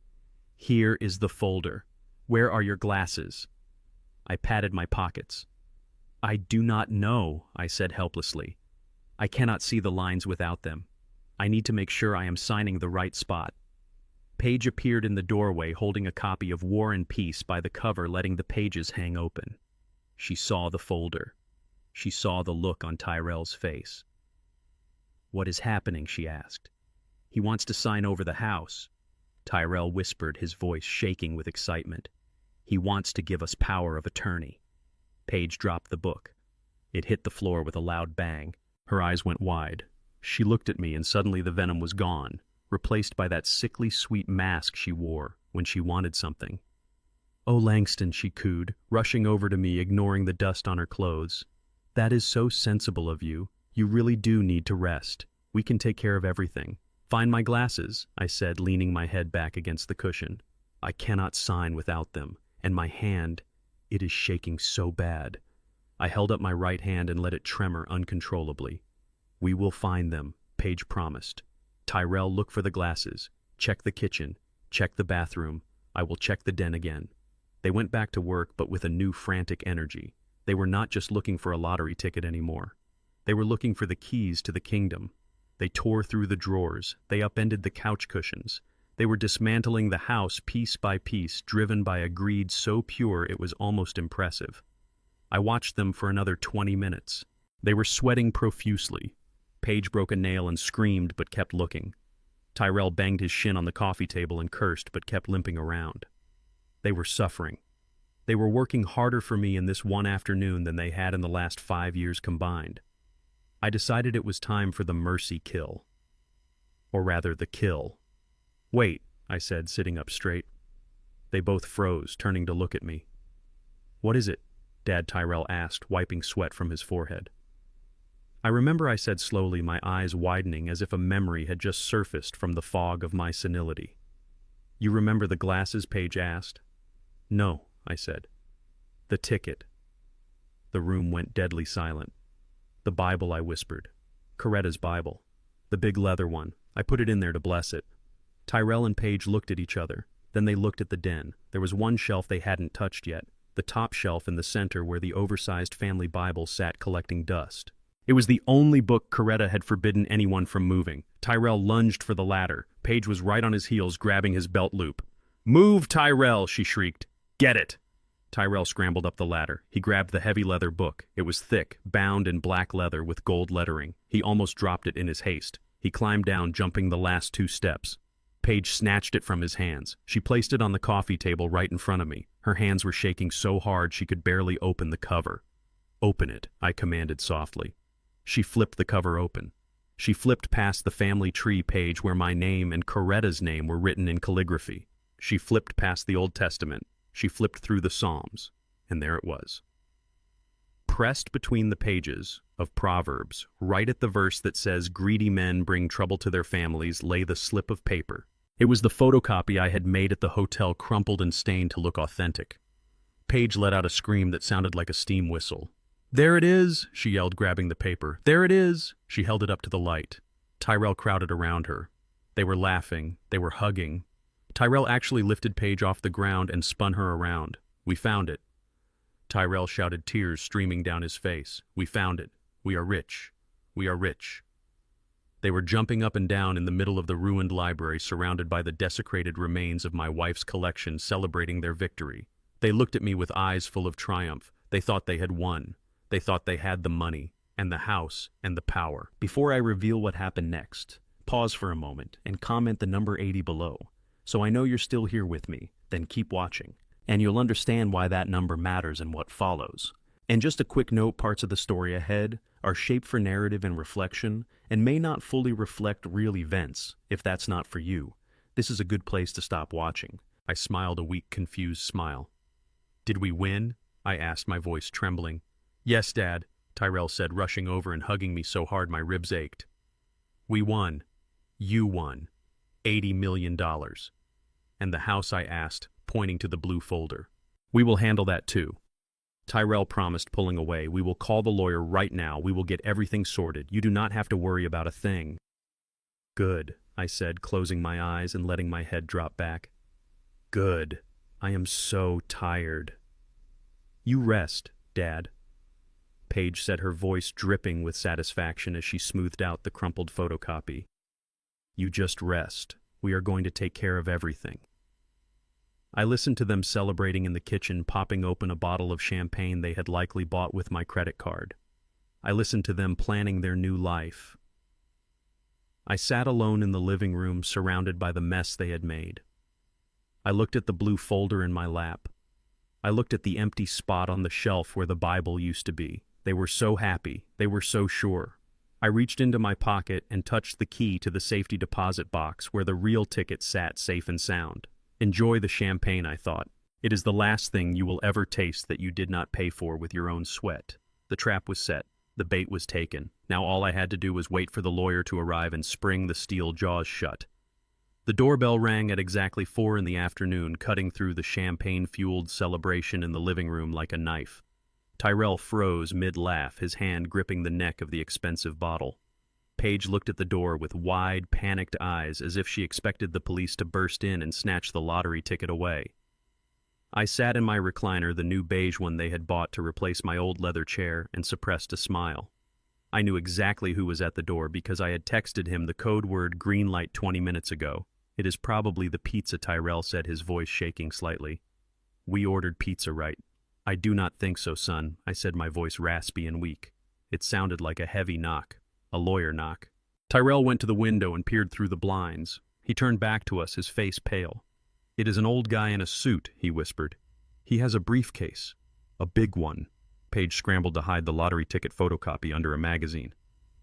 Here is the folder. Where are your glasses? I patted my pockets. I do not know, I said helplessly. I cannot see the lines without them. I need to make sure I am signing the right spot. Paige appeared in the doorway holding a copy of War and Peace by the cover, letting the pages hang open. She saw the folder. She saw the look on Tyrell's face. What is happening? She asked. He wants to sign over the house. Tyrell whispered, his voice shaking with excitement. He wants to give us power of attorney. Paige dropped the book. It hit the floor with a loud bang. Her eyes went wide. She looked at me, and suddenly the venom was gone, replaced by that sickly sweet mask she wore when she wanted something. Oh, Langston, she cooed, rushing over to me, ignoring the dust on her clothes. That is so sensible of you. You really do need to rest. We can take care of everything. Find my glasses, I said, leaning my head back against the cushion. I cannot sign without them, and my hand, it is shaking so bad. I held up my right hand and let it tremor uncontrollably. We will find them, Paige promised. Tyrell, look for the glasses. Check the kitchen. Check the bathroom. I will check the den again. They went back to work, but with a new frantic energy. They were not just looking for a lottery ticket anymore. They were looking for the keys to the kingdom. They tore through the drawers. They upended the couch cushions. They were dismantling the house piece by piece, driven by a greed so pure it was almost impressive. I watched them for another 20 minutes. They were sweating profusely. Paige broke a nail and screamed but kept looking. Tyrell banged his shin on the coffee table and cursed but kept limping around. They were suffering. They were working harder for me in this one afternoon than they had in the last 5 years combined. I decided it was time for the mercy kill. Or rather, the kill. Wait, I said, sitting up straight. They both froze, turning to look at me. What is it? Dad, Tyrell asked, wiping sweat from his forehead. I remember I said slowly, my eyes widening as if a memory had just surfaced from the fog of my senility. You remember the glasses? Paige asked. No, I said. The ticket. The room went deadly silent. The Bible, I whispered. Coretta's Bible. The big leather one. I put it in there to bless it. Tyrell and Paige looked at each other. Then they looked at the den. There was one shelf they hadn't touched yet. The top shelf in the center where the oversized family Bible sat collecting dust. It was the only book Coretta had forbidden anyone from moving. Tyrell lunged for the ladder. Paige was right on his heels, grabbing his belt loop. Move, Tyrell, she shrieked. Get it! Tyrell scrambled up the ladder. He grabbed the heavy leather book. It was thick, bound in black leather with gold lettering. He almost dropped it in his haste. He climbed down, jumping the last 2 steps. Paige snatched it from his hands. She placed it on the coffee table right in front of me. Her hands were shaking so hard she could barely open the cover. Open it, I commanded softly. She flipped the cover open. She flipped past the family tree page where my name and Coretta's name were written in calligraphy. She flipped past the Old Testament. She flipped through the Psalms, and there it was. Pressed between the pages of Proverbs, right at the verse that says, "Greedy men bring trouble to their families," lay the slip of paper. It was the photocopy I had made at the hotel, crumpled and stained to look authentic. Paige let out a scream that sounded like a steam whistle. "There it is," she yelled, grabbing the paper. "There it is!" She held it up to the light. Tyrell crowded around her. They were laughing. They were hugging. Tyrell actually lifted Paige off the ground and spun her around. "We found it." Tyrell shouted, tears streaming down his face. "We found it. We are rich. We are rich." They were jumping up and down in the middle of the ruined library, surrounded by the desecrated remains of my wife's collection, celebrating their victory. They looked at me with eyes full of triumph. They thought they had won. They thought they had the money, and the house, and the power. Before I reveal what happened next, pause for a moment and comment the number 80 below. So I know you're still here with me, then keep watching, and you'll understand why that number matters and what follows. And just a quick note, parts of the story ahead are shaped for narrative and reflection and may not fully reflect real events. If that's not for you, this is a good place to stop watching. I smiled a weak, confused smile. Did we win? I asked, my voice trembling. Yes, Dad, Tyrell said, rushing over and hugging me so hard my ribs ached. We won. You won. $80 million. And the house? I asked, pointing to the blue folder. We will handle that too. Tyrell promised, pulling away. We will call the lawyer right now. We will get everything sorted. You do not have to worry about a thing. Good, I said, closing my eyes and letting my head drop back. Good. I am so tired. You rest, Dad. Paige said, her voice dripping with satisfaction as she smoothed out the crumpled photocopy. You just rest. We are going to take care of everything. I listened to them celebrating in the kitchen, popping open a bottle of champagne they had likely bought with my credit card. I listened to them planning their new life. I sat alone in the living room, surrounded by the mess they had made. I looked at the blue folder in my lap. I looked at the empty spot on the shelf where the Bible used to be. They were so happy. They were so sure. I reached into my pocket and touched the key to the safety deposit box where the real ticket sat safe and sound. Enjoy the champagne, I thought. It is the last thing you will ever taste that you did not pay for with your own sweat. The trap was set. The bait was taken. Now all I had to do was wait for the lawyer to arrive and spring the steel jaws shut. The doorbell rang at exactly 4 in the afternoon, cutting through the champagne-fueled celebration in the living room like a knife. Tyrell froze mid-laugh, his hand gripping the neck of the expensive bottle. Paige looked at the door with wide, panicked eyes, as if she expected the police to burst in and snatch the lottery ticket away. I sat in my recliner, the new beige one they had bought to replace my old leather chair, and suppressed a smile. I knew exactly who was at the door because I had texted him the code word green light 20 minutes ago. It is probably the pizza, Tyrell said, his voice shaking slightly. We ordered pizza, right? I do not think so, son, I said, my voice raspy and weak. It sounded like a heavy knock. A lawyer knock. Tyrell went to the window and peered through the blinds. He turned back to us, his face pale. It is an old guy in a suit, he whispered. He has a briefcase. A big one. Paige scrambled to hide the lottery ticket photocopy under a magazine.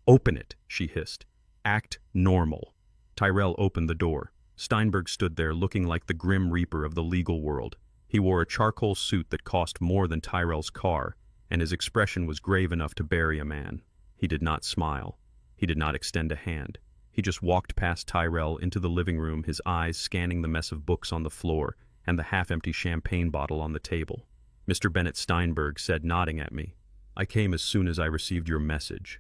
Open it, she hissed. Act normal. Tyrell opened the door. Steinberg stood there looking like the grim reaper of the legal world. He wore a charcoal suit that cost more than Tyrell's car, and his expression was grave enough to bury a man. He did not smile. He did not extend a hand. He just walked past Tyrell into the living room, his eyes scanning the mess of books on the floor and the half-empty champagne bottle on the table. Mr. Bennett, Steinberg said, nodding at me. I came as soon as I received your message.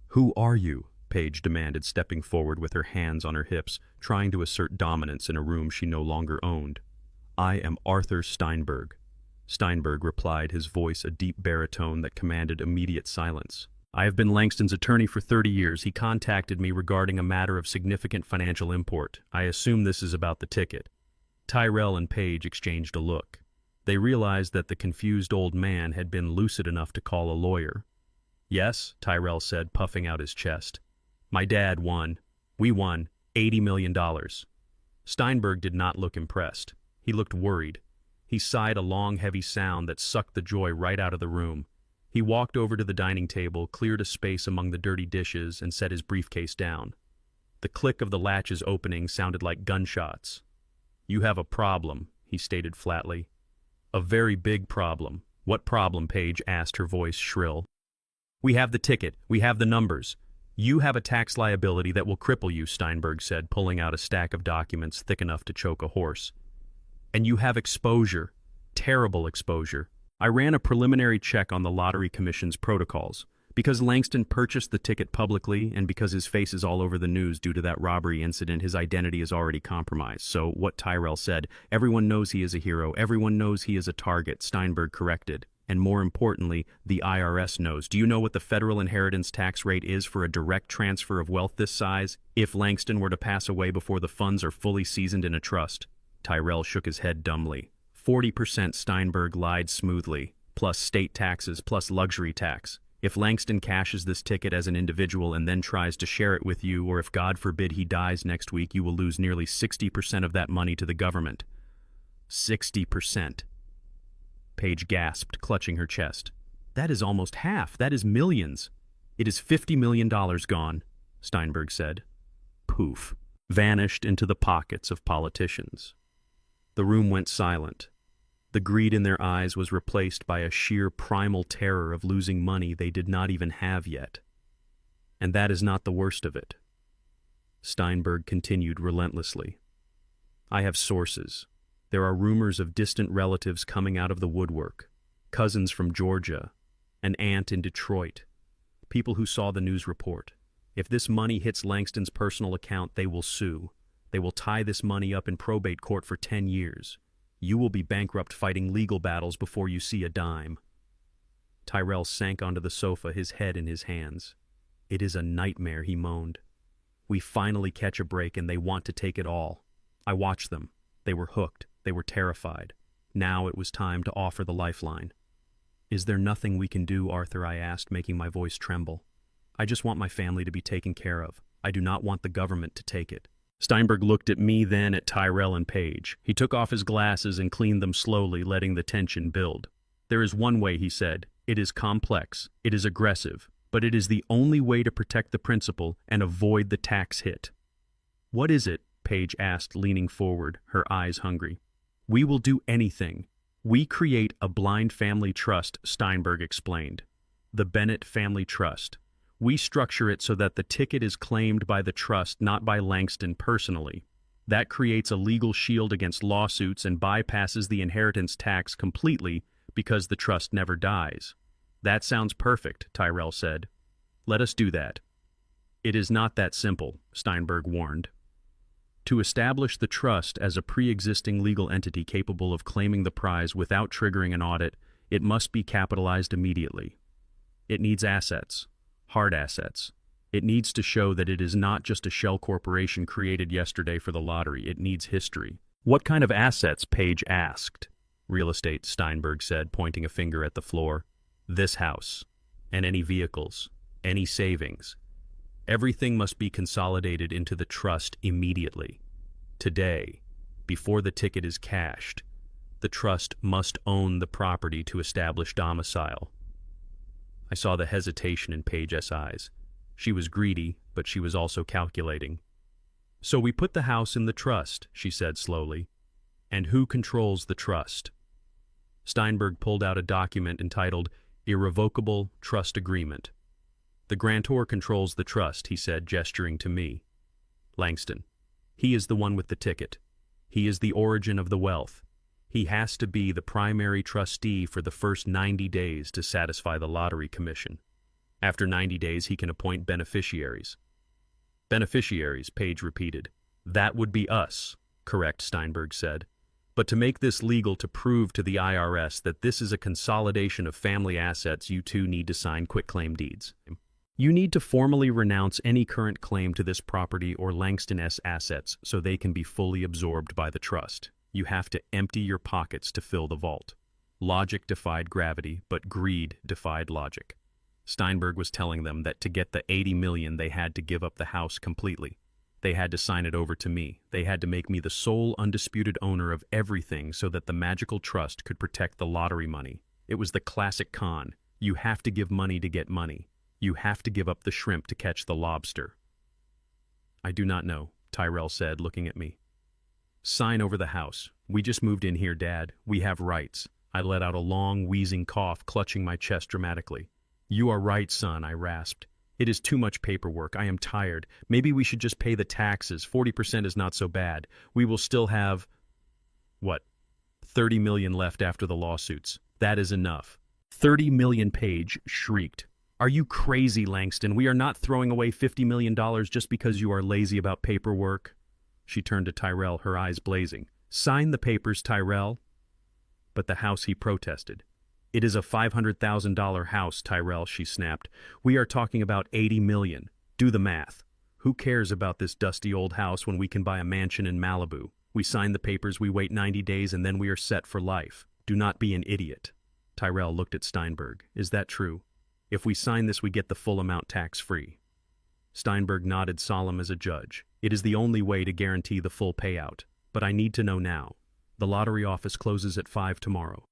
Who are you? Paige demanded, stepping forward with her hands on her hips, trying to assert dominance in a room she no longer owned. I am Arthur Steinberg. Steinberg replied, his voice a deep baritone that commanded immediate silence. I have been Langston's attorney for 30 years. He contacted me regarding a matter of significant financial import. I assume this is about the ticket. Tyrell and Paige exchanged a look. They realized that the confused old man had been lucid enough to call a lawyer. Yes, Tyrell said, puffing out his chest. My dad won. We won $80 million. Steinberg did not look impressed. He looked worried. He sighed a long, heavy sound that sucked the joy right out of the room. He walked over to the dining table, cleared a space among the dirty dishes, and set his briefcase down. The click of the latches opening sounded like gunshots. You have a problem, he stated flatly. A very big problem. What problem? Paige asked, her voice shrill. We have the ticket. We have the numbers. You have a tax liability that will cripple you, Steinberg said, pulling out a stack of documents thick enough to choke a horse. And you have exposure. Terrible exposure. I ran a preliminary check on the Lottery Commission's protocols. Because Langston purchased the ticket publicly and because his face is all over the news due to that robbery incident, his identity is already compromised. So what Tyrell said, everyone knows he is a hero, everyone knows he is a target, Steinberg corrected. And more importantly, the IRS knows. Do you know what the federal inheritance tax rate is for a direct transfer of wealth this size, if Langston were to pass away before the funds are fully seasoned in a trust? Tyrell shook his head dumbly. 40%, Steinberg lied smoothly, plus state taxes, plus luxury tax. If Langston cashes this ticket as an individual and then tries to share it with you, or if God forbid he dies next week, you will lose nearly 60% of that money to the government. 60%. Paige gasped, clutching her chest. That is almost half. That is millions. It is $50 million gone, Steinberg said. Poof. Vanished into the pockets of politicians. The room went silent. The greed in their eyes was replaced by a sheer primal terror of losing money they did not even have yet. And that is not the worst of it. Steinberg continued relentlessly. I have sources. There are rumors of distant relatives coming out of the woodwork, cousins from Georgia, an aunt in Detroit, people who saw the news report. If this money hits Langston's personal account, they will sue. They will tie this money up in probate court for 10 years. You will be bankrupt fighting legal battles before you see a dime. Tyrell sank onto the sofa, his head in his hands. It is a nightmare, he moaned. We finally catch a break and they want to take it all. I watched them. They were hooked. They were terrified. Now it was time to offer the lifeline. Is there nothing we can do, Arthur? I asked, making my voice tremble. I just want my family to be taken care of. I do not want the government to take it. Steinberg looked at me, then at Tyrell and Paige. He took off his glasses and cleaned them slowly, letting the tension build. There is one way, he said. It is complex. It is aggressive. But it is the only way to protect the principal and avoid the tax hit. What is it? Paige asked, leaning forward, her eyes hungry. We will do anything. We create a blind family trust, Steinberg explained. The Bennett Family Trust. We structure it so that the ticket is claimed by the trust, not by Langston personally. That creates a legal shield against lawsuits and bypasses the inheritance tax completely because the trust never dies. That sounds perfect, Tyrell said. Let us do that. It is not that simple, Steinberg warned. To establish the trust as a pre-existing legal entity capable of claiming the prize without triggering an audit, it must be capitalized immediately. It needs assets, hard assets. It needs to show that it is not just a shell corporation created yesterday for the lottery. It needs history. What kind of assets? Paige asked. Real estate, Steinberg said, pointing a finger at the floor. This house, and any vehicles, any savings. Everything must be consolidated into the trust immediately. Today, before the ticket is cashed, the trust must own the property to establish domicile. I saw the hesitation in Paige's eyes. She was greedy, but she was also calculating. So we put the house in the trust, she said slowly. And who controls the trust? Steinberg pulled out a document entitled Irrevocable Trust Agreement. The grantor controls the trust, he said, gesturing to me. Langston. He is the one with the ticket. He is the origin of the wealth. He has to be the primary trustee for the first 90 days to satisfy the lottery commission. After 90 days, he can appoint beneficiaries. Beneficiaries, Paige repeated. That would be us, correct, Steinberg said. But to make this legal, to prove to the IRS that this is a consolidation of family assets, you two need to sign quitclaim deeds. You need to formally renounce any current claim to this property or Langston-S assets so they can be fully absorbed by the trust. You have to empty your pockets to fill the vault. Logic defied gravity, but greed defied logic. Steinberg was telling them that to get the $80 million, they had to give up the house completely. They had to sign it over to me. They had to make me the sole undisputed owner of everything so that the magical trust could protect the lottery money. It was the classic con. You have to give money to get money. You have to give up the shrimp to catch the lobster. I do not know, Tyrell said, looking at me. Sign over the house. We just moved in here, Dad. We have rights. I let out a long, wheezing cough, clutching my chest dramatically. You are right, son, I rasped. It is too much paperwork. I am tired. Maybe we should just pay the taxes. 40% is not so bad. We will still have, 30 million left after the lawsuits. That is enough. 30 million, Paige shrieked. Are you crazy, Langston? We are not throwing away $50 million just because you are lazy about paperwork. She turned to Tyrell, her eyes blazing. Sign the papers, Tyrell. But the house, he protested. It is a $500,000 house, Tyrell, she snapped. We are talking about 80 million. Do the math. Who cares about this dusty old house when we can buy a mansion in Malibu? We sign the papers, we wait 90 days, and then we are set for life. Do not be an idiot. Tyrell looked at Steinberg. Is that true? If we sign this, we get the full amount tax-free. Steinberg nodded, solemn as a judge. It is the only way to guarantee the full payout. But I need to know now. The lottery office closes at 5 tomorrow.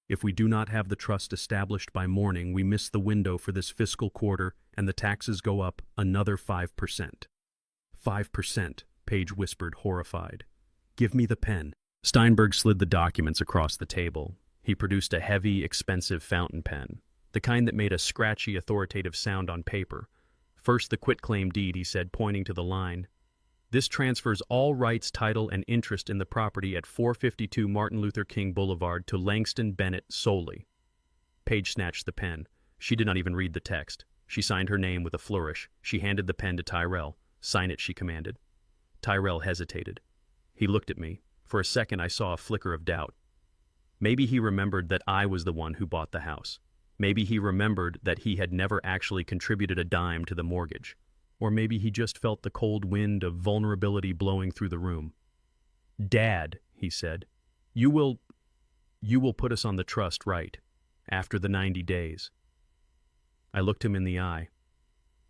If we do not have the trust established by morning, we miss the window for this fiscal quarter and the taxes go up another 5%. 5%, Page whispered, horrified. Give me the pen. Steinberg slid the documents across the table. He produced a heavy, expensive fountain pen, the kind that made a scratchy, authoritative sound on paper. First, the quitclaim deed, he said, pointing to the line. This transfers all rights, title, and interest in the property at 452 Martin Luther King Boulevard to Langston Bennett solely. Page snatched the pen. She did not even read the text. She signed her name with a flourish. She handed the pen to Tyrell. Sign it, she commanded. Tyrell hesitated. He looked at me. For a second, I saw a flicker of doubt. Maybe he remembered that I was the one who bought the house. Maybe he remembered that he had never actually contributed a dime to the mortgage. Or maybe he just felt the cold wind of vulnerability blowing through the room. Dad, he said, you will put us on the trust, right? After the 90 days. I looked him in the eye.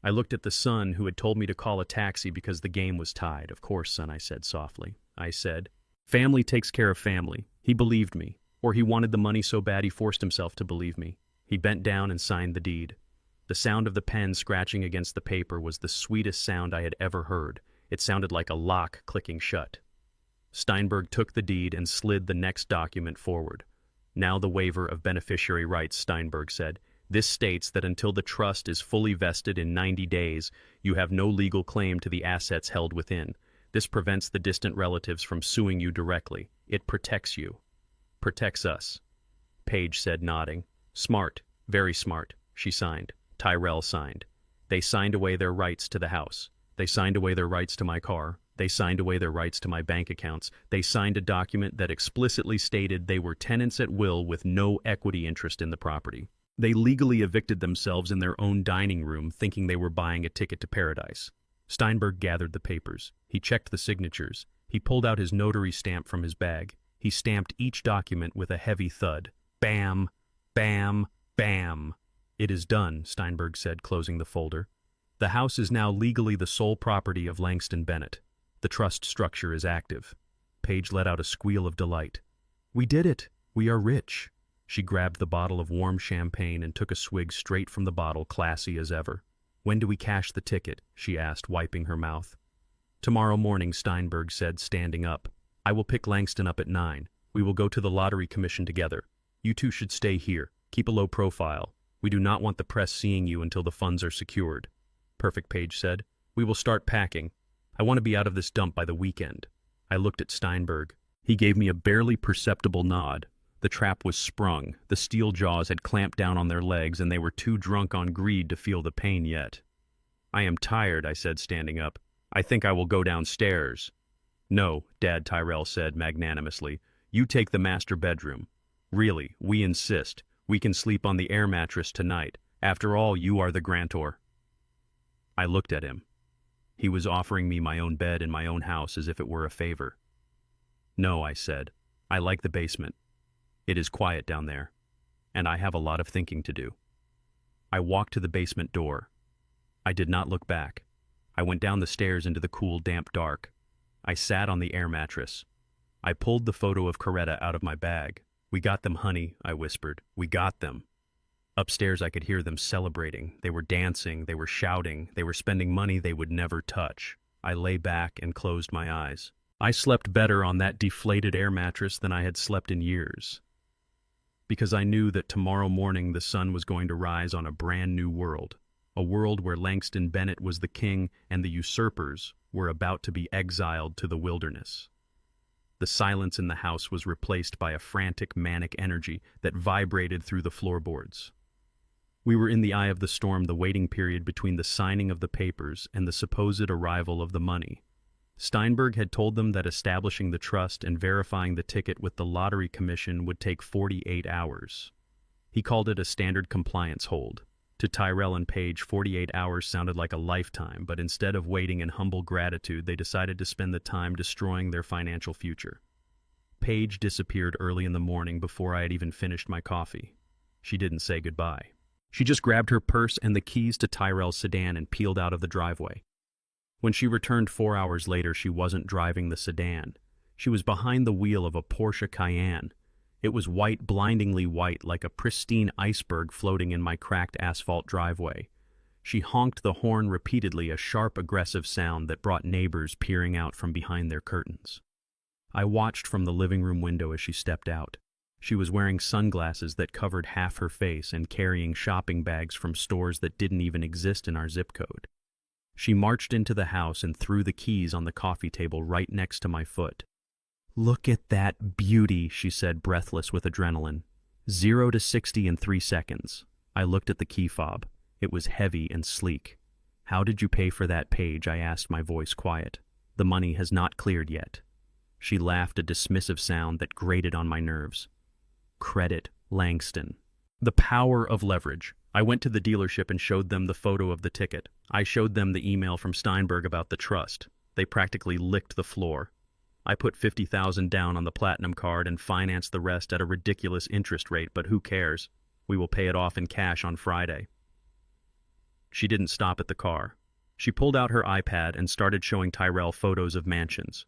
I looked at the son who had told me to call a taxi because the game was tied. Of course, son, I said softly. I said, family takes care of family. He believed me. Or he wanted the money so bad he forced himself to believe me. He bent down and signed the deed. The sound of the pen scratching against the paper was the sweetest sound I had ever heard. It sounded like a lock clicking shut. Steinberg took the deed and slid the next document forward. Now the waiver of beneficiary rights, Steinberg said. This states that until the trust is fully vested in 90 days, you have no legal claim to the assets held within. This prevents the distant relatives from suing you directly. It protects you. Protects us. Page said, nodding. Smart. Very smart. She signed. Tyrell signed. They signed away their rights to the house. They signed away their rights to my car. They signed away their rights to my bank accounts. They signed a document that explicitly stated they were tenants at will with no equity interest in the property. They legally evicted themselves in their own dining room, thinking they were buying a ticket to paradise. Steinberg gathered the papers. He checked the signatures. He pulled out his notary stamp from his bag. He stamped each document with a heavy thud. Bam! Bam! Bam! It is done, Steinberg said, closing the folder. The house is now legally the sole property of Langston Bennett. The trust structure is active. Page let out a squeal of delight. We did it! We are rich! She grabbed the bottle of warm champagne and took a swig straight from the bottle, classy as ever. When do we cash the ticket? She asked, wiping her mouth. Tomorrow morning, Steinberg said, standing up. I will pick Langston up at 9. We will go to the lottery commission together. You two should stay here. Keep a low profile. We do not want the press seeing you until the funds are secured. Perfect, Page said. We will start packing. I want to be out of this dump by the weekend. I looked at Steinberg. He gave me a barely perceptible nod. The trap was sprung. The steel jaws had clamped down on their legs, and they were too drunk on greed to feel the pain yet. I am tired, I said, standing up. I think I will go downstairs. No, Dad, Tyrell said magnanimously. You take the master bedroom. Really, we insist. We can sleep on the air mattress tonight. After all, you are the grantor. I looked at him. He was offering me my own bed in my own house as if it were a favor. No, I said. I like the basement. It is quiet down there, and I have a lot of thinking to do. I walked to the basement door. I did not look back. I went down the stairs into the cool, damp dark. I sat on the air mattress. I pulled the photo of Coretta out of my bag. We got them, honey, I whispered. We got them. Upstairs, I could hear them celebrating. They were dancing, they were shouting, they were spending money they would never touch. I lay back and closed my eyes. I slept better on that deflated air mattress than I had slept in years. Because I knew that tomorrow morning the sun was going to rise on a brand new world. A world where Langston Bennett was the king and the usurpers were about to be exiled to the wilderness. The silence in the house was replaced by a frantic, manic energy that vibrated through the floorboards. We were in the eye of the storm, the waiting period between the signing of the papers and the supposed arrival of the money. Steinberg had told them that establishing the trust and verifying the ticket with the lottery commission would take 48 hours. He called it a standard compliance hold. To Tyrell and Paige, 48 hours sounded like a lifetime, but instead of waiting in humble gratitude, they decided to spend the time destroying their financial future. Paige disappeared early in the morning before I had even finished my coffee. She didn't say goodbye. She just grabbed her purse and the keys to Tyrell's sedan and peeled out of the driveway. When she returned 4 hours later, she wasn't driving the sedan. She was behind the wheel of a Porsche Cayenne. It was white, blindingly white, like a pristine iceberg floating in my cracked asphalt driveway. She honked the horn repeatedly, a sharp, aggressive sound that brought neighbors peering out from behind their curtains. I watched from the living room window as she stepped out. She was wearing sunglasses that covered half her face and carrying shopping bags from stores that didn't even exist in our zip code. She marched into the house and threw the keys on the coffee table right next to my foot. "Look at that beauty," she said, breathless with adrenaline. 0 to 60 in 3 seconds. I looked at the key fob. It was heavy and sleek. "How did you pay for that, Paige?" I asked, my voice quiet. "The money has not cleared yet." She laughed, a dismissive sound that grated on my nerves. "Credit, Langston." The power of leverage. I went to the dealership and showed them the photo of the ticket. I showed them the email from Steinberg about the trust. They practically licked the floor. I put $50,000 down on the platinum card and financed the rest at a ridiculous interest rate, but who cares? We will pay it off in cash on Friday. She didn't stop at the car. She pulled out her iPad and started showing Tyrell photos of mansions.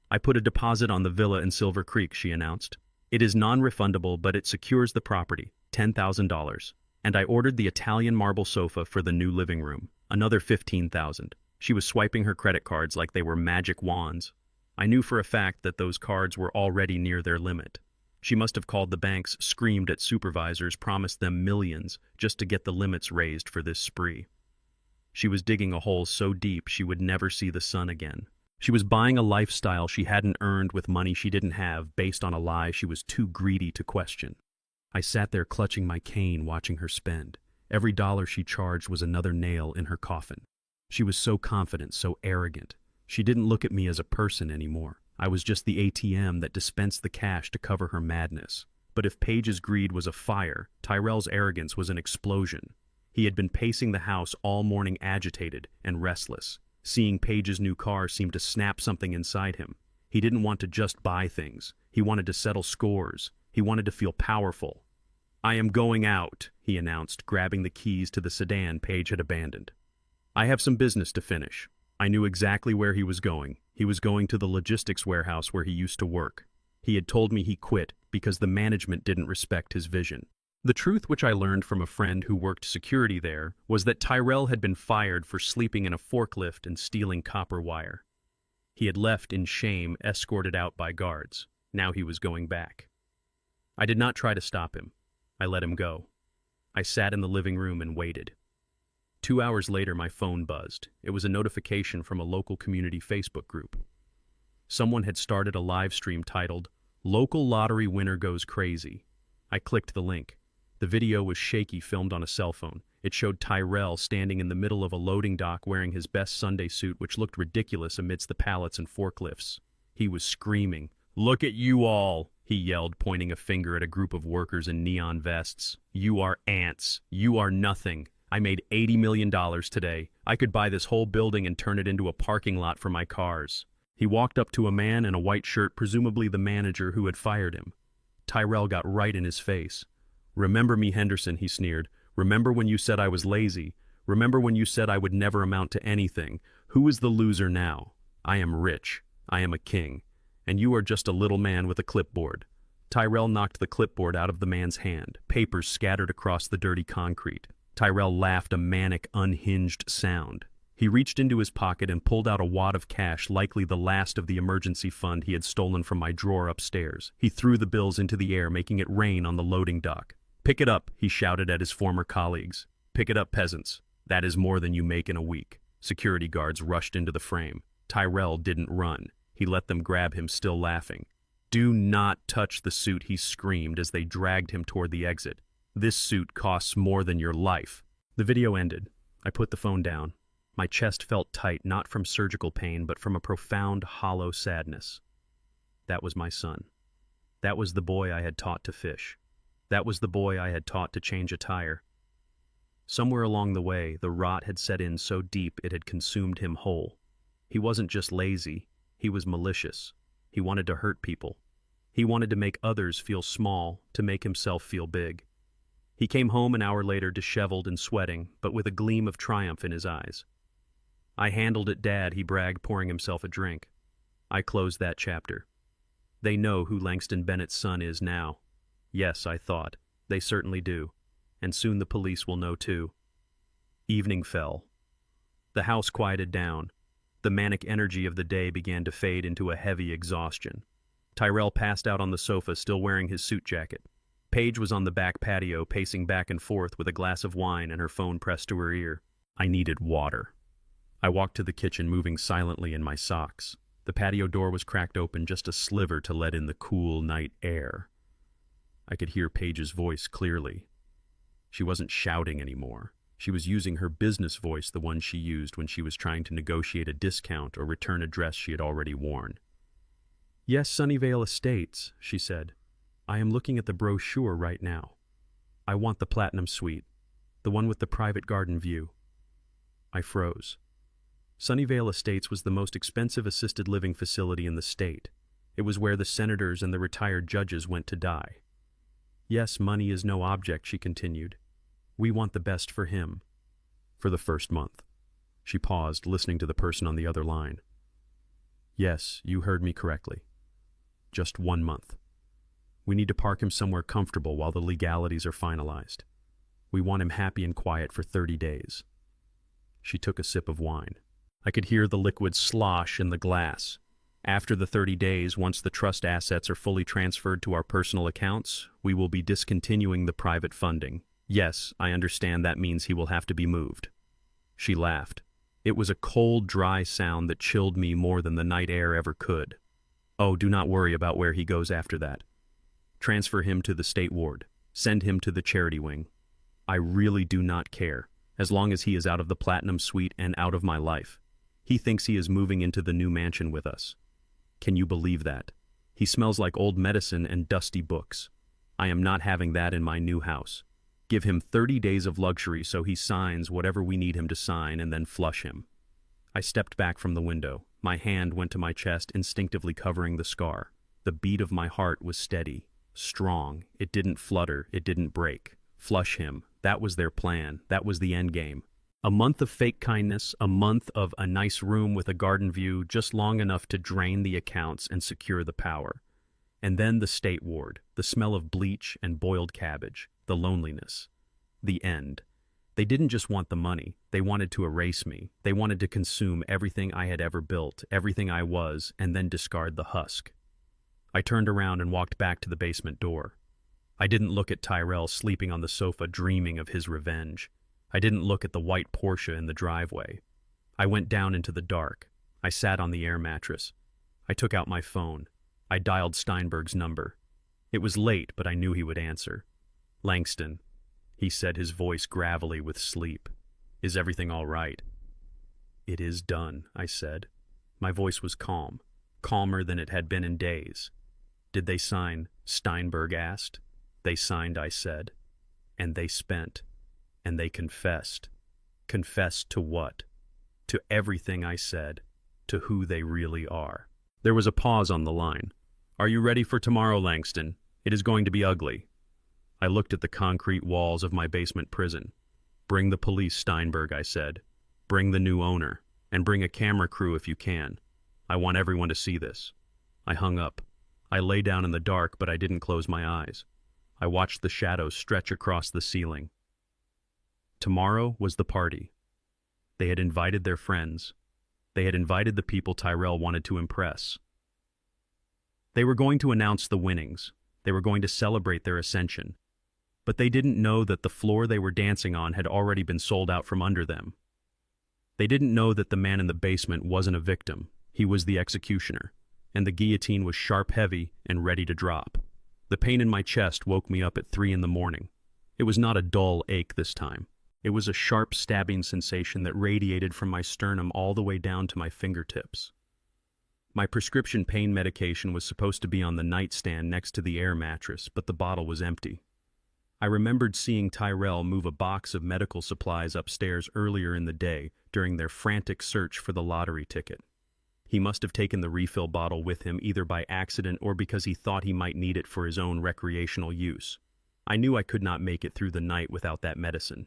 "I put a deposit on the villa in Silver Creek," she announced. "It is non-refundable, but it secures the property, $10,000. And I ordered the Italian marble sofa for the new living room, another $15,000. She was swiping her credit cards like they were magic wands. I knew for a fact that those cards were already near their limit. She must have called the banks, screamed at supervisors, promised them millions just to get the limits raised for this spree. She was digging a hole so deep she would never see the sun again. She was buying a lifestyle she hadn't earned with money she didn't have, based on a lie she was too greedy to question. I sat there clutching my cane, watching her spend. Every dollar she charged was another nail in her coffin. She was so confident, so arrogant. She didn't look at me as a person anymore. I was just the ATM that dispensed the cash to cover her madness. But if Paige's greed was a fire, Tyrell's arrogance was an explosion. He had been pacing the house all morning, agitated and restless. Seeing Paige's new car seemed to snap something inside him. He didn't want to just buy things. He wanted to settle scores. He wanted to feel powerful. "I am going out," he announced, grabbing the keys to the sedan Paige had abandoned. "I have some business to finish." I knew exactly where he was going. He was going to the logistics warehouse where he used to work. He had told me he quit because the management didn't respect his vision. The truth, which I learned from a friend who worked security there, was that Tyrell had been fired for sleeping in a forklift and stealing copper wire. He had left in shame, escorted out by guards. Now he was going back. I did not try to stop him. I let him go. I sat in the living room and waited. 2 hours later, my phone buzzed. It was a notification from a local community Facebook group. Someone had started a live stream titled, "Local Lottery Winner Goes Crazy." I clicked the link. The video was shaky, filmed on a cell phone. It showed Tyrell standing in the middle of a loading dock wearing his best Sunday suit, which looked ridiculous amidst the pallets and forklifts. He was screaming. "Look at you all," he yelled, pointing a finger at a group of workers in neon vests. "You are ants. You are nothing. I made $80 million today. I could buy this whole building and turn it into a parking lot for my cars." He walked up to a man in a white shirt, presumably the manager who had fired him. Tyrell got right in his face. "Remember me, Henderson," he sneered. "Remember when you said I was lazy? Remember when you said I would never amount to anything? Who is the loser now? I am rich. I am a king. And you are just a little man with a clipboard." Tyrell knocked the clipboard out of the man's hand. Papers scattered across the dirty concrete. Tyrell laughed, a manic, unhinged sound. He reached into his pocket and pulled out a wad of cash, likely the last of the emergency fund he had stolen from my drawer upstairs. He threw the bills into the air, making it rain on the loading dock. "Pick it up," he shouted at his former colleagues. "Pick it up, peasants. That is more than you make in a week." Security guards rushed into the frame. Tyrell didn't run. He let them grab him, still laughing. "Do not touch the suit," he screamed as they dragged him toward the exit. "This suit costs more than your life." The video ended. I put the phone down. My chest felt tight, not from surgical pain, but from a profound, hollow sadness. That was my son. That was the boy I had taught to fish. That was the boy I had taught to change a tire. Somewhere along the way, the rot had set in so deep it had consumed him whole. He wasn't just lazy, he was malicious. He wanted to hurt people. He wanted to make others feel small, to make himself feel big. He came home an hour later disheveled and sweating, but with a gleam of triumph in his eyes. "I handled it, Dad," he bragged, pouring himself a drink. I closed that chapter. They know who Langston Bennett's son is now. Yes, I thought. They certainly do. And soon the police will know too. Evening fell. The house quieted down. The manic energy of the day began to fade into a heavy exhaustion. Tyrell passed out on the sofa, still wearing his suit jacket. Paige was on the back patio, pacing back and forth with a glass of wine and her phone pressed to her ear. I needed water. I walked to the kitchen, moving silently in my socks. The patio door was cracked open, just a sliver to let in the cool night air. I could hear Paige's voice clearly. She wasn't shouting anymore. She was using her business voice, the one she used when she was trying to negotiate a discount or return a dress she had already worn. "Yes, Sunnyvale Estates," she said. "I am looking at the brochure right now. I want the Platinum Suite, the one with the private garden view." I froze. Sunnyvale Estates was the most expensive assisted living facility in the state. It was where the senators and the retired judges went to die. "Yes, money is no object," she continued. "We want the best for him." "For the first month." She paused, listening to the person on the other line. "Yes, you heard me correctly. Just 1 month. We need to park him somewhere comfortable while the legalities are finalized. We want him happy and quiet for 30 days. She took a sip of wine. I could hear the liquid slosh in the glass. "After the 30 days, once the trust assets are fully transferred to our personal accounts, we will be discontinuing the private funding. Yes, I understand that means he will have to be moved." She laughed. It was a cold, dry sound that chilled me more than the night air ever could. "Oh, do not worry about where he goes after that. Transfer him to the state ward. Send him to the charity wing. I really do not care, as long as he is out of the Platinum Suite and out of my life. He thinks he is moving into the new mansion with us. Can you believe that? He smells like old medicine and dusty books. I am not having that in my new house. Give him 30 days of luxury so he signs whatever we need him to sign and then flush him." I stepped back from the window. My hand went to my chest, instinctively covering the scar. The beat of my heart was steady, strong. It didn't flutter, it didn't break. Flush him. That was their plan. That was the end game. A month of fake kindness, a month of a nice room with a garden view, just long enough to drain the accounts and secure the power. And then the state ward, the smell of bleach and boiled cabbage, the loneliness. The end. They didn't just want the money. They wanted to erase me. They wanted to consume everything I had ever built, everything I was, and then discard the husk. I turned around and walked back to the basement door. I didn't look at Tyrell sleeping on the sofa dreaming of his revenge. I didn't look at the white Porsche in the driveway. I went down into the dark. I sat on the air mattress. I took out my phone. I dialed Steinberg's number. It was late, but I knew he would answer. "Langston," he said, his voice gravelly with sleep. "Is everything all right?" "It is done," I said. My voice was calm, calmer than it had been in days. "Did they sign?" Steinberg asked. "They signed," I said. "And they spent. And they confessed." Confessed to what? To everything I said. To who they really are. There was a pause on the line. "Are you ready for tomorrow, Langston? It is going to be ugly." I looked at the concrete walls of my basement prison. "Bring the police, Steinberg," I said. "Bring the new owner. And bring a camera crew if you can. I want everyone to see this." I hung up. I lay down in the dark, but I didn't close my eyes. I watched the shadows stretch across the ceiling. Tomorrow was the party. They had invited their friends. They had invited the people Tyrell wanted to impress. They were going to announce the winnings. They were going to celebrate their ascension. But they didn't know that the floor they were dancing on had already been sold out from under them. They didn't know that the man in the basement wasn't a victim. He was the executioner, and the guillotine was sharp heavy and ready to drop. The pain in my chest woke me up at 3 a.m. It was not a dull ache this time. It was a sharp stabbing sensation that radiated from my sternum all the way down to my fingertips. My prescription pain medication was supposed to be on the nightstand next to the air mattress, but the bottle was empty. I remembered seeing Tyrell move a box of medical supplies upstairs earlier in the day during their frantic search for the lottery ticket. He must have taken the refill bottle with him either by accident or because he thought he might need it for his own recreational use. I knew I could not make it through the night without that medicine.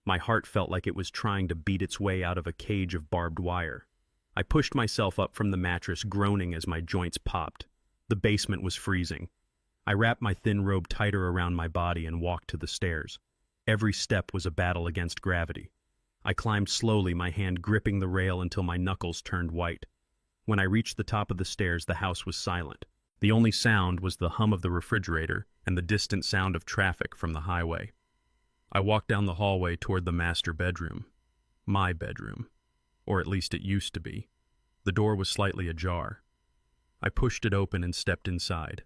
My heart felt like it was trying to beat its way out of a cage of barbed wire. I pushed myself up from the mattress, groaning as my joints popped. The basement was freezing. I wrapped my thin robe tighter around my body and walked to the stairs. Every step was a battle against gravity. I climbed slowly, my hand gripping the rail until my knuckles turned white. When I reached the top of the stairs, the house was silent. The only sound was the hum of the refrigerator and the distant sound of traffic from the highway. I walked down the hallway toward the master bedroom. My bedroom. Or at least it used to be. The door was slightly ajar. I pushed it open and stepped inside.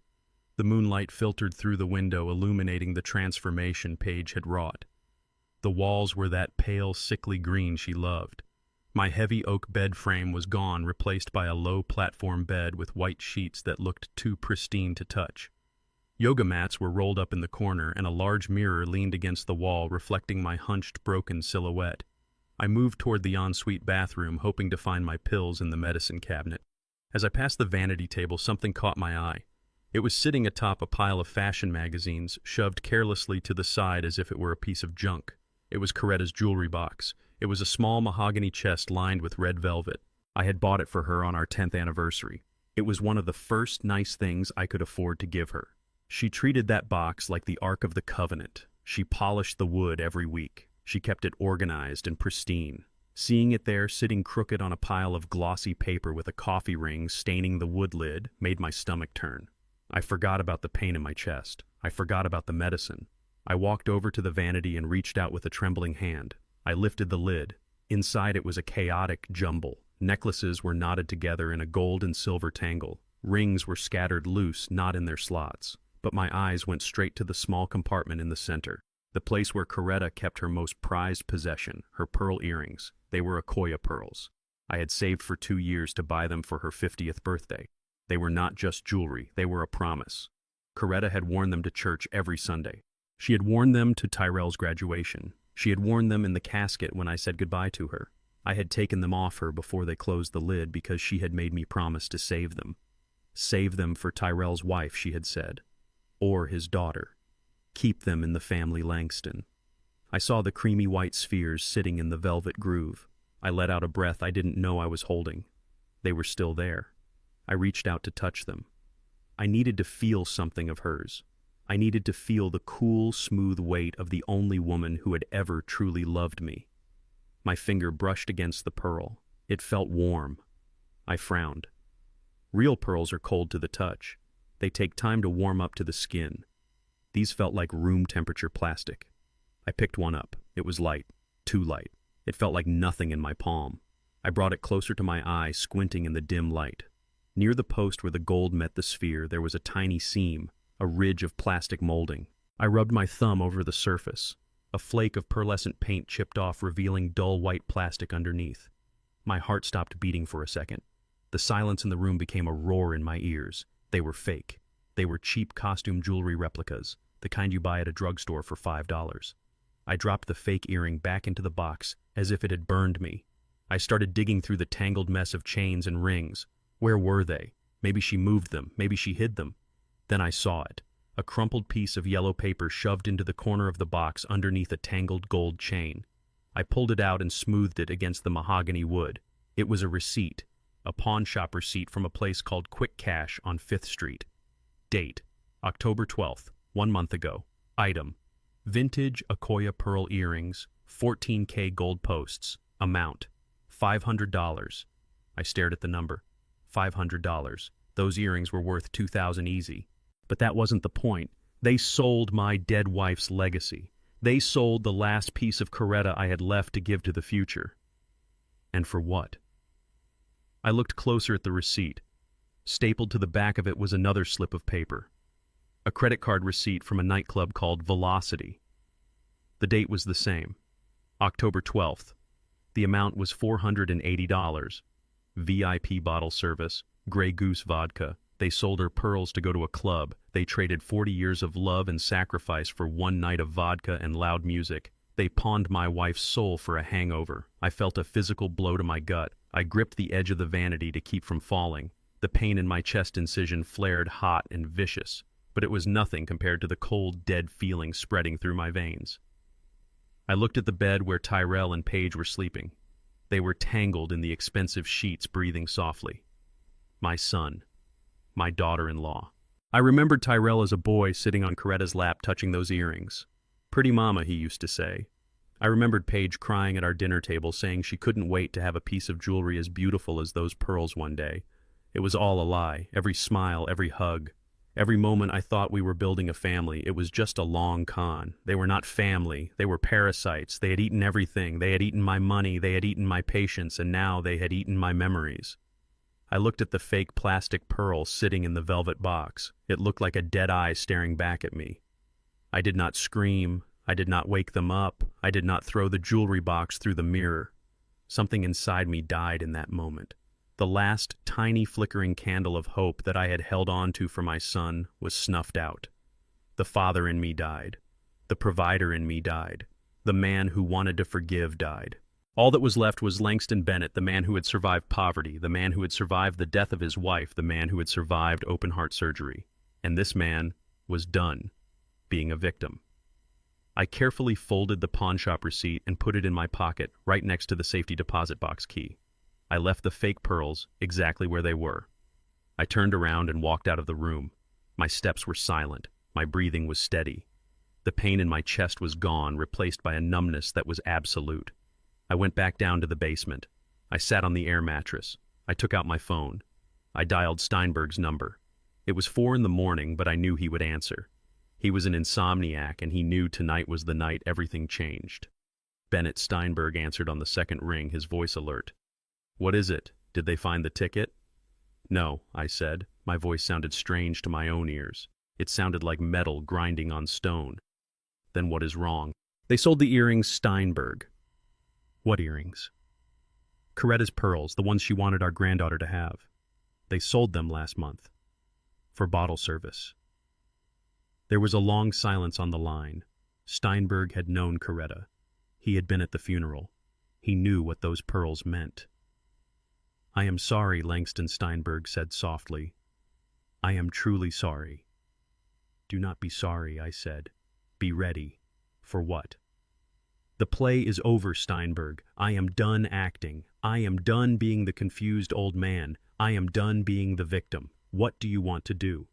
The moonlight filtered through the window, illuminating the transformation Paige had wrought. The walls were that pale, sickly green she loved. My heavy oak bed frame was gone, replaced by a low platform bed with white sheets that looked too pristine to touch. Yoga mats were rolled up in the corner, and a large mirror leaned against the wall, reflecting my hunched, broken silhouette. I moved toward the ensuite bathroom, hoping to find my pills in the medicine cabinet. As I passed the vanity table, something caught my eye. It was sitting atop a pile of fashion magazines, shoved carelessly to the side as if it were a piece of junk. It was Coretta's jewelry box. It was a small mahogany chest lined with red velvet. I had bought it for her on our 10th anniversary. It was one of the first nice things I could afford to give her. She treated that box like the Ark of the Covenant. She polished the wood every week. She kept it organized and pristine. Seeing it there, sitting crooked on a pile of glossy paper with a coffee ring staining the wood lid, made my stomach turn. I forgot about the pain in my chest. I forgot about the medicine. I walked over to the vanity and reached out with a trembling hand. I lifted the lid. Inside it was a chaotic jumble. Necklaces were knotted together in a gold and silver tangle. Rings were scattered loose, not in their slots. But my eyes went straight to the small compartment in the center, the place where Coretta kept her most prized possession, her pearl earrings. They were Akoya pearls. I had saved for 2 years to buy them for her 50th birthday. They were not just jewelry, they were a promise. Coretta had worn them to church every Sunday. She had worn them to Tyrell's graduation. She had worn them in the casket when I said goodbye to her. I had taken them off her before they closed the lid because she had made me promise to save them. Save them for Tyrell's wife, she had said. Or his daughter. Keep them in the family Langston. I saw the creamy white spheres sitting in the velvet groove. I let out a breath I didn't know I was holding. They were still there. I reached out to touch them. I needed to feel something of hers. I needed to feel the cool, smooth weight of the only woman who had ever truly loved me. My finger brushed against the pearl. It felt warm. I frowned. Real pearls are cold to the touch. They take time to warm up to the skin. These felt like room-temperature plastic. I picked one up. It was light. Too light. It felt like nothing in my palm. I brought it closer to my eye, squinting in the dim light. Near the post where the gold met the sphere, there was a tiny seam, a ridge of plastic molding. I rubbed my thumb over the surface. A flake of pearlescent paint chipped off, revealing dull white plastic underneath. My heart stopped beating for a second. The silence in the room became a roar in my ears. They were fake. They were cheap costume jewelry replicas, the kind you buy at a drugstore for $5. I dropped the fake earring back into the box as if it had burned me. I started digging through the tangled mess of chains and rings. Where were they? Maybe she moved them. Maybe she hid them. Then I saw it. A crumpled piece of yellow paper shoved into the corner of the box underneath a tangled gold chain. I pulled it out and smoothed it against the mahogany wood. It was a receipt. A pawn shop receipt from a place called Quick Cash on 5th Street. Date: October 12th, 1 month ago. Item: vintage Akoya pearl earrings, 14K gold posts. Amount: $500. I stared at the number. $500. Those earrings were worth $2,000 easy. But that wasn't the point. They sold my dead wife's legacy. They sold the last piece of Coretta I had left to give to the future. And for what? I looked closer at the receipt. Stapled to the back of it was another slip of paper. A credit card receipt from a nightclub called Velocity. The date was the same. October 12th. The amount was $480. VIP bottle service, Grey Goose vodka, They sold her pearls to go to a club. They traded 40 years of love and sacrifice for one night of vodka and loud music. They pawned my wife's soul for a hangover. I felt a physical blow to my gut. I gripped the edge of the vanity to keep from falling. The pain in my chest incision flared hot and vicious, but it was nothing compared to the cold, dead feeling spreading through my veins. I looked at the bed where Tyrell and Paige were sleeping. They were tangled in the expensive sheets, breathing softly. My son. My daughter-in-law. I remembered Tyrell as a boy sitting on Coretta's lap touching those earrings. Pretty mama, he used to say. I remembered Paige crying at our dinner table, saying she couldn't wait to have a piece of jewelry as beautiful as those pearls one day. It was all a lie. Every smile, every hug. Every moment I thought we were building a family, it was just a long con. They were not family. They were parasites. They had eaten everything. They had eaten my money. They had eaten my patience, and now they had eaten my memories. I looked at the fake plastic pearl sitting in the velvet box. It looked like a dead eye staring back at me. I did not scream. I did not wake them up. I did not throw the jewelry box through the mirror. Something inside me died in that moment. The last tiny flickering candle of hope that I had held on to for my son was snuffed out. The father in me died. The provider in me died. The man who wanted to forgive died. All that was left was Langston Bennett, the man who had survived poverty, the man who had survived the death of his wife, the man who had survived open-heart surgery. And this man was done being a victim. I carefully folded the pawnshop receipt and put it in my pocket, right next to the safety deposit box key. I left the fake pearls exactly where they were. I turned around and walked out of the room. My steps were silent. My breathing was steady. The pain in my chest was gone, replaced by a numbness that was absolute. I went back down to the basement. I sat on the air mattress. I took out my phone. I dialed Steinberg's number. It was 4 a.m, but I knew he would answer. He was an insomniac, and he knew tonight was the night everything changed. Bennett Steinberg answered on the second ring, his voice alert. "What is it? Did they find the ticket?" "No," I said. My voice sounded strange to my own ears. It sounded like metal grinding on stone. "Then what is wrong?" "They sold the earrings Steinberg." "What earrings?" "Coretta's pearls, the ones she wanted our granddaughter to have. They sold them last month. For bottle service." There was a long silence on the line. Steinberg had known Coretta. He had been at the funeral. He knew what those pearls meant. "I am sorry," Langston Steinberg said softly. "I am truly sorry." "Do not be sorry," I said. "Be ready." "For what?" "The play is over, Steinberg. I am done acting. I am done being the confused old man. I am done being the victim. What do you want to do?"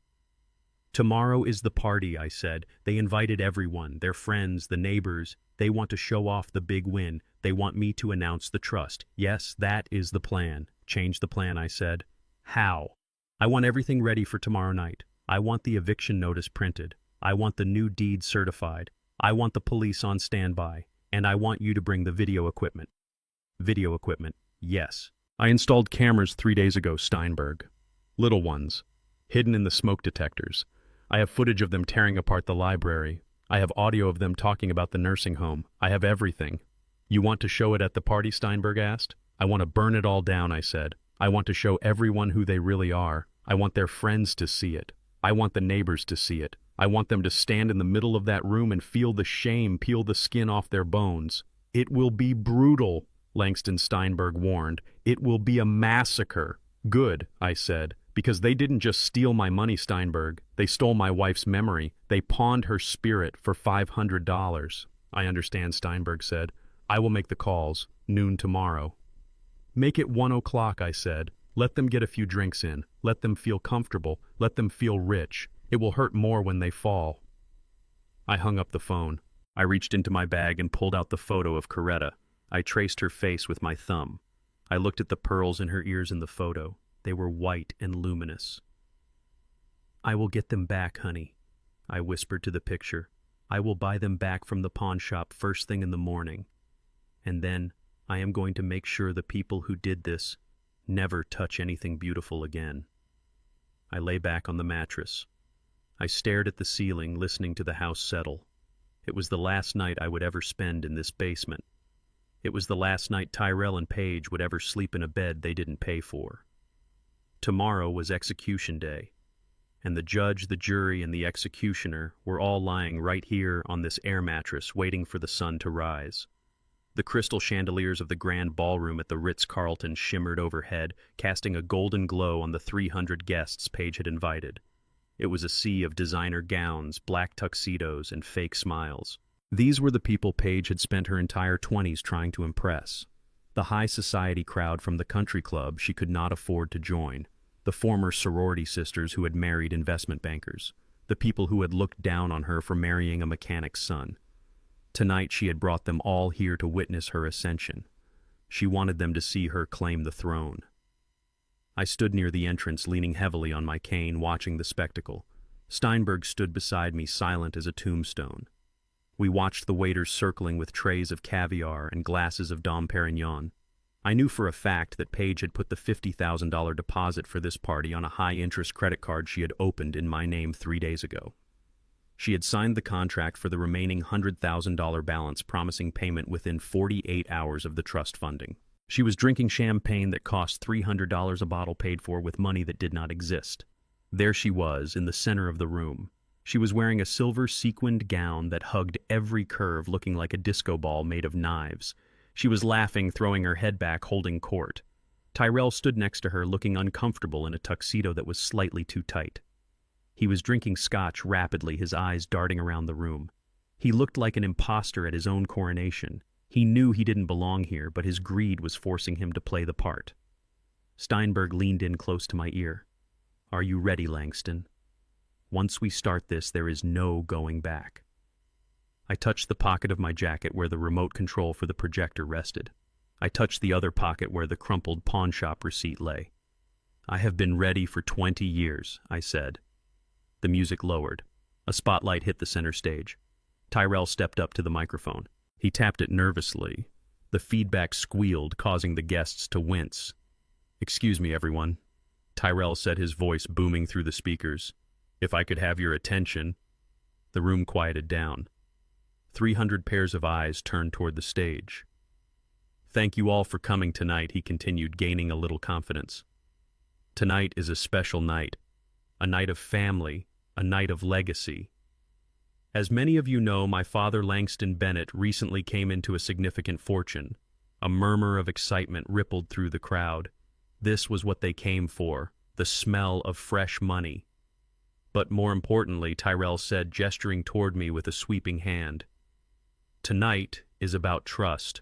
"Tomorrow is the party," I said. "They invited everyone, their friends, the neighbors. They want to show off the big win. They want me to announce the trust. Yes, that is the plan." "Change the plan," I said. "How?" "I want everything ready for tomorrow night. I want the eviction notice printed. I want the new deed certified. I want the police on standby. And I want you to bring the video equipment." "Video equipment, yes. I installed cameras 3 days ago, Steinberg. Little ones, hidden in the smoke detectors. I have footage of them tearing apart the library. I have audio of them talking about the nursing home. I have everything." "You want to show it at the party?" Steinberg asked. "I want to burn it all down," I said. "I want to show everyone who they really are. I want their friends to see it. I want the neighbors to see it. I want them to stand in the middle of that room and feel the shame peel the skin off their bones. It will be brutal," Langston Steinberg warned. "It will be a massacre." "Good," I said, "because they didn't just steal my money, Steinberg. They stole my wife's memory. They pawned her spirit for $500. "I understand," Steinberg said. "I will make the calls. Noon tomorrow." "Make it 1 o'clock, I said. "Let them get a few drinks in. Let them feel comfortable. Let them feel rich. It will hurt more when they fall." I hung up the phone. I reached into my bag and pulled out the photo of Coretta. I traced her face with my thumb. I looked at the pearls in her ears in the photo. They were white and luminous. "I will get them back, honey," I whispered to the picture. "I will buy them back from the pawn shop first thing in the morning. And then I am going to make sure the people who did this never touch anything beautiful again." I lay back on the mattress. I stared at the ceiling, listening to the house settle. It was the last night I would ever spend in this basement. It was the last night Tyrell and Paige would ever sleep in a bed they didn't pay for. Tomorrow was execution day. and the judge, the jury, and the executioner were all lying right here on this air mattress waiting for the sun to rise. The crystal chandeliers of the grand ballroom at the Ritz-Carlton shimmered overhead, casting a golden glow on the 300 guests Paige had invited. It was a sea of designer gowns, black tuxedos, and fake smiles. These were the people Paige had spent her entire 20s trying to impress. The high society crowd from the country club she could not afford to join, the former sorority sisters who had married investment bankers, the people who had looked down on her for marrying a mechanic's son. Tonight she had brought them all here to witness her ascension. She wanted them to see her claim the throne. I stood near the entrance, leaning heavily on my cane, watching the spectacle. Steinberg stood beside me, silent as a tombstone. We watched the waiters circling with trays of caviar and glasses of Dom Perignon. I knew for a fact that Paige had put the $50,000 deposit for this party on a high-interest credit card she had opened in my name 3 days ago. She had signed the contract for the remaining $100,000 balance, promising payment within 48 hours of the trust funding. She was drinking champagne that cost $300 a bottle, paid for with money that did not exist. There she was, in the center of the room. She was wearing a silver sequined gown that hugged every curve, looking like a disco ball made of knives. She was laughing, throwing her head back, holding court. Tyrell stood next to her, looking uncomfortable in a tuxedo that was slightly too tight. He was drinking scotch rapidly, his eyes darting around the room. He looked like an imposter at his own coronation. He knew he didn't belong here, but his greed was forcing him to play the part. Steinberg leaned in close to my ear. "Are you ready, Langston? Once we start this, there is no going back." I touched the pocket of my jacket where the remote control for the projector rested. I touched the other pocket where the crumpled pawnshop receipt lay. "I have been ready for 20 years, I said. The music lowered. A spotlight hit the center stage. Tyrell stepped up to the microphone. He tapped it nervously. The feedback squealed, causing the guests to wince. "Excuse me, everyone," Tyrell said, his voice booming through the speakers. "If I could have your attention." The room quieted down. 300 pairs of eyes turned toward the stage. "Thank you all for coming tonight," he continued, gaining a little confidence. "Tonight is a special night. A night of family, a night of legacy. As many of you know, my father, Langston Bennett, recently came into a significant fortune. A murmur of excitement rippled through the crowd. This was what they came for, the smell of fresh money. But more importantly, Tyrell said, gesturing toward me with a sweeping hand, "Tonight is about trust.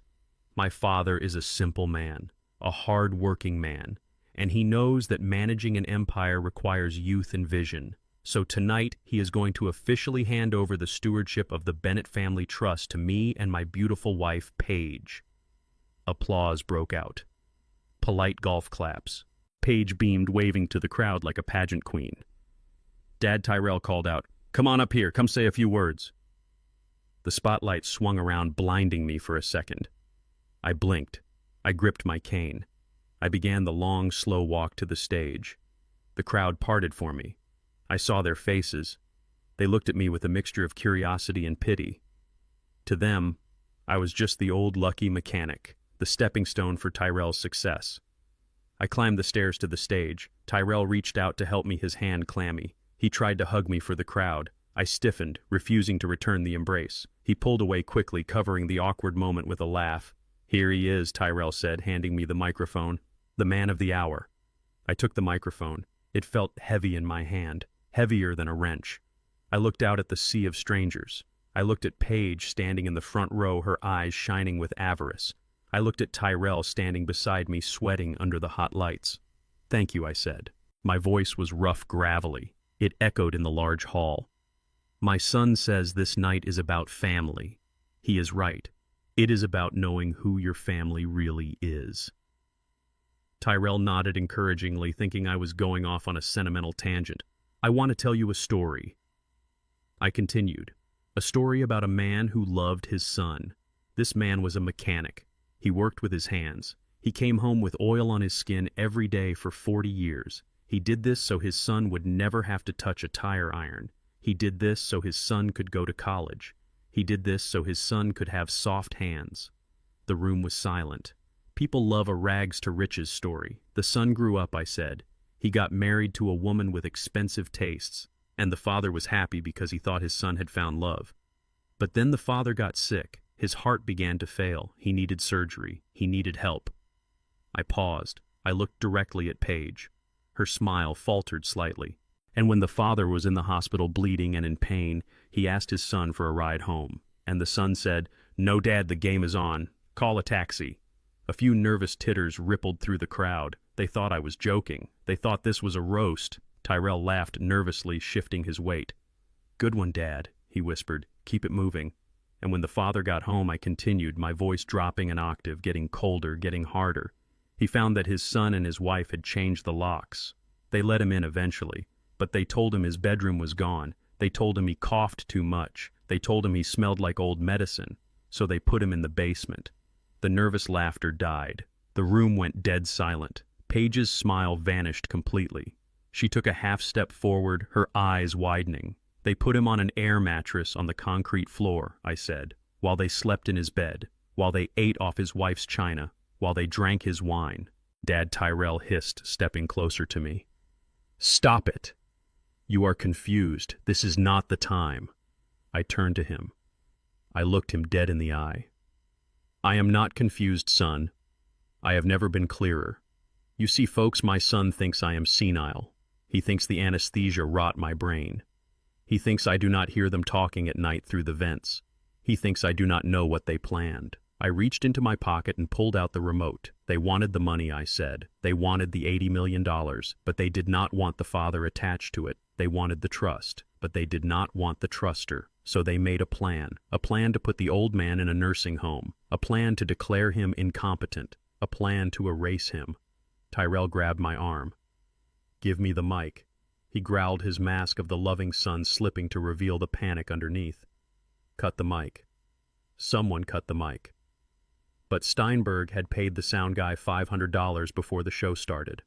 My father is a simple man, a hard-working man, and he knows that managing an empire requires youth and vision. So tonight, he is going to officially hand over the stewardship of the Bennett family trust to me and my beautiful wife, Paige." Applause broke out. Polite golf claps. Paige beamed, waving to the crowd like a pageant queen. Dad, Tyrell called out, "Come on up here, come say a few words." The spotlight swung around, blinding me for a second. I blinked. I gripped my cane. I began the long, slow walk to the stage. The crowd parted for me. I saw their faces. They looked at me with a mixture of curiosity and pity. To them, I was just the old lucky mechanic, the stepping stone for Tyrell's success. I climbed the stairs to the stage. Tyrell reached out to help me, his hand clammy. He tried to hug me for the crowd. I stiffened, refusing to return the embrace. He pulled away quickly, covering the awkward moment with a laugh. "Here he is," Tyrell said, handing me the microphone. "The man of the hour." I took the microphone. It felt heavy in my hand, heavier than a wrench. I looked out at the sea of strangers. I looked at Paige standing in the front row, her eyes shining with avarice. I looked at Tyrell standing beside me, sweating under the hot lights. "Thank you," I said. My voice was rough, gravelly. It echoed in the large hall. "My son says this night is about family. He is right. It is about knowing who your family really is." Tyrell nodded encouragingly, thinking I was going off on a sentimental tangent. "I want to tell you a story." I continued. A story about a man who loved his son. This man was a mechanic. He worked with his hands. He came home with oil on his skin every day for 40 years. He did this so his son would never have to touch a tire iron. He did this so his son could go to college. He did this so his son could have soft hands. The room was silent. People love a rags to riches story. The son grew up, I said. He got married to a woman with expensive tastes, and the father was happy because he thought his son had found love. But then the father got sick. His heart began to fail. He needed surgery. He needed help. I paused. I looked directly at Paige. Her smile faltered slightly. And when the father was in the hospital bleeding and in pain, he asked his son for a ride home. And the son said, "No, Dad, the game is on. Call a taxi." A few nervous titters rippled through the crowd. They thought I was joking. They thought this was a roast. Tyrell laughed nervously, shifting his weight. "Good one, Dad," he whispered. "Keep it moving." And when the father got home, I continued, my voice dropping an octave, getting colder, getting harder. He found that his son and his wife had changed the locks. They let him in eventually, but they told him his bedroom was gone. They told him he coughed too much. They told him he smelled like old medicine. So they put him in the basement. The nervous laughter died. The room went dead silent. Paige's smile vanished completely. She took a half step forward, her eyes widening. "They put him on an air mattress on the concrete floor," I said, "while they slept in his bed, while they ate off his wife's china, while they drank his wine." Dad, Tyrell hissed, stepping closer to me. "Stop it! You are confused. This is not the time." I turned to him. I looked him dead in the eye. "I am not confused, son. I have never been clearer. You see, folks, my son thinks I am senile. He thinks the anesthesia rot my brain. He thinks I do not hear them talking at night through the vents. He thinks I do not know what they planned." I reached into my pocket and pulled out the remote. They wanted the money, I said. They wanted the $80 million, but they did not want the father attached to it. They wanted the trust, but they did not want the truster. So they made a plan to put the old man in a nursing home, a plan to declare him incompetent, a plan to erase him. Tyrell grabbed my arm. "Give me the mic." He growled, his mask of the loving son slipping to reveal the panic underneath. "Cut the mic." Someone cut the mic. But Steinberg had paid the sound guy $500 before the show started.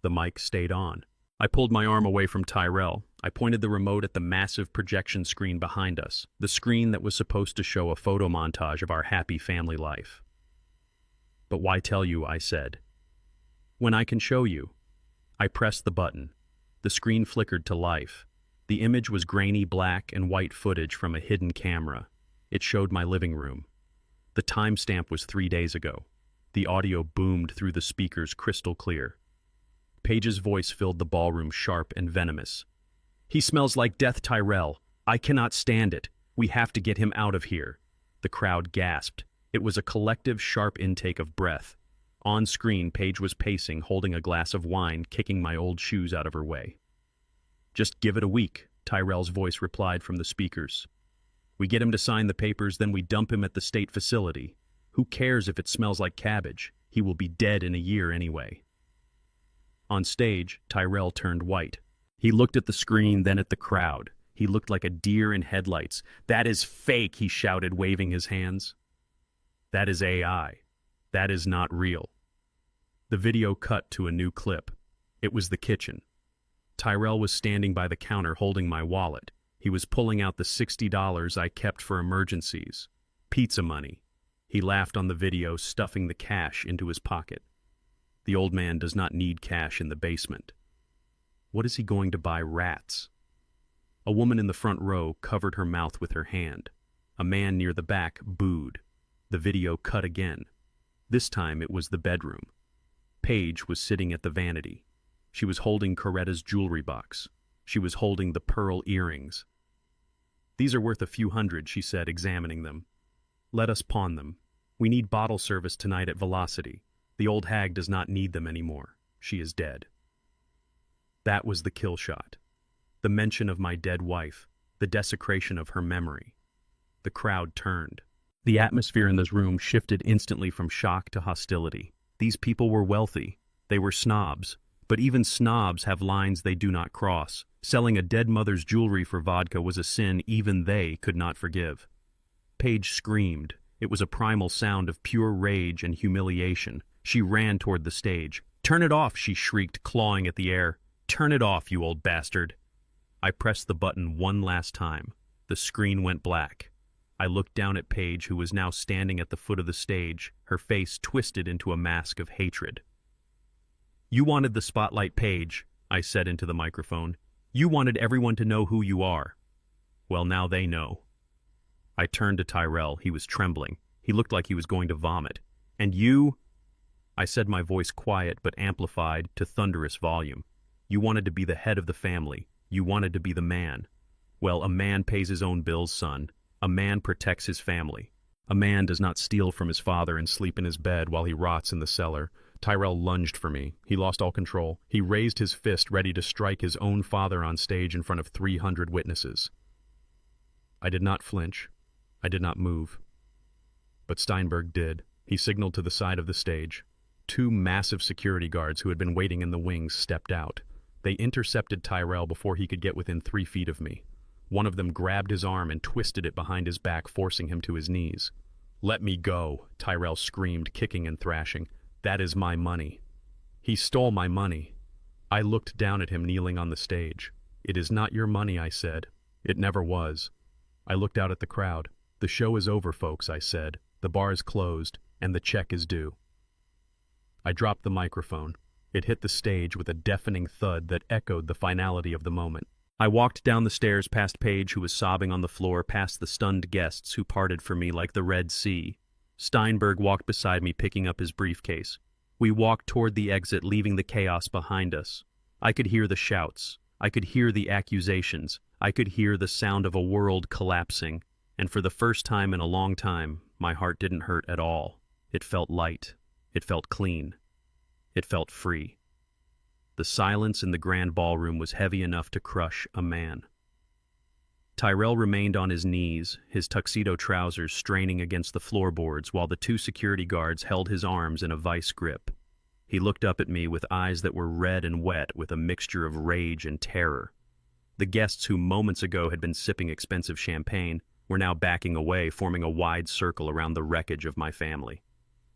The mic stayed on. I pulled my arm away from Tyrell. I pointed the remote at the massive projection screen behind us, the screen that was supposed to show a photo montage of our happy family life. "But why tell you?" I said. "When I can show you." I pressed the button. The screen flickered to life. The image was grainy black and white footage from a hidden camera. It showed my living room. The timestamp was 3 days ago. The audio boomed through the speakers crystal clear. Paige's voice filled the ballroom, sharp and venomous. "He smells like death, Tyrell. I cannot stand it. We have to get him out of here." The crowd gasped. It was a collective, sharp intake of breath. On screen, Paige was pacing, holding a glass of wine, kicking my old shoes out of her way. "Just give it a week," Tyrell's voice replied from the speakers. "We get him to sign the papers, then we dump him at the state facility. Who cares if it smells like cabbage? He will be dead in a year anyway." On stage, Tyrell turned white. He looked at the screen, then at the crowd. He looked like a deer in headlights. "That is fake," he shouted, waving his hands. "That is AI. That is not real." The video cut to a new clip. It was the kitchen. Tyrell was standing by the counter holding my wallet. He was pulling out the $60 I kept for emergencies. Pizza money. He laughed on the video, stuffing the cash into his pocket. The old man does not need cash in the basement. What is he going to buy? Rats? A woman in the front row covered her mouth with her hand. A man near the back booed. The video cut again. This time it was the bedroom. Paige was sitting at the vanity. She was holding Coretta's jewelry box. She was holding the pearl earrings. "These are worth a few hundred," she said, examining them. "Let us pawn them. We need bottle service tonight at Velocity. The old hag does not need them anymore. She is dead." That was the kill shot. The mention of my dead wife, the desecration of her memory. The crowd turned. The atmosphere in this room shifted instantly from shock to hostility. These people were wealthy. They were snobs. But even snobs have lines they do not cross. Selling a dead mother's jewelry for vodka was a sin even they could not forgive. Paige screamed. It was a primal sound of pure rage and humiliation. She ran toward the stage. "Turn it off," she shrieked, clawing at the air. "Turn it off, you old bastard." I pressed the button one last time. The screen went black. I looked down at Paige, who was now standing at the foot of the stage, her face twisted into a mask of hatred. "You wanted the spotlight, Paige. I said into the microphone. "You wanted everyone to know who you are. Well, now they know." I turned to Tyrell. He was trembling. He looked like he was going to vomit. "And you?" I said, my voice quiet but amplified to thunderous volume. "You wanted to be the head of the family. You wanted to be the man. Well, a man pays his own bills, son. A man protects his family. A man does not steal from his father and sleep in his bed while he rots in the cellar." Tyrell lunged for me. He lost all control. He raised his fist, ready to strike his own father on stage in front of 300 witnesses. I did not flinch. I did not move. But Steinberg did. He signaled to the side of the stage. 2 massive security guards who had been waiting in the wings stepped out. They intercepted Tyrell before he could get within 3 feet of me. One of them grabbed his arm and twisted it behind his back, forcing him to his knees. "Let me go," Tyrell screamed, kicking and thrashing. "That is my money. He stole my money." I looked down at him kneeling on the stage. "It is not your money," I said. "It never was." I looked out at the crowd. "The show is over, folks," I said. "The bar is closed, and the check is due." I dropped the microphone. It hit the stage with a deafening thud that echoed the finality of the moment. I walked down the stairs past Paige, who was sobbing on the floor, past the stunned guests who parted for me like the Red Sea. Steinberg walked beside me, picking up his briefcase. We walked toward the exit, leaving the chaos behind us. I could hear the shouts. I could hear the accusations. I could hear the sound of a world collapsing. And for the first time in a long time, my heart didn't hurt at all. It felt light. It felt clean. It felt free. The silence in the grand ballroom was heavy enough to crush a man. Tyrell remained on his knees, his tuxedo trousers straining against the floorboards, while the 2 security guards held his arms in a vice grip. He looked up at me with eyes that were red and wet with a mixture of rage and terror. The guests who moments ago had been sipping expensive champagne were now backing away, forming a wide circle around the wreckage of my family.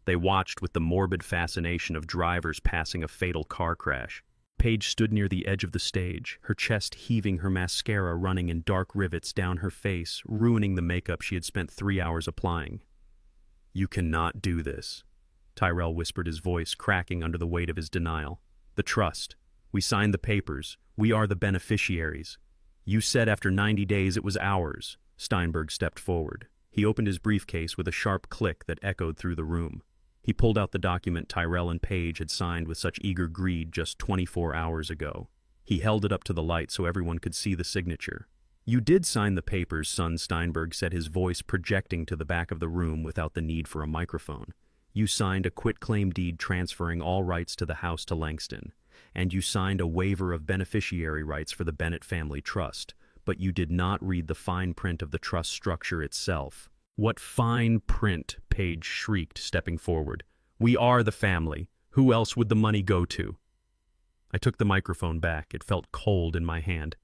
They watched with the morbid fascination of drivers passing a fatal car crash. Paige stood near the edge of the stage, her chest heaving, her mascara running in dark rivets down her face, ruining the makeup she had spent 3 hours applying. "You cannot do this," Tyrell whispered, his voice cracking under the weight of his denial. "The trust. We signed the papers. We are the beneficiaries. You said after 90 days it was ours." Steinberg stepped forward. He opened his briefcase with a sharp click that echoed through the room. He pulled out the document Tyrell and Paige had signed with such eager greed just 24 hours ago. He held it up to the light so everyone could see the signature. "You did sign the papers, son," Steinberg said, his voice projecting to the back of the room without the need for a microphone. "You signed a quitclaim deed transferring all rights to the house to Langston, and you signed a waiver of beneficiary rights for the Bennett Family Trust, but you did not read the fine print of the trust structure itself." "What fine print?" Paige shrieked, stepping forward. "We are the family. Who else would the money go to?" I took the microphone back. It felt cold in my hand.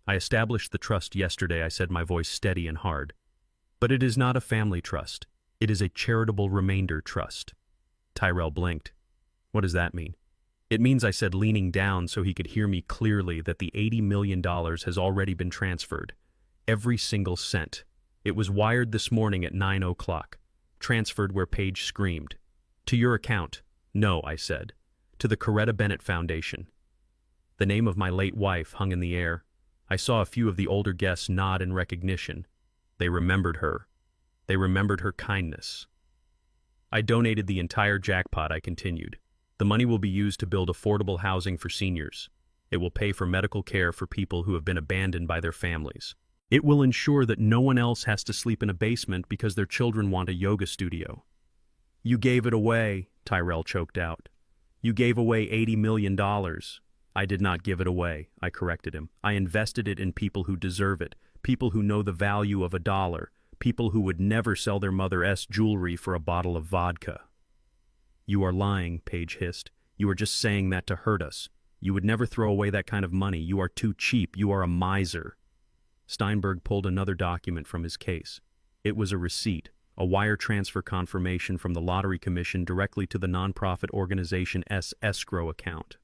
"I established the trust yesterday," I said, my voice steady and hard. "But it is not a family trust. It is a charitable remainder trust." Tyrell blinked. "What does that mean?" "It means," I said, leaning down so he could hear me clearly, "that the $80 million has already been transferred. Every single cent. It was wired this morning at 9 o'clock. Transferred where Paige screamed. To your account." "No," I said. "To the Coretta Bennett Foundation." The name of my late wife hung in the air. I saw a few of the older guests nod in recognition. They remembered her. They remembered her kindness. "I donated the entire jackpot," I continued. "The money will be used to build affordable housing for seniors. It will pay for medical care for people who have been abandoned by their families. It will ensure that no one else has to sleep in a basement because their children want a yoga studio." "You gave it away," Tyrell choked out. "You gave away $80 million. "I did not give it away," I corrected him. "I invested it in people who deserve it, people who know the value of $1, people who would never sell their mother's jewelry for a bottle of vodka." "You are lying," Paige hissed. "You are just saying that to hurt us. You would never throw away that kind of money. You are too cheap. You are a miser." Steinberg pulled another document from his case. It was a receipt, a wire transfer confirmation from the Lottery Commission directly to the nonprofit organization escrow account.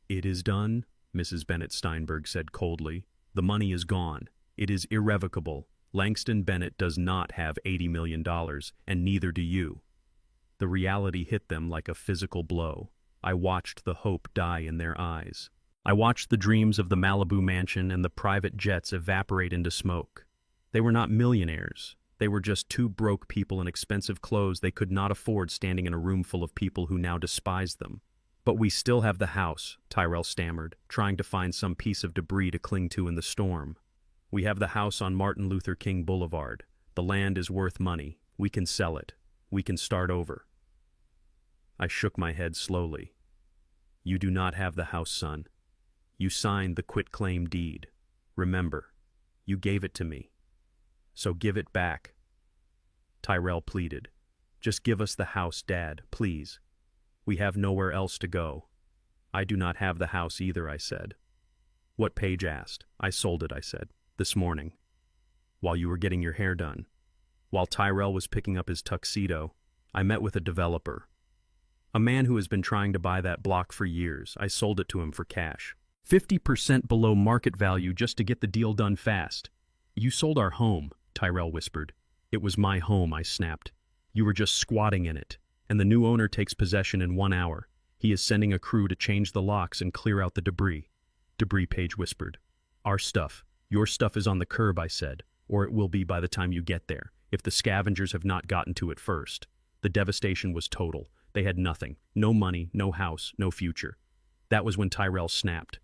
"It is done," Mrs. Bennett Steinberg said coldly. "The money is gone. It is irrevocable. Langston Bennett does not have $80 million, and neither do you." The reality hit them like a physical blow. I watched the hope die in their eyes. I watched the dreams of the Malibu mansion and the private jets evaporate into smoke. They were not millionaires. They were just two broke people in expensive clothes they could not afford standing in a room full of people who now despised them. "But we still have the house," Tyrell stammered, trying to find some piece of debris to cling to in the storm. "We have the house on Martin Luther King Boulevard. The land is worth money. We can sell it. We can start over." I shook my head slowly. "You do not have the house, son. You signed the quitclaim deed. Remember, you gave it to me. So give it back." Tyrell pleaded. "Just give us the house, Dad, please. We have nowhere else to go." "I do not have the house either," I said. "What?" Paige asked. "I sold it," I said, "this morning, while you were getting your hair done." While Tyrell was picking up his tuxedo, I met with a developer. A man who has been trying to buy that block for years. I sold it to him for cash. 50% below market value just to get the deal done fast. "You sold our home," Tyrell whispered. "It was my home," I snapped. "You were just squatting in it, and the new owner takes possession in 1 hour. He is sending a crew to change the locks and clear out the debris." "Debris," Paige whispered. "Our stuff. Your stuff is on the curb," I said, "or it will be by the time you get there, if the scavengers have not gotten to it first." The devastation was total. They had nothing. No money, no house, no future. That was when Tyrell snapped.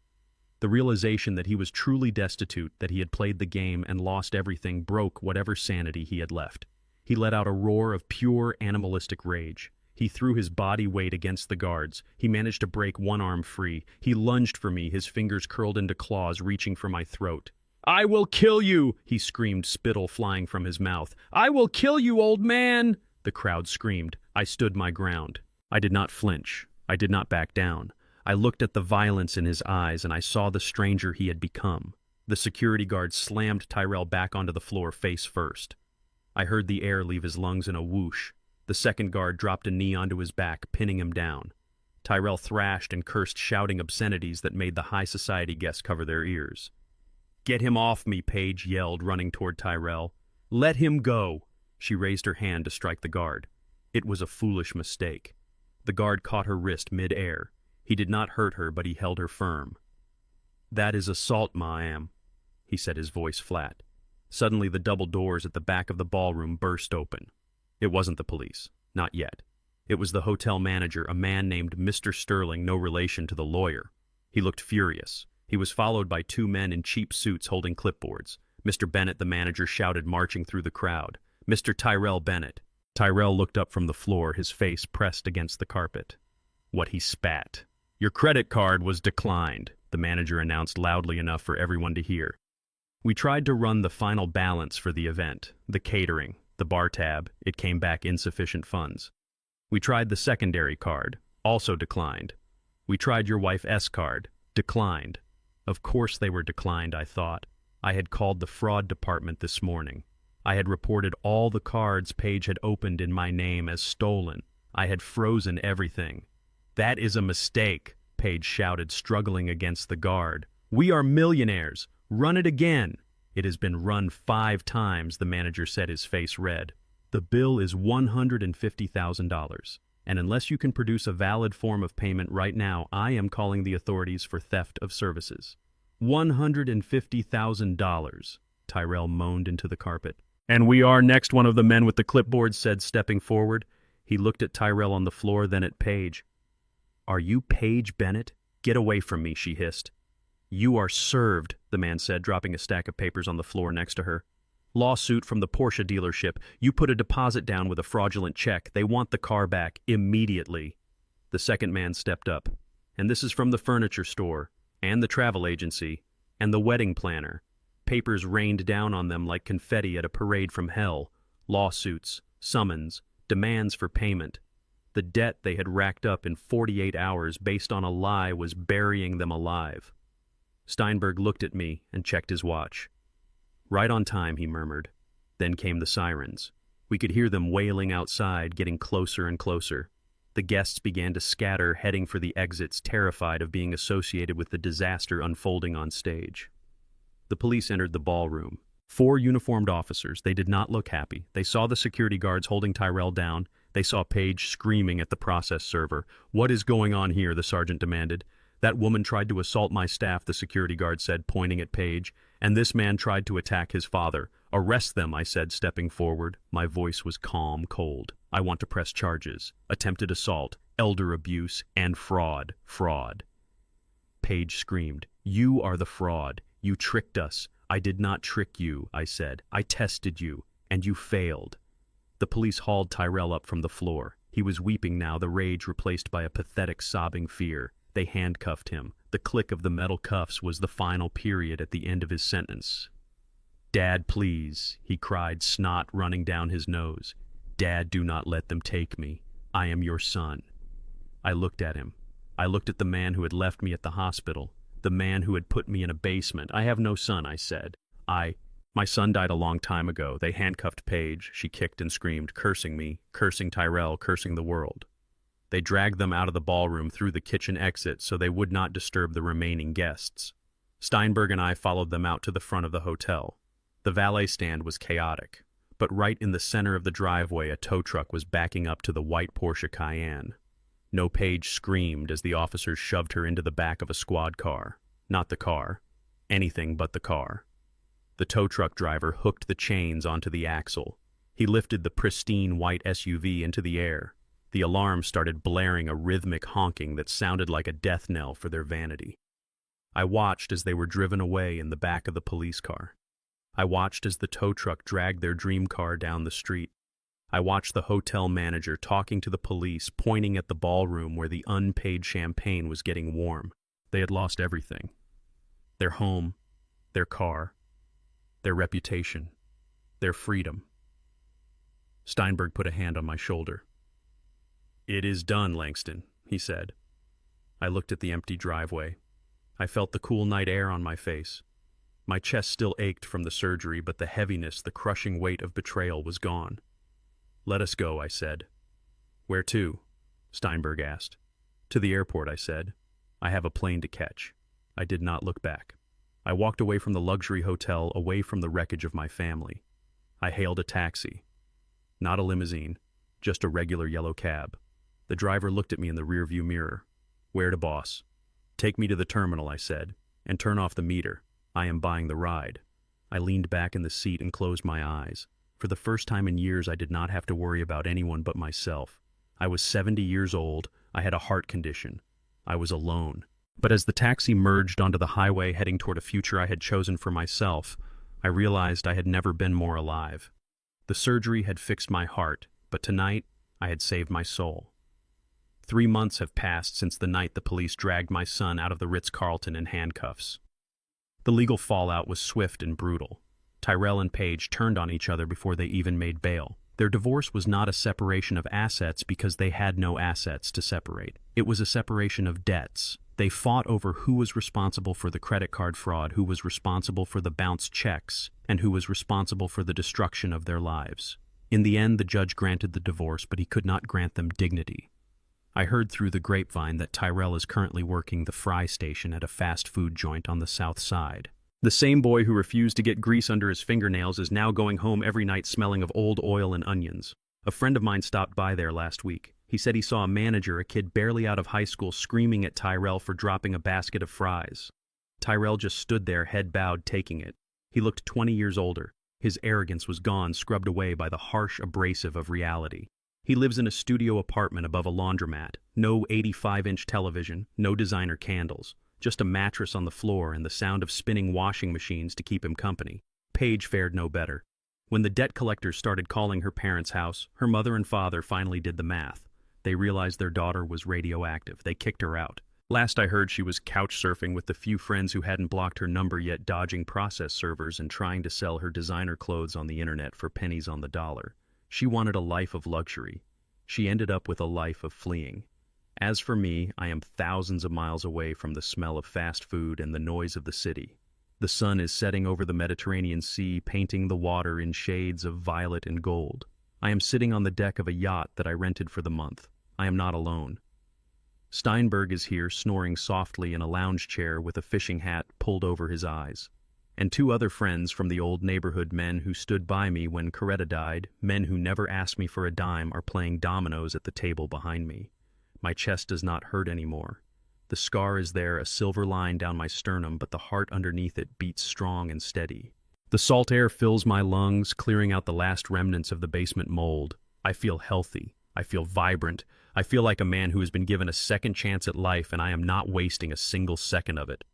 The realization that he was truly destitute, that he had played the game and lost everything, broke whatever sanity he had left. He let out a roar of pure animalistic rage. He threw his body weight against the guards. He managed to break one arm free. He lunged for me, his fingers curled into claws reaching for my throat. "I will kill you!" he screamed, spittle flying from his mouth. "I will kill you, old man!" The crowd screamed. I stood my ground. I did not flinch. I did not back down. I looked at the violence in his eyes, and I saw the stranger he had become. The security guard slammed Tyrell back onto the floor face first. I heard the air leave his lungs in a whoosh. The second guard dropped a knee onto his back, pinning him down. Tyrell thrashed and cursed, shouting obscenities that made the high society guests cover their ears. "Get him off me," Paige yelled, running toward Tyrell. "Let him go." She raised her hand to strike the guard. It was a foolish mistake. The guard caught her wrist mid-air. He did not hurt her, but he held her firm. "That is assault, ma'am," he said, his voice flat. Suddenly the double doors at the back of the ballroom burst open. It wasn't the police. Not yet. It was the hotel manager, a man named Mr. Sterling, no relation to the lawyer. He looked furious. He was followed by two men in cheap suits holding clipboards. Mr. Bennett, the manager, shouted, marching through the crowd. "Mr. Tyrell Bennett." Tyrell looked up from the floor, his face pressed against the carpet. What he spat. "Your credit card was declined," the manager announced loudly enough for everyone to hear. "We tried to run the final balance for the event, the catering, the bar tab. It came back insufficient funds. We tried the secondary card, also declined. We tried your wife's card, declined." Of course they were declined, I thought. I had called the fraud department this morning. I had reported all the cards Paige had opened in my name as stolen. I had frozen everything. "That is a mistake," Paige shouted, struggling against the guard. "We are millionaires. Run it again." "It has been run 5 times, the manager said, his face red. "The bill is $150,000, and unless you can produce a valid form of payment right now, I am calling the authorities for theft of services." $150,000, Tyrell moaned into the carpet. "And we are next," one of the men with the clipboard said, stepping forward. He looked at Tyrell on the floor, then at Paige. "Are you Paige Bennett? Get away from me," she hissed. "You are served," the man said, dropping a stack of papers on the floor next to her. "Lawsuit from the Porsche dealership. You put a deposit down with a fraudulent check. They want the car back immediately." The second man stepped up. "And this is from the furniture store, and the travel agency, and the wedding planner." Papers rained down on them like confetti at a parade from hell. Lawsuits, summons, demands for payment. The debt they had racked up in 48 hours based on a lie was burying them alive. Steinberg looked at me and checked his watch. "Right on time," he murmured. Then came the sirens. We could hear them wailing outside, getting closer and closer. The guests began to scatter, heading for the exits, terrified of being associated with the disaster unfolding on stage. The police entered the ballroom. 4 uniformed officers. They did not look happy. They saw the security guards holding Tyrell down. They saw Paige screaming at the process server. "What is going on here?" the sergeant demanded. That woman tried to assault my staff, the security guard said, pointing at Paige, and this man tried to attack his father. Arrest them, I said, stepping forward. My voice was calm, cold. I want to press charges. Attempted assault, elder abuse, and fraud. Fraud. Paige screamed, "You are the fraud. You tricked us." "I did not trick you," I said. "I tested you, and you failed." The police hauled Tyrell up from the floor. He was weeping now, the rage replaced by a pathetic sobbing fear. They handcuffed him. The click of the metal cuffs was the final period at the end of his sentence. "Dad, please," he cried, snot running down his nose. "Dad, do not let them take me. I am your son." I looked at him. I looked at the man who had left me at the hospital, the man who had put me in a basement. "I have no son," I said. My son died a long time ago." They handcuffed Paige. She kicked and screamed, cursing me, cursing Tyrell, cursing the world. They dragged them out of the ballroom through the kitchen exit so they would not disturb the remaining guests. Steinberg and I followed them out to the front of the hotel. The valet stand was chaotic, but right in the center of the driveway a tow truck was backing up to the white Porsche Cayenne. No Paige screamed as the officers shoved her into the back of a squad car. Not the car. Anything but the car. The tow truck driver hooked the chains onto the axle. He lifted the pristine white SUV into the air. The alarm started blaring a rhythmic honking that sounded like a death knell for their vanity. I watched as they were driven away in the back of the police car. I watched as the tow truck dragged their dream car down the street. I watched the hotel manager talking to the police, pointing at the ballroom where the unpaid champagne was getting warm. They had lost everything. Their home, their car, their reputation, their freedom. Steinberg put a hand on my shoulder. "It is done, Langston," he said. I looked at the empty driveway. I felt the cool night air on my face. My chest still ached from the surgery, but the heaviness, the crushing weight of betrayal was gone. "Let us go," I said. "Where to?" Steinberg asked. "To the airport," I said. "I have a plane to catch." I did not look back. I walked away from the luxury hotel, away from the wreckage of my family. I hailed a taxi. Not a limousine, just a regular yellow cab. The driver looked at me in the rearview mirror. "Where to, boss?" "Take me to the terminal," I said, "and turn off the meter. I am buying the ride." I leaned back in the seat and closed my eyes. For the first time in years, I did not have to worry about anyone but myself. I was 70 years old. I had a heart condition. I was alone. But as the taxi merged onto the highway heading toward a future I had chosen for myself, I realized I had never been more alive. The surgery had fixed my heart, but tonight I had saved my soul. 3 months have passed since the night the police dragged my son out of the Ritz-Carlton in handcuffs. The legal fallout was swift and brutal. Tyrell and Paige turned on each other before they even made bail. Their divorce was not a separation of assets because they had no assets to separate. It was a separation of debts. They fought over who was responsible for the credit card fraud, who was responsible for the bounced checks, and who was responsible for the destruction of their lives. In the end, the judge granted the divorce, but he could not grant them dignity. I heard through the grapevine that Tyrell is currently working the fry station at a fast food joint on the south side. The same boy who refused to get grease under his fingernails is now going home every night smelling of old oil and onions. A friend of mine stopped by there last week. He said he saw a manager, a kid barely out of high school, screaming at Tyrell for dropping a basket of fries. Tyrell just stood there, head bowed, taking it. He looked 20 years older. His arrogance was gone, scrubbed away by the harsh abrasive of reality. He lives in a studio apartment above a laundromat. No 85-inch television, no designer candles. Just a mattress on the floor and the sound of spinning washing machines to keep him company. Paige fared no better. When the debt collectors started calling her parents' house, her mother and father finally did the math. They realized their daughter was radioactive. They kicked her out. Last I heard, she was couch surfing with the few friends who hadn't blocked her number yet, dodging process servers and trying to sell her designer clothes on the internet for pennies on the dollar. She wanted a life of luxury. She ended up with a life of fleeing. As for me, I am thousands of miles away from the smell of fast food and the noise of the city. The sun is setting over the Mediterranean Sea, painting the water in shades of violet and gold. I am sitting on the deck of a yacht that I rented for the month. I am not alone. Steinberg is here, snoring softly in a lounge chair with a fishing hat pulled over his eyes. And 2 other friends from the old neighborhood, men who stood by me when Coretta died, men who never asked me for a dime, are playing dominoes at the table behind me. My chest does not hurt anymore. The scar is there, a silver line down my sternum, but the heart underneath it beats strong and steady. The salt air fills my lungs, clearing out the last remnants of the basement mold. I feel healthy. I feel vibrant. I feel like a man who has been given a second chance at life, and I am not wasting a single second of it.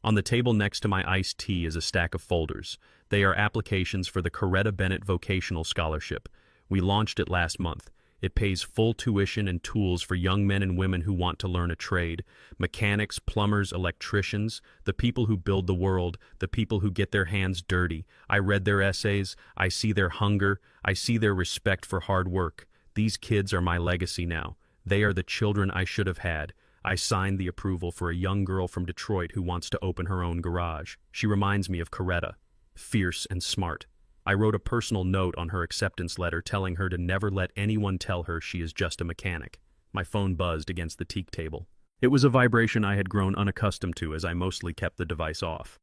On the table next to my iced tea is a stack of folders. They are applications for the Coretta Bennett Vocational Scholarship. We launched it last month. It pays full tuition and tools for young men and women who want to learn a trade. Mechanics, plumbers, electricians, the people who build the world, the people who get their hands dirty. I read their essays. I see their hunger. I see their respect for hard work. These kids are my legacy now. They are the children I should have had. I signed the approval for a young girl from Detroit who wants to open her own garage. She reminds me of Coretta, fierce and smart. I wrote a personal note on her acceptance letter telling her to never let anyone tell her she is just a mechanic. My phone buzzed against the teak table. It was a vibration I had grown unaccustomed to as I mostly kept the device off.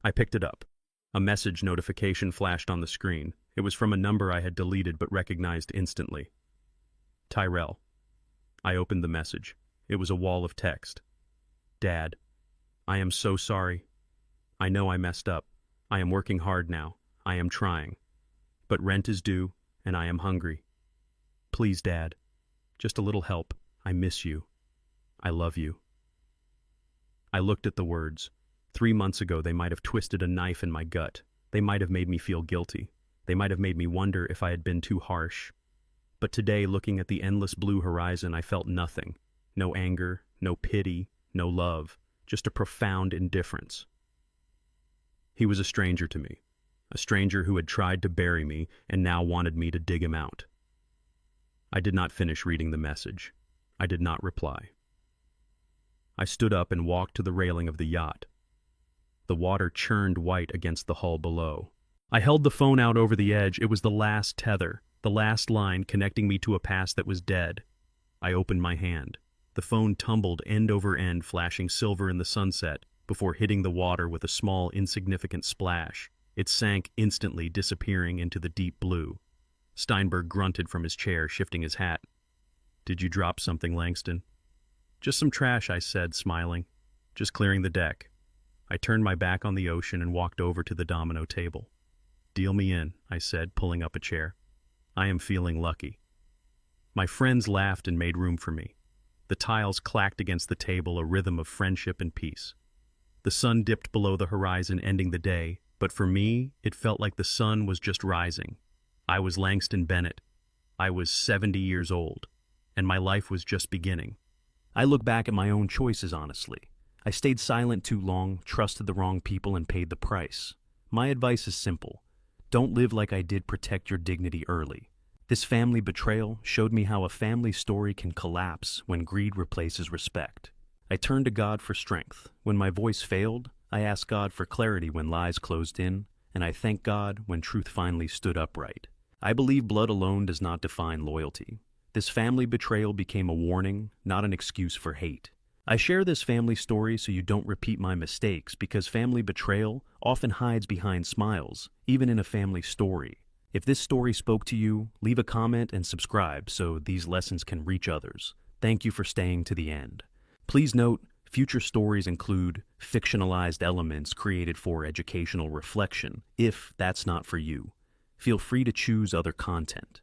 I picked it up. A message notification flashed on the screen. It was from a number I had deleted but recognized instantly. Tyrell. I opened the message. It was a wall of text. Dad, I am so sorry. I know I messed up. I am working hard now. I am trying. But rent is due, and I am hungry. Please, Dad, just a little help. I miss you. I love you. I looked at the words. 3 months ago, they might have twisted a knife in my gut. They might have made me feel guilty. They might have made me wonder if I had been too harsh. But today, looking at the endless blue horizon, I felt nothing. No anger, no pity, no love, just a profound indifference. He was a stranger to me. A stranger who had tried to bury me and now wanted me to dig him out. I did not finish reading the message. I did not reply. I stood up and walked to the railing of the yacht. The water churned white against the hull below. I held the phone out over the edge. It was the last tether, the last line connecting me to a past that was dead. I opened my hand. The phone tumbled end over end, flashing silver in the sunset, before hitting the water with a small, insignificant splash. It sank instantly, disappearing into the deep blue. Steinberg grunted from his chair, shifting his hat. Did you drop something, Langston? Just some trash, I said, smiling. Just clearing the deck. I turned my back on the ocean and walked over to the domino table. Deal me in, I said, pulling up a chair. I am feeling lucky. My friends laughed and made room for me. The tiles clacked against the table, a rhythm of friendship and peace. The sun dipped below the horizon, ending the day. But for me, it felt like the sun was just rising. I was Langston Bennett. I was 70 years old, and my life was just beginning. I look back at my own choices, honestly. I stayed silent too long, trusted the wrong people, and paid the price. My advice is simple. Don't live like I did. Protect your dignity early. This family betrayal showed me how a family story can collapse when greed replaces respect. I turned to God for strength. When my voice failed, I asked God for clarity when lies closed in, and I thank God when truth finally stood upright. I believe blood alone does not define loyalty. This family betrayal became a warning, not an excuse for hate. I share this family story so you don't repeat my mistakes, because family betrayal often hides behind smiles, even in a family story. If this story spoke to you, leave a comment and subscribe so these lessons can reach others. Thank you for staying to the end. Please note, future stories include fictionalized elements created for educational reflection. If that's not for you, feel free to choose other content.